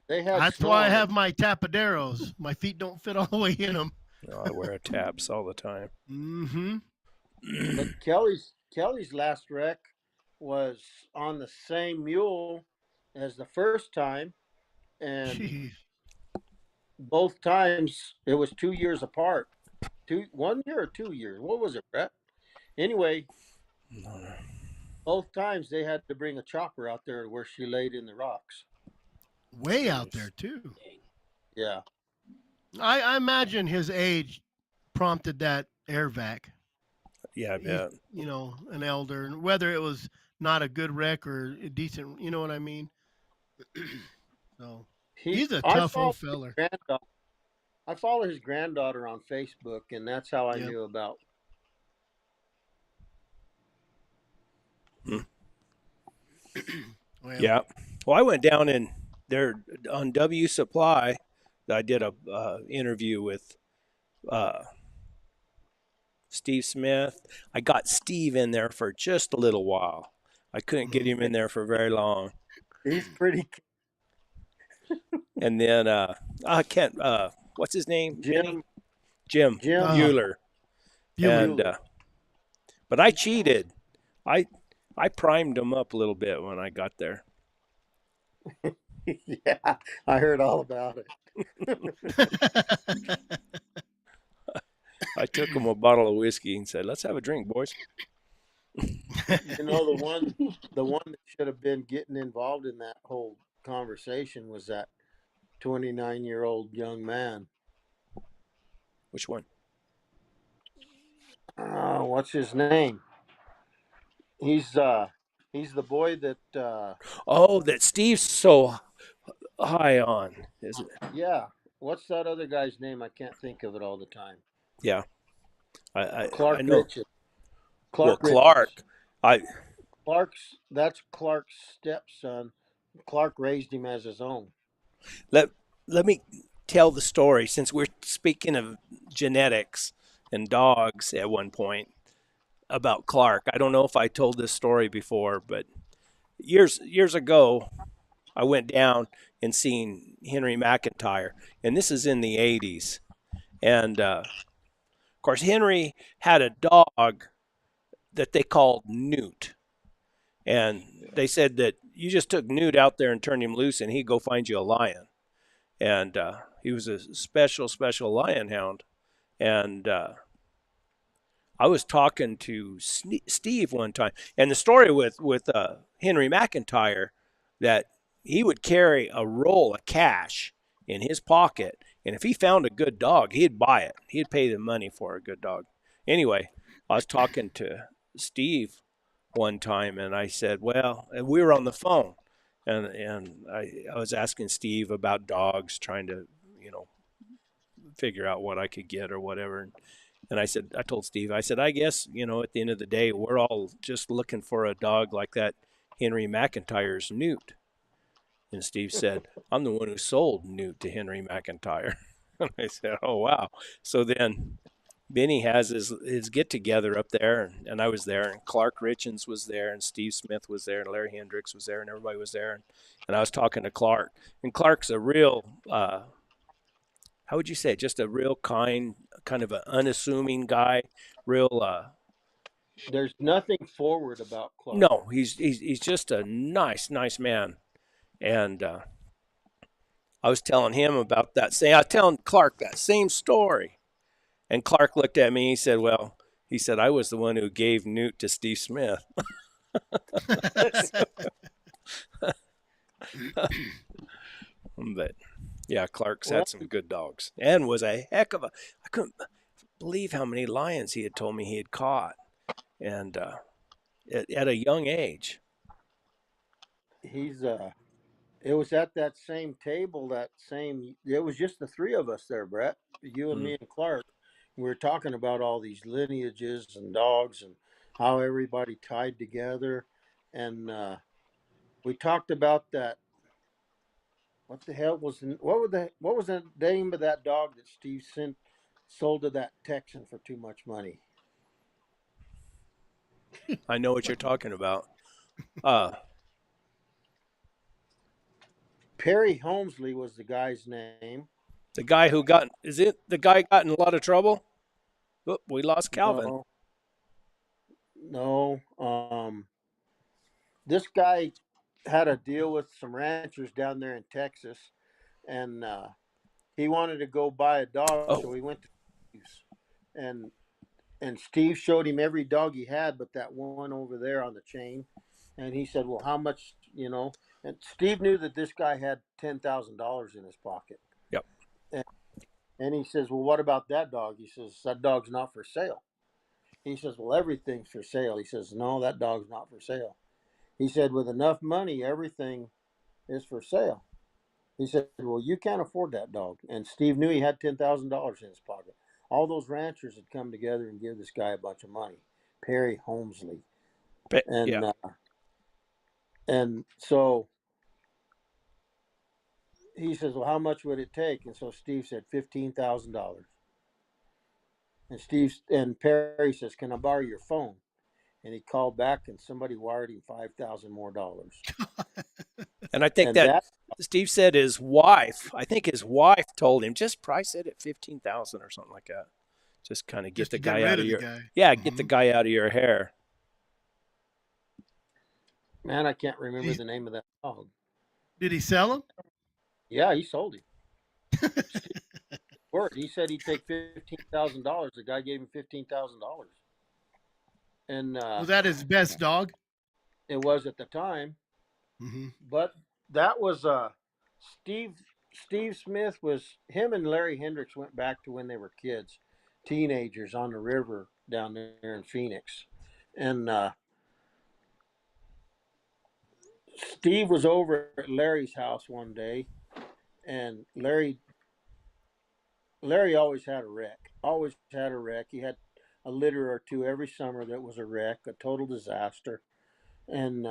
They had
that's
snow
why I
on it.
have my tapaderos. My feet don't fit all the way in them.
I wear a taps all the time.
Mm-hmm.
But Kelly's last wreck was on the same mule as the first time, and
Jeez.
both times it was 2 years apart. 1 year or 2 years. What was it, Brett? Anyway, both times they had to bring a chopper out there where she laid in the rocks.
Way out
Jeez.
there too.
Yeah.
I imagine his age prompted that air vac.
Yeah, I
He's,
bet.
an elder, and whether it was not a good wreck or a decent, you know what I mean. So he's a
I
tough
follow
old
his
feller.
granddaughter. I follow his granddaughter on Facebook, and that's how I
Yep.
knew about.
Well,
Yeah. Well, I went down in there on W Supply. I did a interview with uh, Steve Smith. I got Steve in there for just a little while. I couldn't get him in there for very long.
He's pretty.
And then I can't. What's his name? Benny?
Jim.
Jim
Ah,
Bueller. And
Bueller.
but I cheated. I primed him up a little bit when I got there.
Yeah, I heard all about it.
I took him a bottle of whiskey and said, "Let's have a drink, boys."
You know, the one that should have been getting involved in that whole conversation was that 29-year-old young man.
Which one?
What's his name? He's the boy that
Oh, that Steve's so high on, is it?
yeah. What's that other guy's name? I can't think of it all the time.
Yeah, I
Clark
know.
Richards.
Well,
Richards.
Clark,
That's Clark's stepson. Clark raised him as his own.
let me tell the story since we're speaking of genetics and dogs at one point about Clark. I don't know if I told this story before, but years ago, I went down and seen Henry McIntyre, and this is in the 80s. And of course, Henry had a dog that they called Newt. And they said that you just took Newt out there and turned him loose, and he'd go find you a lion. And he was a special lion hound. And I was talking to Steve one time, and the story with Henry McIntyre, that he would carry a roll of cash in his pocket, and if he found a good dog, he'd buy it. He'd pay the money for a good dog. Anyway, I was talking to Steve one time, and I said, well, and we were on the phone, and I was asking Steve about dogs, trying to, figure out what I could get or whatever. And I told Steve, I said, I guess, at the end of the day, we're all just looking for a dog like that Henry McIntyre's Newt. And Steve said, I'm the one who sold Newt to Henry McIntyre. And I said, oh, wow. So then Benny has his get-together up there, and I was there, and Clark Richens was there, and Steve Smith was there, and Larry Hendricks was there, and everybody was there. And I was talking to Clark. And Clark's a real, how would you say, just a real kind of an unassuming guy, real.
There's nothing forward about Clark.
No, he's just a nice man. And I was telling him about that. I was telling Clark that same story. And Clark looked at me. He said, well, I was the one who gave Newt to Steve Smith. But, yeah, Clark's had some good dogs. And was a heck of a... I couldn't believe how many lions he had told me he had caught. And at a young age.
He's it was at that same table, it was just the three of us there, Brett, you and me and Clark. We were talking about all these lineages and dogs and how everybody tied together. And we talked about that what the hell was what was the name of that dog that Steve sold to that Texan for too much money?
I know what you're talking about. Uh,
Perry Holmesley was the guy's name.
the guy who got, is it the guy got in a lot of trouble? Oop, we lost Calvin.
No, no. This guy had a deal with some ranchers down there in Texas, and he wanted to go buy a dog, so
Oh,
he went to Steve's, and Steve showed him every dog he had, but that one over there on the chain, and he said, "Well, how much?" And Steve knew that this guy had $10,000 in his pocket,
yep.
and, he says, "Well, what about that dog?" He says, "That dog's not for sale." He says, "Well, everything's for sale." He says, "No, that dog's not for sale." He said, "With enough money, everything is for sale." He said, "Well, you can't afford that dog." And Steve knew he had $10,000 in his pocket. All those ranchers had come together and give this guy a bunch of money. Perry Holmesley. And
Yeah.
and so he says, "Well, how much would it take?" And so Steve said $15,000. And Perry says, "Can I borrow your phone?" And he called back, and somebody wired him $5,000 more.
And I think
And
that Steve said his wife, I think his wife told him, just price it at 15,000 or something like that. Just kind of get the guy out of your, get the guy out of your hair.
Man, I can't remember the name of that dog.
Did he sell him?
Yeah, he sold him. Word. He said he'd take $15,000. The guy gave him $15,000. And
Was that his best dog?
it was at the time.
Mm-hmm.
But that was Steve Smith was him and Larry Hendricks went back to when they were kids, teenagers on the river down there in Phoenix. And Steve was over at Larry's house one day, and Larry always had a wreck. Always had a wreck. He had a litter or two every summer that was a wreck, a total disaster. And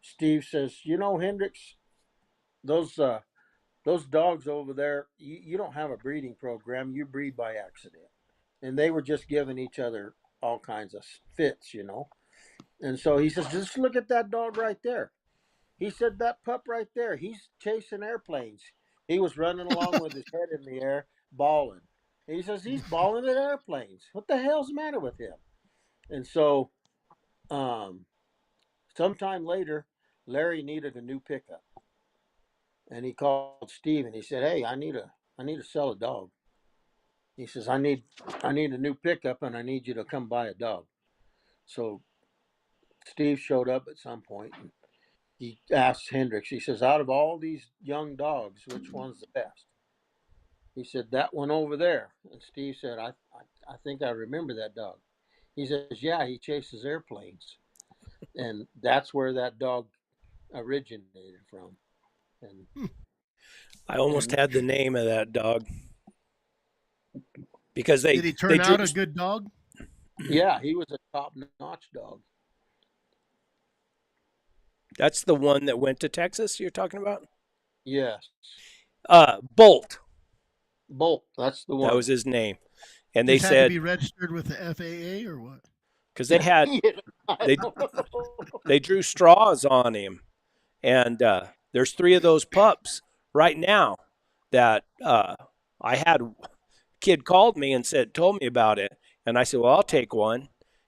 Steve says, Hendricks, those dogs over there, you don't have a breeding program. You breed by accident. And they were just giving each other all kinds of fits. And so he says, just look at that dog right there. He said, that pup right there, he's chasing airplanes. He was running along with his head in the air, bawling. And he says, he's bawling at airplanes. What the hell's the matter with him? And so sometime later, Larry needed a new pickup. And he called Steve and he said, "Hey, I need to sell a dog." He says, I need a new pickup and I need you to come buy a dog." So Steve showed up at some point and he asked Hendricks, he says, "Out of all these young dogs, which one's the best?" He said, "That one over there." And Steve said, I think I remember that dog." He says, "Yeah, he chases airplanes." And that's where that dog originated from. And
I almost had the name of that dog. Because
did he turn out a good dog?
Yeah, he was a top-notch dog.
That's the one that went to Texas you're talking about?
Yes.
Bolt.
Bolt, that's the one.
That was his name. And they
had
said
to be registered with the FAA or what?
Because they had they drew straws on him. And there's 3 of those pups right now that I had. Kid called me and told me about it, and I said, "Well, I'll take one."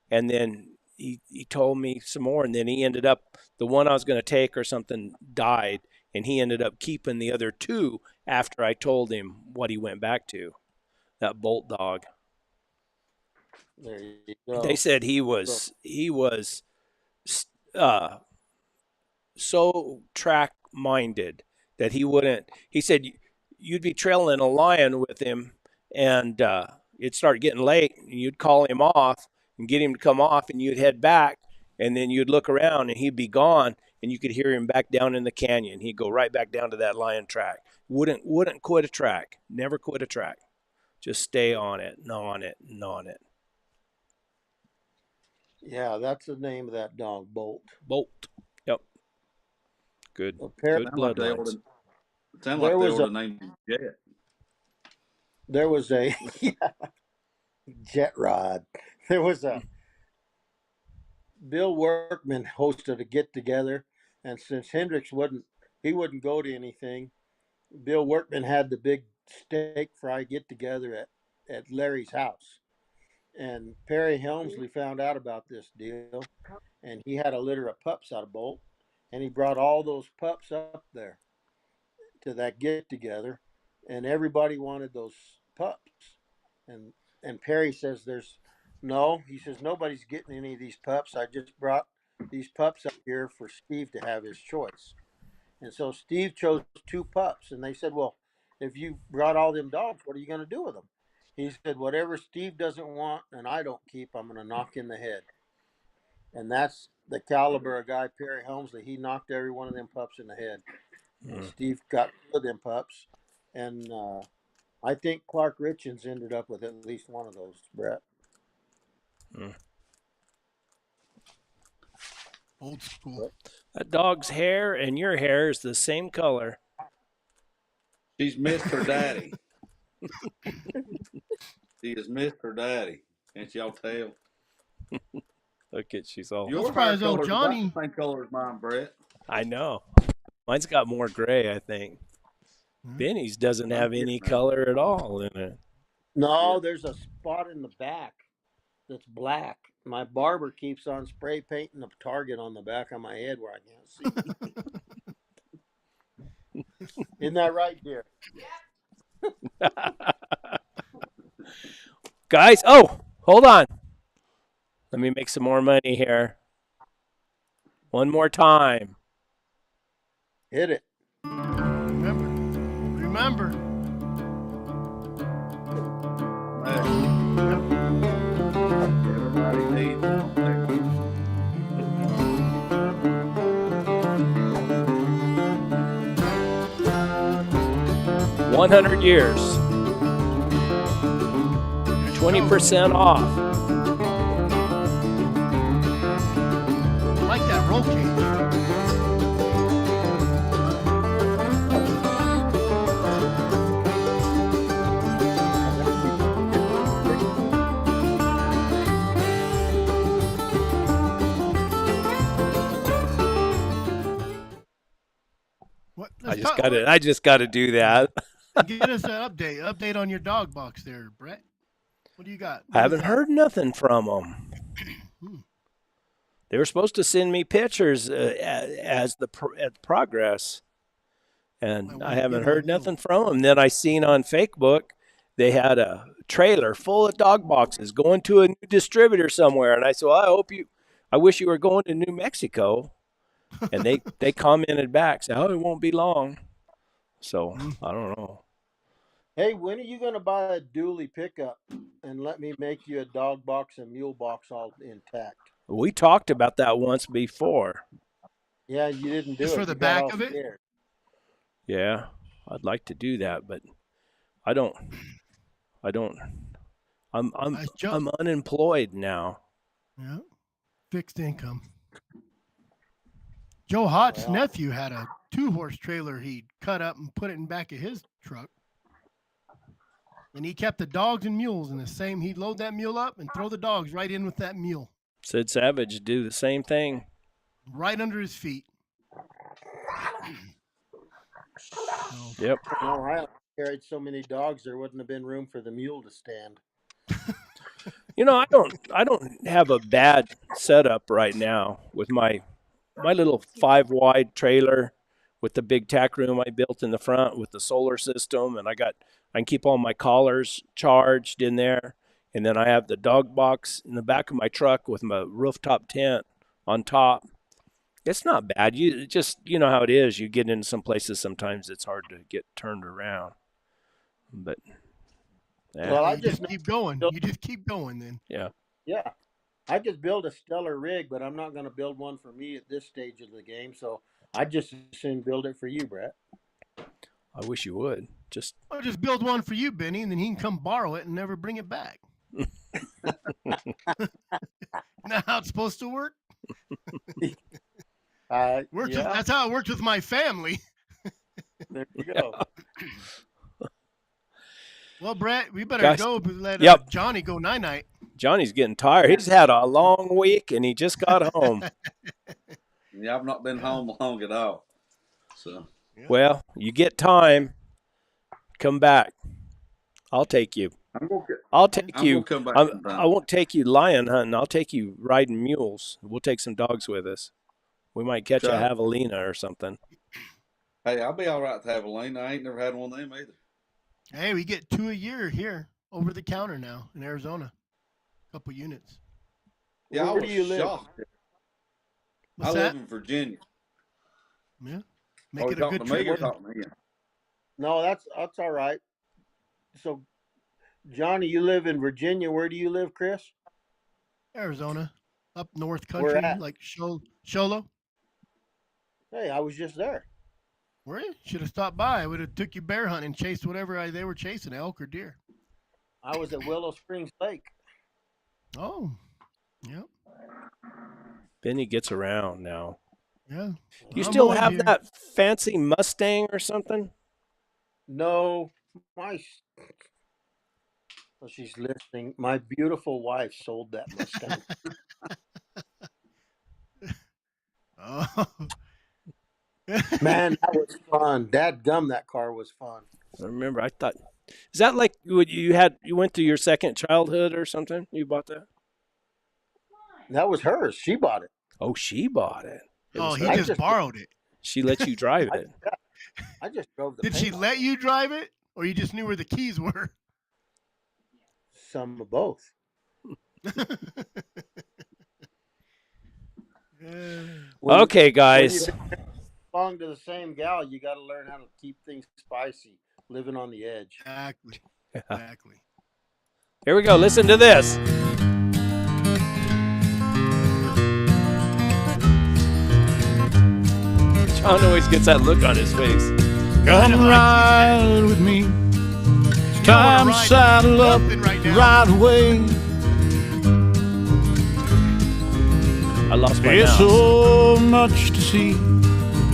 And then he told me some more, and then he ended up, the one I was going to take or something died, and he ended up keeping the other 2 after I told him what he went back to. That Bolt dog.
There you go.
They said he was so track minded that he wouldn't. He said you'd be trailing a lion with him, and it'd start getting late, and you'd call him off and get him to come off, and you'd head back, and then you'd look around, and he'd be gone, and you could hear him back down in the canyon. He'd go right back down to that lion track. Wouldn't quit a track. Never quit a track. Just stay on it, and on it, and on it.
Yeah, that's the name of that dog, Bolt.
Bolt. Yep. Good.
Well,
Good bloodlines.
It sounded
There
like they
was
ought
a
to name him Jet.
there was a yeah, jet rod. There was a Bill Workman hosted a get together, and since Hendricks wouldn't go to anything, Bill Workman had the big steak fry get together at Larry's house. And Perry Helmsley found out about this deal, and he had a litter of pups out of Bolt, and he brought all those pups up there to that get together, and everybody wanted those pups. And Perry says there's no, he says nobody's getting any of these pups. I just brought these pups up here for Steve to have his choice. And so Steve chose two pups, and they said, "Well, if you brought all them dogs, what are you going to do with them?" He said, "Whatever Steve doesn't want and I don't keep, I'm going to knock in the head." And that's the caliber of guy, Perry Helmsley. He knocked every one of them pups in the head. And Steve got two of them pups. And I think Clark Richens ended up with at least one of those, Brett.
Old school.
That dog's hair and your hair is the same color.
She's missed her daddy. She has missed her daddy. Can't y'all tell?
Look at she's all.
Your hair
surprised old
color's
Johnny-
about the same color as mine, Brett.
I know. Mine's got more gray, I think. Benny's doesn't have any color at all in it.
No, there's a spot in the back that's black. My barber keeps on spray painting a target on the back of my head where I can't see. Isn't that right, dear?
Guys, oh, hold on. Let me make some more money here. One more time.
Hit it.
Remember.
Everybody needs something.
100 years. 20% off.
I like that roll cage. What?
I just got to do that.
Get us an update on your dog box there, Brett. What do you got?
I haven't heard nothing from them. They were supposed to send me pictures as the progress, and I haven't heard nothing from them. Then I seen on Facebook they had a trailer full of dog boxes going to a new distributor somewhere, and I said, well, I wish you were going to New Mexico. And they commented back, say, oh, it won't be long. So I don't know.
Hey, when are you going to buy a dually pickup and let me make you a dog box and mule box all intact?
We talked about that once before.
Yeah, you didn't do
Just
it.
for the
You got
back
all
of it?
scared.
Yeah, I'd like to do that, but I don't. I'm unemployed now.
Yeah, fixed income. Joe Hott's nephew had a 2-horse trailer he'd cut up and put it in back of his truck. And he kept the dogs and mules in the same. He'd load that mule up and throw the dogs right in with that mule.
Sid Savage do the same thing.
Right under his feet.
Yep.
No, I carried so many dogs there wouldn't have been room for the mule to stand.
You know, I don't have a bad setup right now with my little 5-wide trailer with the big tack room I built in the front with the solar system, and I can keep all my collars charged in there, and then I have the dog box in the back of my truck with my rooftop tent on top. It's not bad. You know how it is. You get into some places sometimes it's hard to get turned around, but yeah.
Well, I
You
just
just keep going. You just keep going then.
Yeah.
I just built a stellar rig, but I'm not going to build one for me at this stage of the game. So I just as soon build it for you, Brett.
I wish you would.
I'll just build one for you, Benny, and then he can come borrow it and never bring it back. Now how it's supposed to work?
Yeah.
That's how it works with my family.
There you go.
Well, Brett, we better
Guys,
go. Let
yep.
Johnny go night-night.
Johnny's getting tired. He's had a long week, and he just got home.
Yeah, I've not been home long at all. So.
Well, you get time, come back. I'll take you. I'll take you.
Come back
I won't take you lion hunting. I'll take you riding mules. We'll take some dogs with us. We might catch a javelina or something.
Hey, I'll be all right with javelina. I ain't never had one of them either.
Hey, we get 2 a year here, over the counter now in Arizona. A couple units.
Yeah,
Where do you live?
Shocked.
What's
I
that?
live in Virginia.
Yeah. Make it a good trip.
No, that's all right. So, Johnny, you live in Virginia. Where do you live, Chris?
Arizona, up north country, like Sholo.
Hey, I was just there.
Were you? Should have stopped by. I would have took you bear hunting and chased whatever they were chasing, elk or deer.
I was at Willow Springs Lake.
Oh, yep.
Benny gets around now.
Yeah.
Do you still have that fancy Mustang or something?
No, well, she's listening. My beautiful wife sold that Mustang.
Oh.
Man, that was fun. Dadgum, that car was fun.
I remember. I thought, is that like you went through your second childhood or something? You bought that?
That was hers. She bought it.
Oh, she bought it.
He just borrowed it.
She let you drive it.
I just drove the
Did she let you drive it, or you just knew where the keys were?
Some of both.
Okay, guys.
When you belong to the same gal, you got to learn how to keep things spicy, living on the edge.
Exactly.
Here we go. Listen to this. John always gets that look on his face.
Come ride with me. It's time to saddle up, ride away.
I lost my
There's
mouse.
so much to see.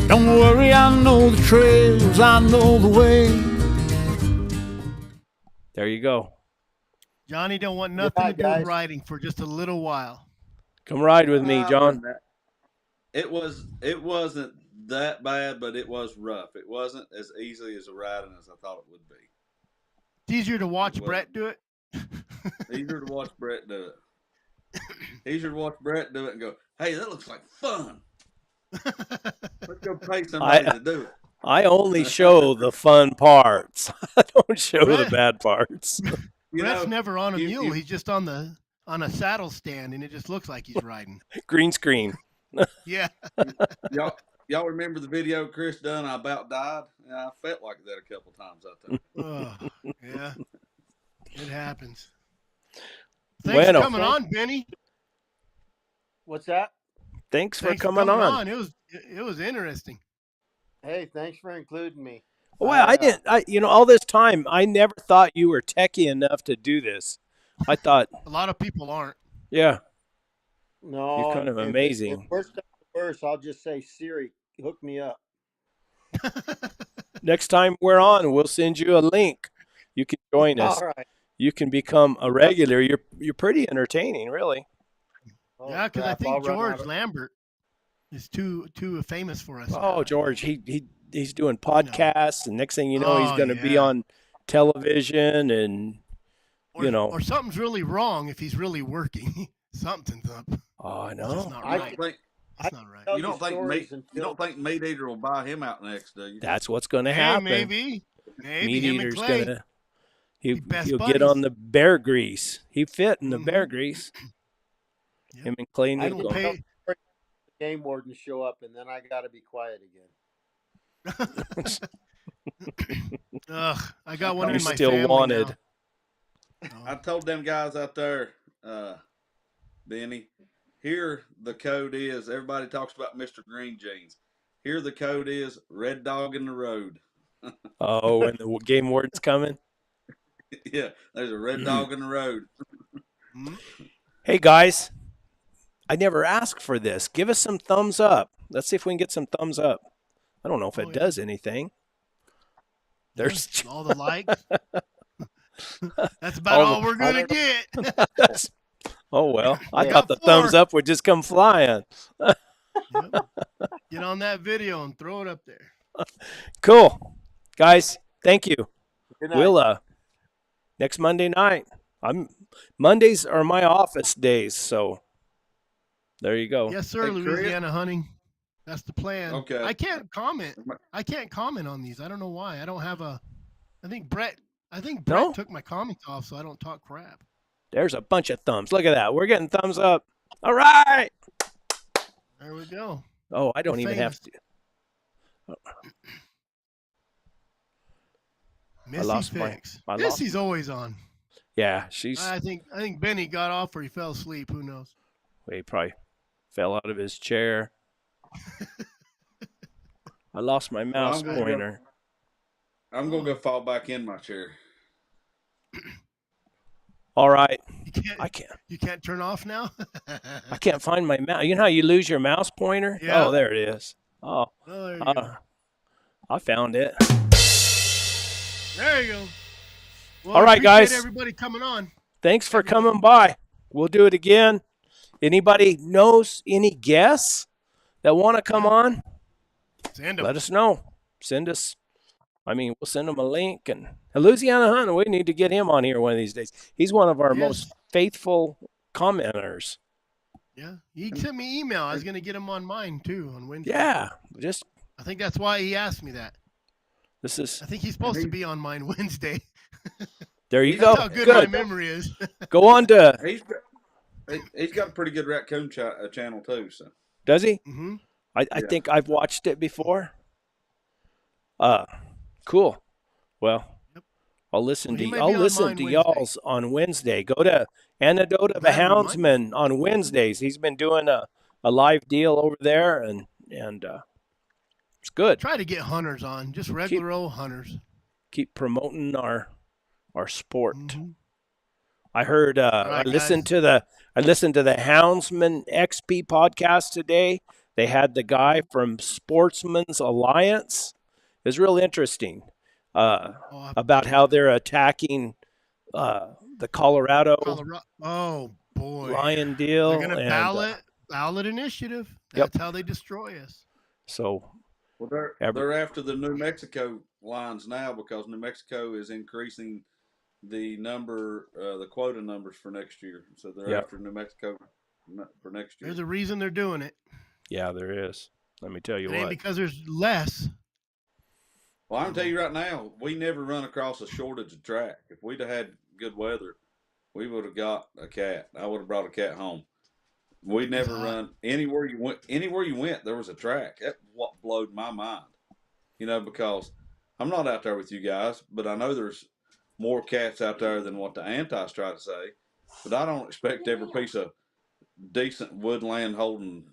Don't worry, I know the trails, I know the way.
There you go.
Johnny don't want nothing to do with riding for just a little while.
Come ride with me, John.
It wasn't that bad, but it was rough. It wasn't as easy as a riding as I thought it would be.
It's easier to watch Brett do it.
Easier to watch Brett do it. Easier to watch Brett do it and go, hey, that looks like fun. Let's go pay somebody to do it.
I only show the fun parts. I don't show the bad parts.
Brett's never on a mule. He's just on a saddle stand, and it just looks like he's riding.
Green screen.
Yeah.
Y'all remember the video Chris done? I about died. Yeah, I felt like that a couple times out there.
Oh, yeah, it happens. Thanks for coming on, Benny.
What's that?
Thanks for coming on.
It was interesting.
Hey, thanks for including me.
Well, I didn't. All this time, I never thought you were techie enough to do this. I thought
a lot of people aren't.
Yeah.
No,
you're kind of amazing.
If worst comes to worst, I'll just say, Siri, hook me up.
Next time we're on, we'll send you a link. You can join us.
All right.
You can become a regular. You're pretty entertaining, really.
Oh,
yeah, because I think George Lambert is too famous for us.
Oh, now. George, he's doing podcasts, and next thing you know, he's going to be on television, and
or something's really wrong if he's really working. Something's up.
Oh, I know.
Not right. That's not right.
You don't think Meat Eater will buy him out next, do you?
That's what's going to happen.
Maybe
Meat Eater's
going
to. He'll get on the bear grease. He fit in the bear grease. Yep. Him and Clay
Nickel. Game wardens show up, and then I got to be quiet again.
Ugh, I got one
in
my
still
family
wanted.
Now.
I told them guys out there, Benny, here the code is, everybody talks about Mr. Green Jeans. Here the code is Red Dog in the Road.
Oh, when the game warden's coming?
Yeah, there's a red dog in the road.
Hey, guys, I never asked for this. Give us some thumbs up. Let's see if we can get some thumbs up. I don't know if it does anything. There's
all the likes. That's about all we're
I
gonna
don't know.
get.
That's, oh well, I
We
thought
got
the
4.
thumbs up would just come flying.
Yep. Get on that video and throw it up there.
Cool, guys. Thank you.
Good night.
We'll next Monday night. Mondays are my office days, so there you go.
Yes, sir.
Hey, Chris?
Louisiana hunting. That's the plan.
Okay.
I can't comment. I can't comment on these. I don't know why. I don't have a. I think Brett
No?
took my comments off, so I don't talk crap.
There's a bunch of thumbs. Look at that. We're getting thumbs up. All right.
There we go.
Oh, I don't
We're
even have to.
Missy
lost my-
Fix.
I lost-
Missy's always on.
Yeah, she's.
I think Benny got off or he fell asleep. Who knows?
He probably fell out of his chair. I lost my mouse
I'm gonna go-
pointer.
I'm gonna go fall back in my chair.
All right.
You can't turn off now.
I can't find my mouse. You know how you lose your mouse pointer?
Yeah.
Oh, there it is. Oh,
Oh, there you go.
I found it.
There you go. Well,
All right,
appreciate
guys.
Everybody coming on.
Thanks for coming by. We'll do it again. Anybody knows any guests that want to come on?
Send 'em.
Let us know. We'll send them a link. And Louisiana Hunter, we need to get him on here one of these days. He's one of our
Yes.
most faithful commenters.
Yeah, he sent me email. I was gonna get him on mine too on Wednesday.
Yeah,
I think that's why he asked me that.
this is
I think he's supposed to be on mine Wednesday.
there you
That's
go.
how good my
Good.
memory is.
Go on to
He's got a pretty good raccoon channel too. So
does he?
Mm-hmm.
I
Yeah.
think I've watched it before. Cool. Well,
Yep.
I'll listen
Well, he
to
may
I'll
be on
listen
mine
to
Wednesday.
y'all's on Wednesday. Go to Antidote of a
Glad we might.
Houndsman on Wednesdays. He's been doing a live deal over there, and it's good.
Try to get hunters on, just regular old hunters.
Keep promoting our sport.
Mhm.
I heard I
right,
listened to the Houndsman XP podcast today. They had the guy from Sportsman's Alliance. It was real interesting about how they're attacking the Colorado
Oh boy,
lion deal.
they're gonna ballot initiative.
Yep.
That's how they destroy us.
So
well, they're after the New Mexico lines now because New Mexico is increasing the quota numbers for next year. So they're
Yep.
after New Mexico for next year.
There's a reason they're doing it.
yeah, there is. Let me tell you
It ain't
what.
because there's less.
Well, I'm tell you right now, we never run across a shortage of track. If we'd have had good weather, we would have got a cat. I would have brought a cat home. We never run anywhere you went. Anywhere you went, there was a track. That's what blowed my mind. Because I'm not out there with you guys, but I know there's more cats out there than what the antis try to say. But I don't expect every piece of decent woodland holding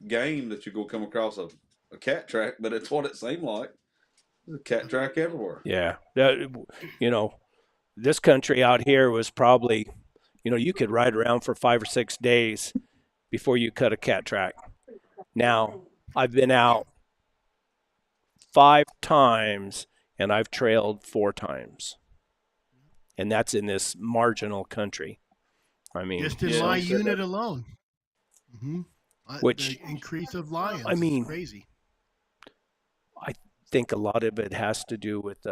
game that you're gonna come across a cat track. But it's what it seemed like. There's a cat track everywhere.
Yeah. This country out here was probably, you could ride around for 5 or 6 days before you cut a cat track. Now, I've been out 5 times and I've trailed 4 times. And that's in this marginal country. I mean,
Just in my unit alone. Mm-hmm.
Which-
the increase of lions.
I mean,
is crazy.
I think a lot of it has to do with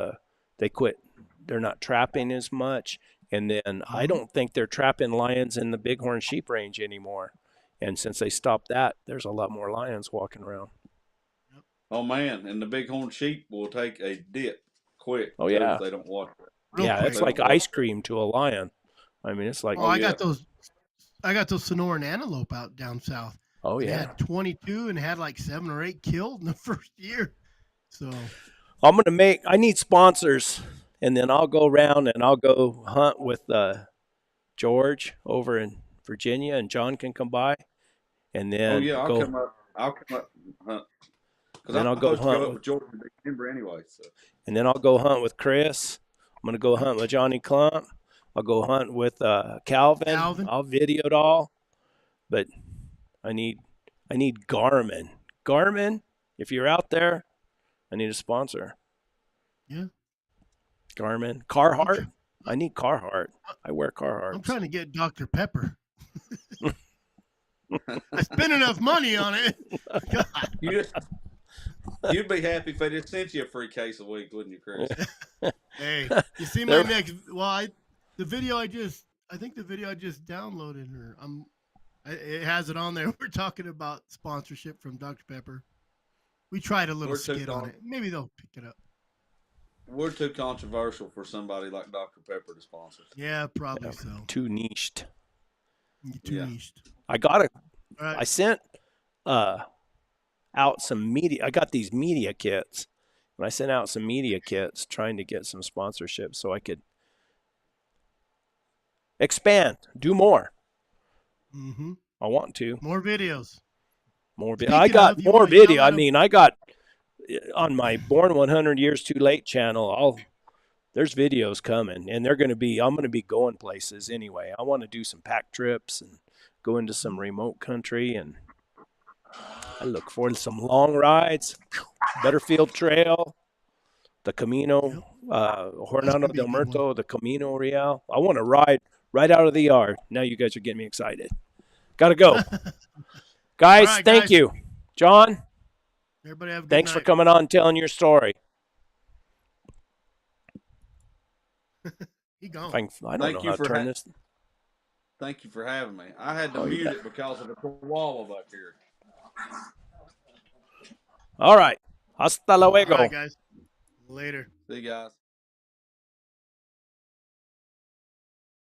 they're not trapping as much. And then I don't think they're trapping lions in the bighorn sheep range anymore. And since they stopped that, there's a lot more lions walking around.
Oh man, and the bighorn sheep will take a dip quick.
Oh, yeah.
if they don't watch it.
Real
Yeah,
quick.
it's like ice cream to a lion. I mean, it's like,
I got those Sonoran antelope out down south.
oh
They
yeah.
had 22 and had like 7 or 8 killed in the first year. So
I need sponsors, and then I'll go around and I'll go hunt with George over in Virginia, and John can come by, and then
Oh yeah, I'll come up and hunt. Because
Then
I'm
I'll go
supposed to go
hunt
up with Jordan in December anyway. So
and then I'll go hunt with Chris. I'm gonna go hunt with Johnny Clump. I'll go hunt with Calvin. I'll video it all, but I need Garmin. Garmin, if you're out there, I need a sponsor.
yeah,
Garmin, Carhartt. I need Carhartt. I wear Carhartt.
I'm trying to get Dr. Pepper. I spent enough money on it. God.
You'd be happy if they just sent you a free case a week, wouldn't you, Chris?
Hey, you see my next? Well, the video I just downloaded, or it has it on there. We're talking about sponsorship from Dr. Pepper. We tried a little skit on it. Maybe they'll pick it up.
We're too controversial for somebody like Dr. Pepper to sponsor.
Yeah, probably so.
Too niched.
Niched.
I sent out some media. I got these media kits. And I sent out some media kits trying to get some sponsorship so I could expand, do more.
Mm-hmm.
I want to.
More videos.
I got more video. I mean, I got on my Born 100 Years Too Late channel. There's videos coming, and I'm going to be going places anyway. I want to do some pack trips and go into some remote country, and I look forward to some long rides. Butterfield Trail, the Camino, Jornada del Muerto, the Camino Real. I want to ride right out of the yard. Now you guys are getting me excited. Got to go. Guys,
right,
thank you. John,
everybody have a good
thanks
night.
for coming on and telling your story.
He gone.
I don't know how to turn this.
Thank you for having me. I had to mute it because of the koala back here.
All right. Hasta luego.
All right, guys. Later.
See you guys.